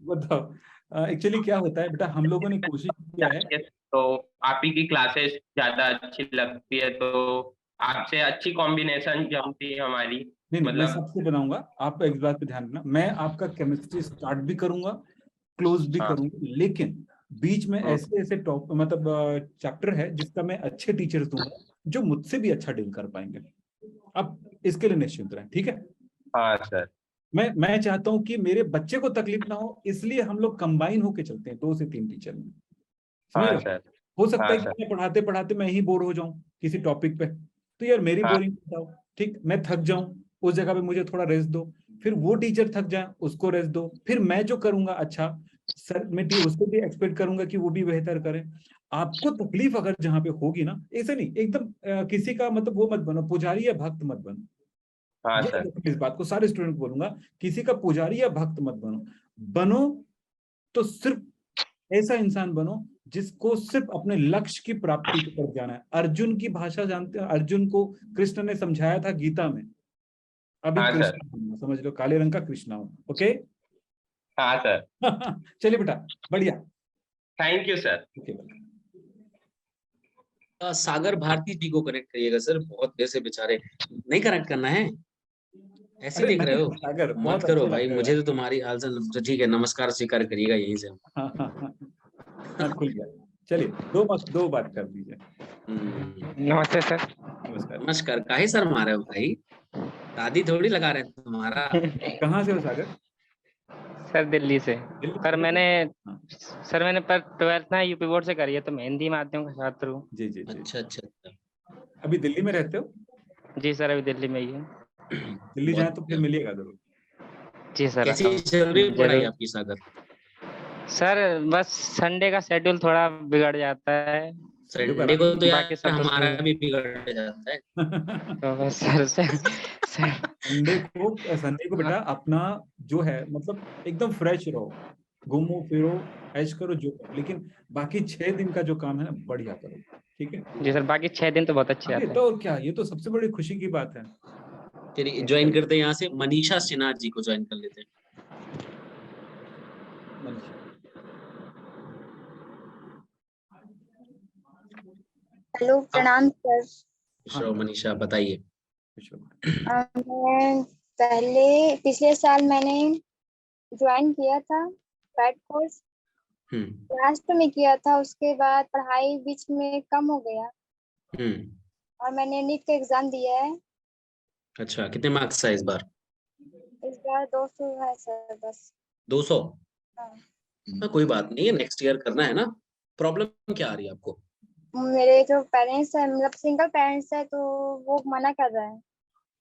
बताओ, एक्चुअली क्या होता है बेटा, हम लोगों ने कोशिश किया है। तो आप ही की क्लासेस ज्यादा अच्छी लगती है, तो आपसे अच्छी कॉम्बिनेशन जमती है हमारी। नहीं मैं मतलब सबसे बनाऊंगा। आप इस बात पे ध्यान रखना, मैं आपका केमिस्ट्री स्टार्ट भी करूंगा, क्लोज भी करूंगा, लेकिन बीच में ऐसे ऐसे टॉप मतलब चैप्टर है जिसका मैं अच्छे टीचर्स दूंगा जो मुझसे भी अच्छा डील कर पाएंगे। अब इसके लिए निश्चिंत रहें, ठीक है? हाँ सर। मैं चाहता हूं कि मेरे बच्चे को तकलीफ ना हो, इसलिए हम लोग कंबाइन होके चलते हैं 2 से 3 टीचर में। समझ रहे हो? हो सकता है कि मैं पढ़ाते पढ़ाते मैं ही बोर हो जाऊं किसी टॉपिक पे, तो यार मेरी बोरिंग बताओ, ठीक? मैं थक जाऊं, उस जगह पे मुझे थोड़ा रेस्ट दो, फिर वो टीचर थक जाए उसको रेस्ट दो, फिर मैं जो करूंगा अच्छा सर मैं उसको भी एक्सपेक्ट करूंगा कि वो भी बेहतर करे। आपको तकलीफ अगर जहां पे होगी ना, ऐसे नहीं एकदम किसी का मतलब वो मत बनो, पुजारी या भक्त मत बनो। हाँ ये सर। इस बात को सारे स्टूडेंट को बोलूंगा, किसी का पुजारी या भक्त मत बनो। बनो तो सिर्फ ऐसा इंसान बनो जिसको सिर्फ अपने लक्ष्य की प्राप्ति की तरफ जाना है। अर्जुन की भाषा जानते हैं? अर्जुन को कृष्ण ने समझाया था गीता में, अभी हाँ सर। कृष्ण समझ लो, काले रंग का कृष्णा हो। ओके। हाँ सर। चलिए बेटा, बढ़िया, थैंक यू सर। सागर भारती जी को कनेक्ट करिएगा सर, बहुत देर से बेचारे। नहीं कनेक्ट करना है, ऐसे ही देख रहे हो? सागर मत करो भाई, मुझे तो तुम्हारी हाल से ठीक है, नमस्कार स्वीकार करिएगा यहीं से। खुल गया। चलिए दो बात कर दीजिए। नमस्ते सर। नमस्कार। नमस्कार। काहे सर मारे हो भाई, शादी थोड़ी लगा रहे हैं तुम्हारा। कहाँ से हो सागर? सर दिल्ली से। पर मैंने पर 12th ना यूपी बोर्ड से करी है, तो मैं हिंदी माध्यम का छात्र हूँ। जी जी। अच्छा अच्छा। अभी दिल्ली में रहते हो? जी सर, अभी दिल्ली में ही है। दिल्ली जाए तो फिर मिलिएगा जरूर। जी सर। कैसी चल रही है पढ़ाई आपकी सागर? सर बस संडे का शेड्यूल थोड़ा बिगड़ जाता है। संडे को तो यार हमारा भी बिगड़ जाता है। तो बस सर संडे को बेटा अपना जो है मतलब एकदम फ्रेश रहो, घूमो फिरो, ऐश करो जो करो, लेकिन बाकी 6 दिन का जो काम है ना बढ़िया करो, ठीक है? जी सर, बाकी 6 दिन तो बहुत अच्छे आते हैं। तो और क्या, ये तो सबसे बड़ी खुशी की बात है। चलिए ज्वाइन करते हैं यहाँ से, मनीषा सिन्हा जी को ज्वाइन कर लेते हैं। हेलो, प्रणाम सर। मनीषा बताइए। मैं पिछले साल मैंने ज्वाइन किया था पैट कोर्स, लास्ट में किया था। उसके बाद पढ़ाई बीच में कम हो गया और मैंने नीट का एग्जाम दिया है। अच्छा, कितने मार्क्स है इस बार? इस बार 200 है सर, बस 200। हाँ। कोई बात नहीं है, नेक्स्ट ईयर करना है ना। प्रॉब्लम क्या आ रही है आपको? मेरे जो पेरेंट्स है, मतलब सिंगल पेरेंट्स है, तो वो मना कर रहे हैं।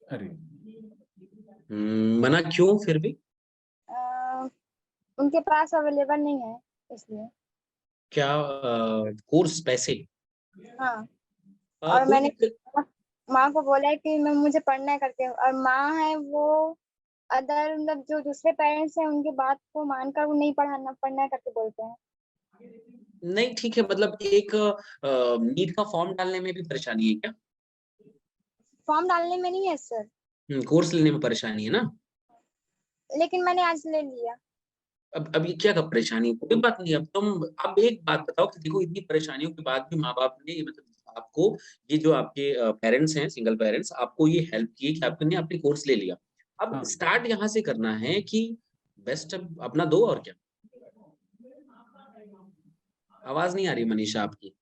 अरे मना क्यों फिर भी? उनके पास अवेलेबल नहीं है इसलिए। क्या कोर्स पैसे? हाँ, और कोई मैंने दिक्कत माँ को बोला है कि मैं मुझे पढ़ना है करके, और माँ है वो अदर मतलब जो दूसरे पेरेंट्स हैं उनकी बात को मानकर वो नहीं पढ़ना है करके बोलते हैं। नहीं, ठीक है, मतलब एक नीट का फॉर्म डालने में भी परेशानी है क्या? फॉर्म डालने में नहीं है सर, कोर्स लेने में परेशानी है ना? लेकिन मैंने आज ले लिया। अब ये क्या का परेशानी है? कोई बात नहीं। अब तुम अब एक बात बताओ कि देखो इतनी परेशानियों के बाद भी माँ बाप ने मतलब आपको, ये जो आपके पेरेंट्स हैं, सिंगल पेरेंट्स, आपको ये हेल्प की कि आपने अपने कोर्स ले लिया। अब स्टार्ट यहाँ से करना है कि बेस्ट अपना दो, और क्या। आवाज नहीं आ रही मनीषा आपकी।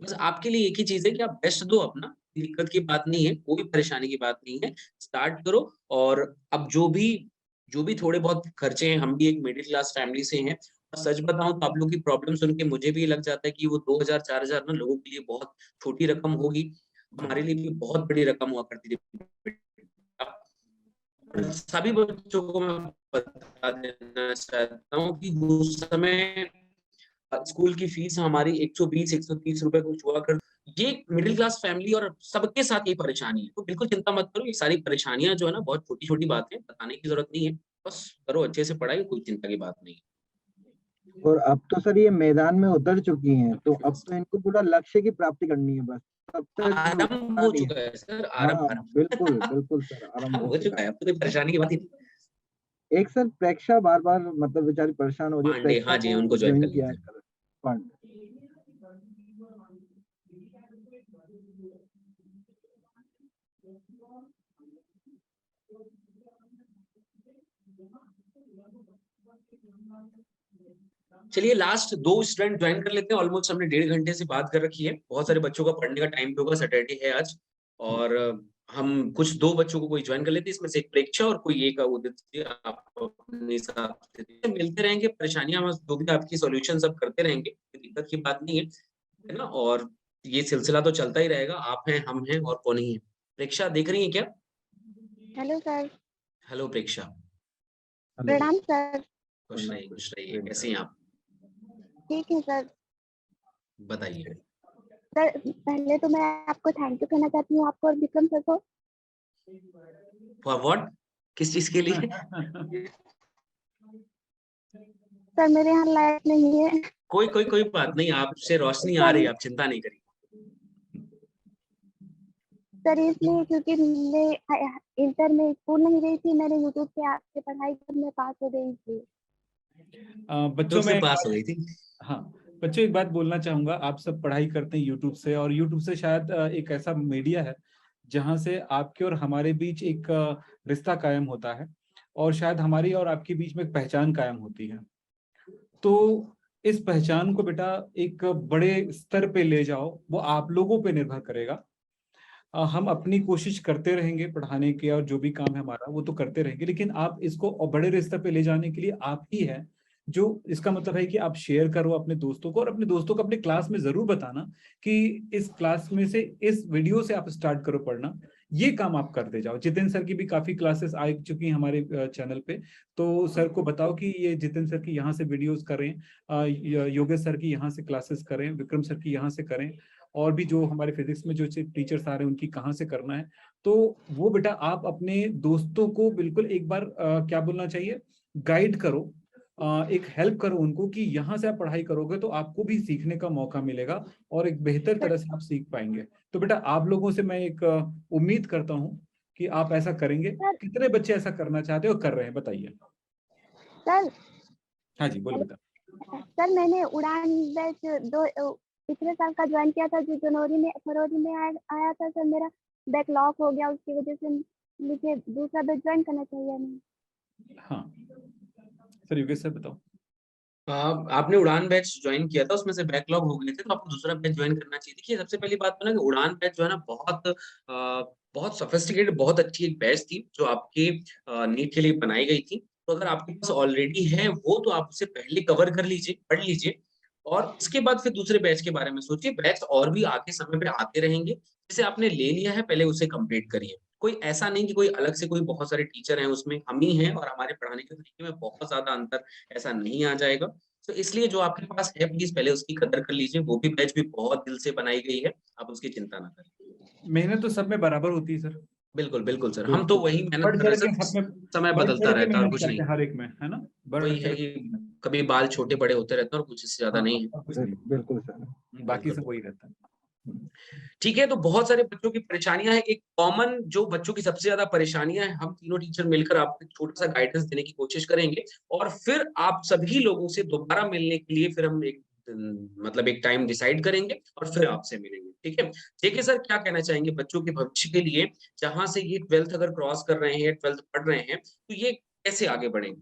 बस आपके लिए एक ही चीज है कि आप बेस्ट दो अपना, दिक्कत की बात नहीं है, कोई परेशानी की बात नहीं है। स्टार्ट करो, और अब जो भी थोड़े बहुत खर्चे हैं, हम भी एक मिडिल क्लास फैमिली से हैं, और सच बताऊं तो आप लोग की प्रॉब्लम सुन के मुझे भी लग जाता है कि वो 2000-4000 ना लोगों के लिए बहुत छोटी रकम होगी, हमारे लिए भी बहुत बड़ी रकम हुआ करती थी। सभी बच्चों को मैं बता देना चाहता हूँ कि उस समय स्कूल की फीस हमारी 120-130 रुपए कुछ हुआ कर। ये मिडिल क्लास फैमिली और सबके साथ ये परेशानी है, तो बिल्कुल चिंता मत करो। ये सारी परेशानियां जो है ना, बहुत छोटी छोटी बातें, बताने की जरूरत नहीं है। बस करो अच्छे से पढ़ाई, कोई चिंता की बात नहीं। और अब तो सर ये मैदान में उतर चुकी हैं, तो अब तो इनको पूरा लक्ष्य की प्राप्ति करनी है बस। तब तक आरंभ हो चुका है सर, हाँ, बिल्कुल बिल्कुल सर, आरंभ हो चुका है, अब तो कोई परेशानी की बात ही नहीं। एक सर प्रेक्षा बार बार मतलब बेचारी परेशान हो रही है, पांडे, प्रेक्षा हाँ जी, को उनको ज्वाइन कर किया लीजिए। है पांडे। चलिए लास्ट 2 स्टूडेंट ज्वाइन कर लेते हैं। ऑलमोस्ट हमने 1.5 घंटे से बात कर रखी है, बहुत सारे बच्चों का पढ़ने का टाइम पे होगा, सैटरडे है आज, और हम कुछ 2 बच्चों को कोई ज्वाइन कर लेते हैं, इसमें से एक प्रेक्षा और कोई एक उदित। आप अपने हिसाब से मिलते रहेंगे, परेशानियां जो भी आपकी सॉल्यूशन सब करते रहेंगे, कोई दिक्कत की बात नहीं है ना। और ये सिलसिला तो चलता ही रहेगा, आप हैं, हम हैं, और कौन ही है। प्रेक्षा देख रही है क्या? Hello sir. हेलो प्रेक्षा। प्रणाम सर। खुश रहिए, कैसे हैं आप? ठीक है सर। बताइए। सर पहले तो मैं आपको थैंक यू कहना चाहती हूँ, आपको और विक्रम सर को। For what? किस चीज के लिए? सर मेरे यहाँ लाइट नहीं है। कोई बात नहीं, आपसे रोशनी आ रही है, आप चिंता नहीं करिए। सर इसलिए क्योंकि मैं इंटर में स्कूल नहीं गई थी, मैंने यूट्यूब से आपसे पढ़ाई कर मैं पास हो गई थी। बच्चों में पास हो गई थी। हाँ बच्चों, एक बात बोलना चाहूंगा, आप सब पढ़ाई करते हैं यूट्यूब से, और यूट्यूब से शायद एक ऐसा मीडिया है जहां से आपके और हमारे बीच एक रिश्ता कायम होता है, और शायद हमारी और आपके बीच में एक पहचान कायम होती है। तो इस पहचान को बेटा एक बड़े स्तर पे ले जाओ, वो आप लोगों पे निर्भर करेगा। हम अपनी कोशिश करते रहेंगे पढ़ाने के, और जो भी काम है हमारा वो तो करते रहेंगे, लेकिन आप इसको और बड़े स्तर पे ले जाने के लिए आप ही है जो, इसका मतलब है कि आप शेयर करो अपने दोस्तों को, और अपने दोस्तों को अपने क्लास में जरूर बताना कि इस क्लास में से इस वीडियो से आप स्टार्ट करो पढ़ना। ये काम आप करते जाओ। जितेंद्र सर की भी काफी क्लासेस आ चुकी हैं हमारे चैनल पे, तो सर को बताओ कि ये जितेंद्र सर की यहाँ से वीडियोस करें, योगेश सर की यहाँ से क्लासेस करें, विक्रम सर की यहाँ से करें, और भी जो हमारे फिजिक्स में जो टीचर्स आ रहे हैं उनकी कहाँ से करना है। तो वो बेटा आप अपने दोस्तों को बिल्कुल एक बार क्या बोलना चाहिए, गाइड करो, एक हेल्प करो उनको कि यहाँ से आप पढ़ाई करोगे तो आपको भी सीखने का मौका मिलेगा, और एक बेहतर तरह से आप सीख पाएंगे। तो बेटा आप लोगों से मैं एक उम्मीद करता हूँ कि आप ऐसा करेंगे। कितने बच्चे ऐसा करना चाहते हो, कर रहे हैं, बताइए। सर हाँ जी बोलो बेटा। सर मैंने उड़ान बैच पिछले साल का ज्वाइन किया था, जो फरवरी में आया था सर। मेरा बैकलॉग हो गया, उसकी वजह से मुझे दूसरा बैच ज्वाइन करना चाहिए नहीं। हाँ सर, योगेश सर बताओ। आपने उड़ान बैच ज्वाइन किया था, उसमें से बैकलॉग हो गए थे, तो आपको दूसरा बैच ज्वाइन करना चाहिए। देखिए सबसे पहली बात तो ना कि उड़ान बैच जो है ना, बहुत सोफिस्टिकेटेड, बहुत अच्छी एक बैच थी जो आपके नीट के लिए बनाई गई थी। तो अगर आपके पास ऑलरेडी है वो, तो आप उसे पहले कवर कर लीजिए, पढ़ लीजिए, और उसके बाद फिर दूसरे बैच के बारे में सोचिए। बैच और भी आगे समय पे आते रहेंगे, जिसे आपने ले लिया है पहले उसे कंप्लीट करिए। कोई ऐसा नहीं कि कोई अलग से कोई बहुत सारे टीचर हैं, उसमें हम ही हैं और हमारे पढ़ाने के तरीके में बहुत ज्यादा अंतर ऐसा नहीं आ जाएगा। तो इसलिए जो आपके पास है प्लीज पहले उसकी कदर कर लीजिए। वो भी बैच भी बहुत दिल से बनाई गई है, आप उसकी चिंता ना करें। मेहनत तो सब में बराबर होती है सर। बिल्कुल बिल्कुल सर, हम तो वही मेहनत कर रहे हैं सर, समय बदलता रहता है और कुछ नहीं। हर एक में है ना, वही है कि कभी बाल छोटे बड़े होते रहते हैं और कुछ इससे ज्यादा नहीं है। बिल्कुल सर, बाकी सब वही रहता है। ठीक है, तो बहुत सारे बच्चों की परेशानियां हैं। एक कॉमन जो बच्चों की सबसे ज्यादा परेशानियां हैं, हम तीनों टीचर मिलकर आपको एक छोटा सा गाइडेंस देने की कोशिश करेंगे और फिर आप सभी लोगों से दोबारा मिलने के लिए फिर हम एक मतलब एक टाइम डिसाइड करेंगे और फिर आपसे मिलेंगे। ठीक है, देखिए सर क्या कहना चाहेंगे बच्चों के भविष्य के लिए, जहां से ये 12th अगर क्रॉस कर रहे हैं, 12th पढ़ रहे हैं, तो ये कैसे आगे बढ़ेंगे?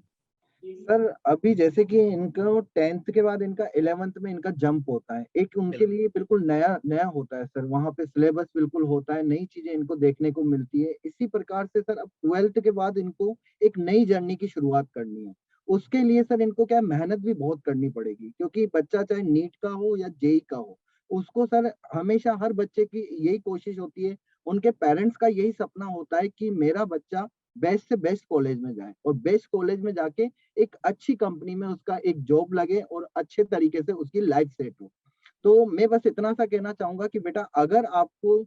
सर अभी जैसे कि इनको 10th के बाद इनका 11th में इनका जंप होता है, एक उनके लिए बिल्कुल नया नया होता है सर। वहाँ पे सिलेबस बिल्कुल होता है, नई चीजें इनको देखने को मिलती है। इसी प्रकार से सर अब 12th के बाद इनको एक नई जर्नी की शुरुआत करनी है। उसके लिए सर इनको क्या मेहनत भी बहुत करनी पड़ेगी, क्योंकि बच्चा चाहे नीट का हो या जेई का हो, उसको सर हमेशा हर बच्चे की यही कोशिश होती है, उनके पेरेंट्स का यही सपना होता है कि मेरा बच्चा बेस्ट से बेस्ट कॉलेज में जाए और बेस्ट कॉलेज में जाके एक अच्छी कंपनी में उसका एक जॉब लगे और अच्छे तरीके से उसकी लाइफ सेट हो। तो मैं बस इतना सा कहना चाहूंगा कि बेटा अगर आपको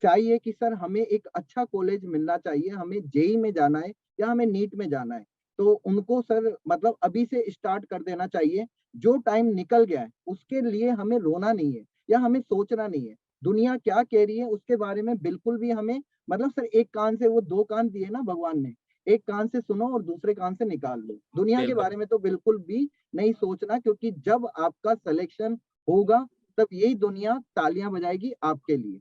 चाहिए कि सर हमें एक अच्छा कॉलेज मिलना चाहिए, हमें जेई में जाना है या हमें नीट में जाना है, तो उनको सर मतलब अभी से स्टार्ट कर देना चाहिए। जो टाइम निकल गया है उसके लिए हमें रोना नहीं है या हमें सोचना नहीं है। दुनिया क्या कह रही है उसके बारे में बिल्कुल भी हमें मतलब सर एक कान से, वो 2 कान दिए ना भगवान ने, एक कान से सुनो और दूसरे कान से निकाल लो। दुनिया के बारे में तो बिल्कुल भी नहीं सोचना, क्योंकि जब आपका सिलेक्शन होगा तब यही दुनिया तालियां बजाएगी आपके लिए।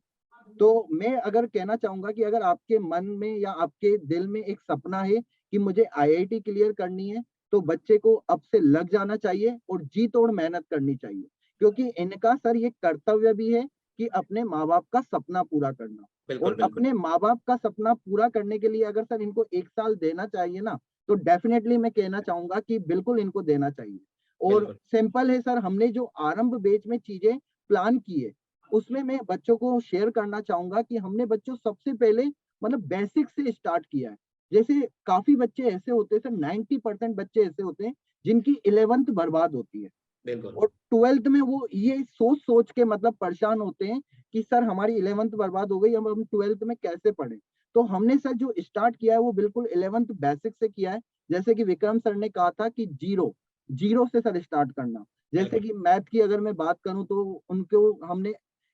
तो मैं अगर कहना चाहूंगा कि अगर आपके मन में या आपके दिल में एक सपना है कि मुझे आईआईटी क्लियर करनी है, तो बच्चे को अब से लग जाना चाहिए और जी तोड़ मेहनत करनी चाहिए, क्योंकि इनका सर ये कर्तव्य भी है कि अपने माँ बाप का सपना पूरा करना। और अपने माँ बाप का सपना पूरा करने के लिए अगर सर इनको 1 साल देना चाहिए ना, तो डेफिनेटली मैं कहना चाहूंगा कि बिल्कुल इनको देना चाहिए। और सिंपल है सर, हमने जो आरंभ बैच में चीजें प्लान की है उसमें मैं बच्चों को शेयर करना चाहूंगा कि हमने बच्चों सबसे पहले मतलब बेसिक से स्टार्ट किया है। जैसे काफी बच्चे ऐसे होते हैं सर, 90% बच्चे ऐसे होते हैं जिनकी 11th बर्बाद होती है और 12th में वो ये सोच सोच के मतलब परेशान होते हैं कि सर हमारी 11th बर्बाद हो गई, अब हम 12th में कैसे पढ़े। तो हमने सर जो स्टार्ट किया है वो बिल्कुल 11th बेसिक से किया है। जैसे कि विक्रम सर ने कहा था कि जीरो से सर स्टार्ट करना। जैसे कि मैथ की अगर मैं बात करूं तो उनको हमने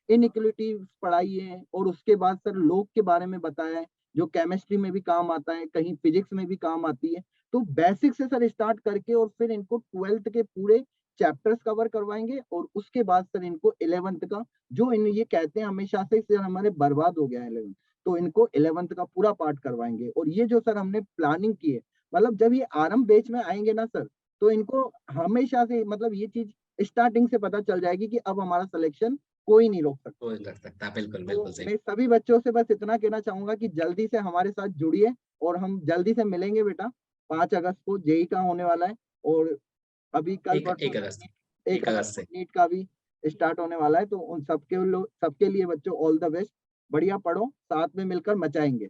इनइक्वलिटी पढ़ाई है और उसके बाद सर लोग के बारे में बताया है, जो केमिस्ट्री में भी काम आता है, कहीं फिजिक्स में भी काम आती है। तो बेसिक से सर स्टार्ट करके और फिर इनको 12th के पूरे चैप्टर्स कवर करवाएंगे और उसके बाद सर इनको 11th का, जो इन ये कहते हैं हमेशा से सर हमारे बर्बाद हो गया है 11th, तो इनको 11th का पूरा पार्ट करवाएंगे। और ये जो सर हमने प्लानिंग की है, मतलब जब ये आरंभ बैच में आएंगे ना सर, तो इनको हमेशा से मतलब ये चीज स्टार्टिंग से पता चल जाएगी कि अब हमारा सिलेक्शन कोई नहीं रोक सकता। कोई लग सकता, बिल्कुल तो बिल्कुल सही। मैं सभी बच्चों से बस इतना कहना चाहूंगा कि जल्दी से हमारे साथ जुड़िए और हम जल्दी से मिलेंगे बेटा। 5 अगस्त को जेई का होने वाला है और अभी कल परसों 1 अगस्त को नीट का भी स्टार्ट होने वाला है। तो उन सबके लिए बच्चों ऑल द बेस्ट, बढ़िया पढ़ो, साथ में मिलकर मचाएंगे।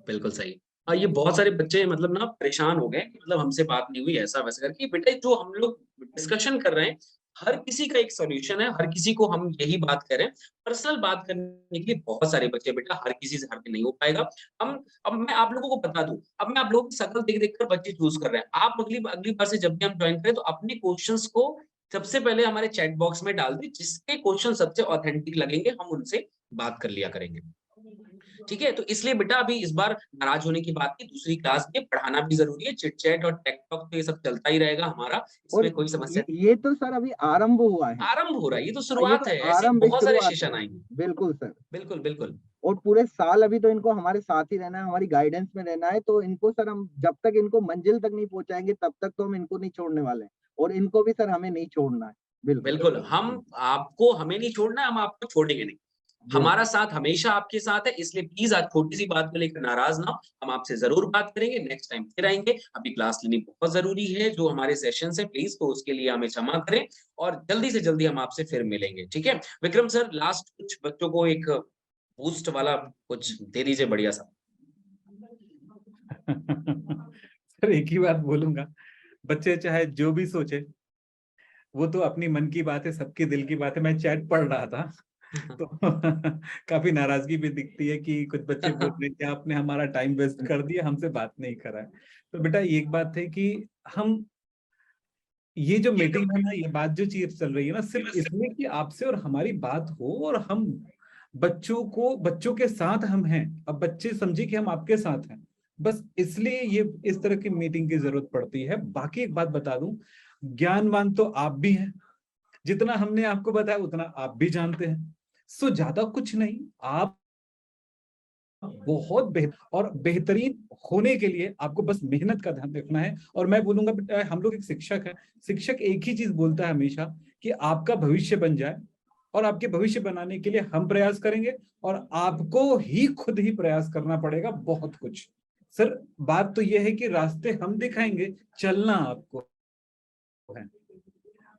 बिल्कुल सही। और ये बहुत सारे बच्चे मतलब ना परेशान हो गए, मतलब हमसे बात नहीं हुई ऐसा वैसा करके। बेटा जो हम लोग डिस्कशन कर रहे हैं, हर किसी का एक सॉल्यूशन है, हर किसी को हम यही बात कर रहे हैं। पर्सनल बात करने के लिए बहुत सारे बच्चे बेटा, हर किसी से हर नहीं हो पाएगा। हम अब मैं आप लोगों को बता दूं, अब मैं आप लोगों की शकल देख कर बच्चे चूज कर रहे हैं। आप अगली बार से जब भी हम ज्वाइन करें तो अपने क्वेश्चंस को सबसे पहले हमारे चैट बॉक्स में डाल दें, जिसके क्वेश्चन सबसे ऑथेंटिक लगेंगे हम उनसे बात कर लिया करेंगे। ठीक है, तो इसलिए बेटा अभी इस बार नाराज होने की बात नहीं, दूसरी क्लास में पढ़ाना भी जरूरी है। चिट चैट और टेक टॉक तो ये सब चलता ही रहेगा हमारा, इसमें कोई समस्या ये तो सर अभी आरंभ हुआ है, आरंभ हो रहा है, ये तो शुरुआत है, ऐसे आरंभ बहुत सारे शुरुआत सेशन है। आएंगे। बिल्कुल सर, बिल्कुल बिल्कुल। और पूरे साल अभी तो इनको हमारे साथ ही रहना है, हमारी गाइडेंस में रहना है। तो इनको सर हम जब तक इनको मंजिल तक नहीं पहुंचाएंगे तब तक तो हम इनको नहीं छोड़ने वाले हैं, और इनको भी सर हमें नहीं छोड़ना है। बिल्कुल, हम आपको हमें नहीं छोड़ना है, हम आपको छोड़ेंगे नहीं। हमारा साथ हमेशा आपके साथ है, इसलिए प्लीज आज छोटी सी बात को लेकर नाराज ना हो। हम आपसे जरूर बात करेंगे, नेक्स्ट टाइम फिर आएंगे। अभी क्लास लेनी बहुत जरूरी है, जो हमारे सेशन है प्लीज, तो उसके लिए हमें क्षमा करें और जल्दी से जल्दी हम आपसे फिर मिलेंगे। ठीक है विक्रम सर, लास्ट कुछ बच्चों को एक बूस्ट वाला कुछ दे दीजिए बढ़िया सा। सर एक ही बात बोलूंगा, बच्चे चाहे जो भी सोचे, वो तो अपनी मन की बात है, सबके दिल की बात है। मैं चैट पढ़ रहा था तो काफी नाराजगी भी दिखती है कि कुछ बच्चे बोल रहे हैं कि आपने हमारा टाइम वेस्ट कर दिया, हमसे बात नहीं करा है। तो बेटा एक बात है कि हम ये जो मीटिंग है ना, ये बात जो चीज चल रही है ना, सिर्फ इसलिए कि आपसे और हमारी बात हो और हम बच्चों के साथ हम हैं। अब बच्चे समझे कि हम आपके साथ हैं, बस इसलिए ये इस तरह की मीटिंग की जरूरत पड़ती है। बाकी एक बात बता दूं, ज्ञानवान तो आप भी हैं, जितना हमने आपको बताया उतना आप भी जानते हैं। सो ज्यादा कुछ नहीं, आप बहुत बेहतरीन होने के लिए आपको बस मेहनत का ध्यान रखना है। और मैं बोलूंगा बेटा, हम लोग एक शिक्षक है, शिक्षक एक ही चीज बोलता है हमेशा कि आपका भविष्य बन जाए, और आपके भविष्य बनाने के लिए हम प्रयास करेंगे, और आपको ही खुद ही प्रयास करना पड़ेगा बहुत कुछ। सर बात तो यह है कि रास्ते हम दिखाएंगे, चलना आपको है।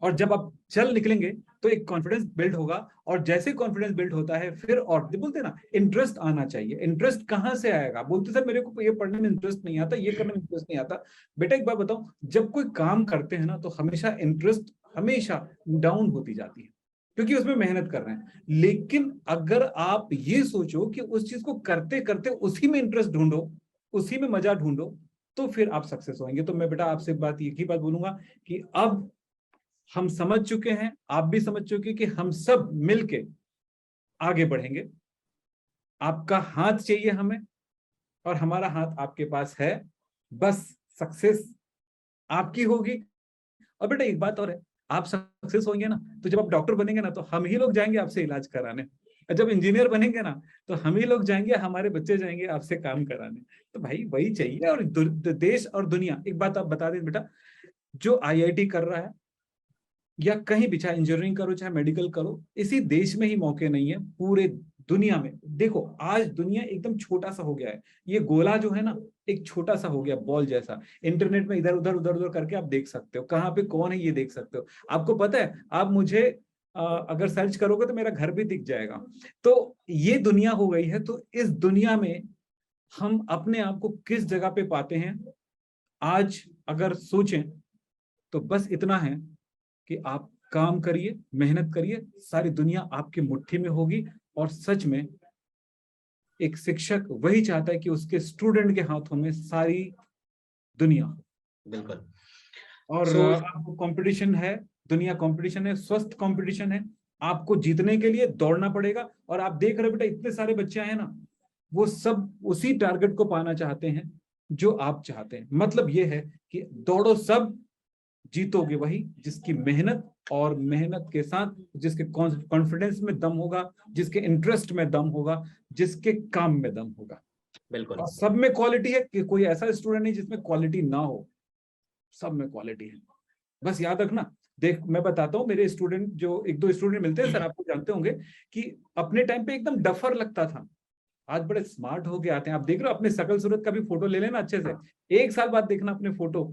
और जब आप चल निकलेंगे तो एक कॉन्फिडेंस बिल्ड होगा, और जैसे कॉन्फिडेंस बिल्ड होता है फिर, और बोलते हैं ना, इंटरेस्ट आना चाहिए। इंटरेस्ट कहाँ से आएगा? बोलते सर मेरे को ये पढ़ने में इंटरेस्ट नहीं आता, ये करने में इंटरेस्ट नहीं आता। बेटा एक बात बताओ, जब कोई काम करते हैं ना तो हमेशा इंटरेस्ट हमेशा डाउन होती जाती है, क्योंकि उसमें मेहनत कर रहे हैं। लेकिन अगर आप ये सोचो कि उस चीज को करते करते उसी में इंटरेस्ट ढूंढो, उसी में मजा ढूंढो, तो फिर आप सक्सेस होंगे। तो मैं बेटा आपसे एक ही बात बोलूंगा कि अब हम समझ चुके हैं, आप भी समझ चुके कि हम सब मिलके आगे बढ़ेंगे। आपका हाथ चाहिए हमें, और हमारा हाथ आपके पास है। बस सक्सेस आपकी होगी। और बेटा एक बात और है, आप सक्सेस होंगे ना तो जब आप डॉक्टर बनेंगे ना तो हम ही लोग जाएंगे आपसे इलाज कराने, और जब इंजीनियर बनेंगे ना तो हम ही लोग जाएंगे, हमारे बच्चे जाएंगे आपसे काम कराने। तो भाई वही चाहिए। और देश और दुनिया, एक बात आप बता दें बेटा, जो IIT कर रहा है या कहीं भी, चाहे इंजीनियरिंग करो चाहे मेडिकल करो, इसी देश में ही मौके नहीं है, पूरे दुनिया में। देखो आज दुनिया एकदम छोटा सा हो गया है, ये गोला जो है ना एक छोटा सा हो गया, बॉल जैसा। इंटरनेट में इधर उधर करके आप देख सकते हो कहाँ पे कौन है, ये देख सकते हो। आपको पता है, आप मुझे अगर सर्च करोगे तो मेरा घर भी दिख जाएगा। तो ये दुनिया हो गई है। तो इस दुनिया में हम अपने आप को किस जगह पे पाते हैं आज अगर सोचें तो बस इतना है कि आप काम करिए, मेहनत करिए, सारी दुनिया आपकी मुट्ठी में होगी। और सच में एक शिक्षक वही चाहता है कि उसके स्टूडेंट के हाथों में सारी दुनिया। बिल्कुल। और आपको कंपटीशन है, दुनिया कंपटीशन है, स्वस्थ कंपटीशन है। आपको जीतने के लिए दौड़ना पड़ेगा। और आप देख रहे हो बेटा, इतने सारे बच्चे हैं ना, वो सब उसी टारगेट को पाना चाहते हैं जो आप चाहते हैं। मतलब ये है कि दौड़ो सब, जीतोगे वही जिसकी मेहनत, और मेहनत के साथ जिसके कॉन्फिडेंस में दम होगा, जिसके इंटरेस्ट में दम होगा, जिसके काम में दम होगा। बिल्कुल। और सब में क्वालिटी है, कि कोई ऐसा स्टूडेंट नहीं जिसमें क्वालिटी ना हो, सब में क्वालिटी है। बस याद रखना। देख मैं बताता हूँ, मेरे स्टूडेंट जो एक दो स्टूडेंट मिलते हैं सर, आपको जानते होंगे कि अपने टाइम पे एकदम डफर लगता था, आज बड़े स्मार्ट होके आते हैं। आप देख रहे हो, अपने शकल सूरत का भी फोटो ले लेना अच्छे से, 1 साल बाद देखना अपने फोटो,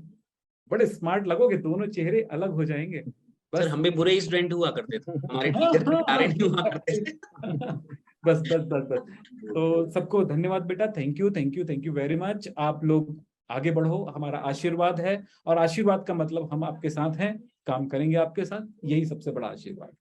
बड़े स्मार्ट लगोगे, दोनों चेहरे अलग हो जाएंगे। सर हम भी बुरे ही स्टूडेंट हुआ करते थे, हमारे टीचर भी प्यारे नहीं हुआ करते थे। बस बस बस बस। तो सबको धन्यवाद बेटा, थैंक यू वेरी मच। आप लोग आगे बढ़ो, हमारा आशीर्वाद है, और आशीर्वाद का मतलब हम आपके साथ हैं, काम करेंगे आपके साथ, यही सबसे बड़ा आशीर्वाद।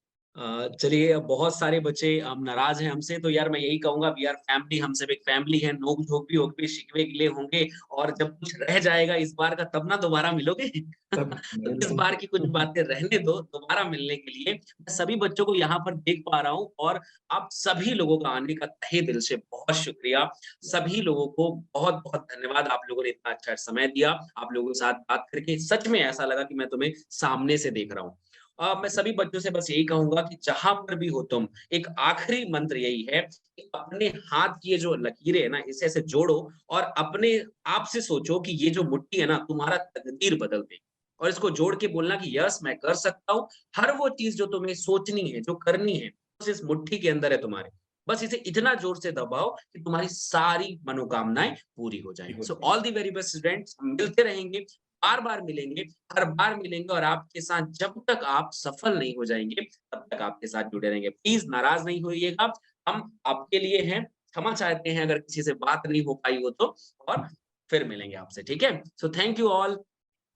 चलिए, बहुत सारे बच्चे नाराज हैं हमसे, तो यार मैं यही कहूंगा, वी आर फैमिली, हम सब एक फैमिली है। नोक झोंक भी होगी, शिकवे गिले होंगे, और जब कुछ रह जाएगा इस बार का तब ना दोबारा मिलोगे। तो इस बार की कुछ बातें रहने दो, दोबारा मिलने के लिए मैं सभी बच्चों को यहाँ पर देख पा रहा हूँ, और आप सभी लोगों का आने का तहे दिल से बहुत शुक्रिया। सभी लोगों को बहुत बहुत धन्यवाद, आप लोगों ने इतना अच्छा समय दिया। आप लोगों के साथ बात करके सच में ऐसा लगा कि मैं तुम्हें सामने से देख रहा हूँ। मैं सभी बच्चों से बस यही कहूंगा कि जहां पर भी हो तुम, एक आखिरी मंत्र यही है कि अपने हाथ की ये जो लकीरें है ना, इसे ऐसे जोड़ो, और अपने आप से सोचो कि ये जो मुट्ठी है ना, तुम्हारा तकदीर बदल देगी। और इसको जोड़ के बोलना कि यस मैं कर सकता हूँ। हर वो चीज जो तुम्हें सोचनी है, जो करनी है, बस इस मुट्ठी के अंदर है तुम्हारे। बस इसे इतना जोर से दबाओ कि तुम्हारी सारी मनोकामनाएं पूरी हो जाएं। So all the very best students, हम मिलते रहेंगे, बार बार मिलेंगे, हर बार मिलेंगे, और आपके साथ जब तक आप सफल नहीं हो जाएंगे तब तक आपके साथ जुड़े रहेंगे। प्लीज नाराज नहीं होइएगा, हम आपके लिए हैं, क्षमा चाहते हैं अगर किसी से बात नहीं हो पाई हो तो, और फिर मिलेंगे आपसे, ठीक है। सो थैंक यू ऑल,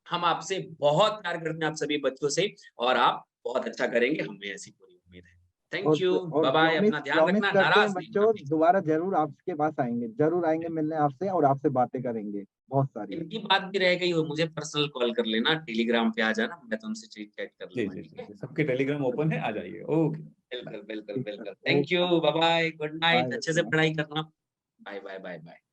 हम आपसे बहुत प्यार करते हैं, आप सभी बच्चों से, और आप बहुत अच्छा करेंगे, हमें ऐसी पूरी उम्मीद है। थैंक यू, बाय बाय, अपना ध्यान प्रॉमिस रखना, करते हैं नाराज नहीं बच्चों, होना। दोबारा जरूर आपके पास आएंगे, जरूर आएंगे मिलने आपसे, और आपसे बातें करेंगे बहुत सारी। इनकी बात भी रह गई हो, मुझे पर्सनल कॉल कर लेना, टेलीग्राम पे आ जाना, मैं तुमसे चीट चैट कर जी लूंगा, जी ठीक है। जी, सबके टेलीग्राम ओपन है, आ जाइए। ओके, बिल्कुल बिल्कुल ठीक है, बिल्कुल, thank you, bye bye, good night, bye अच्छे से बच्चों। पढ़ाई करना, बाय बाय बाय बाय।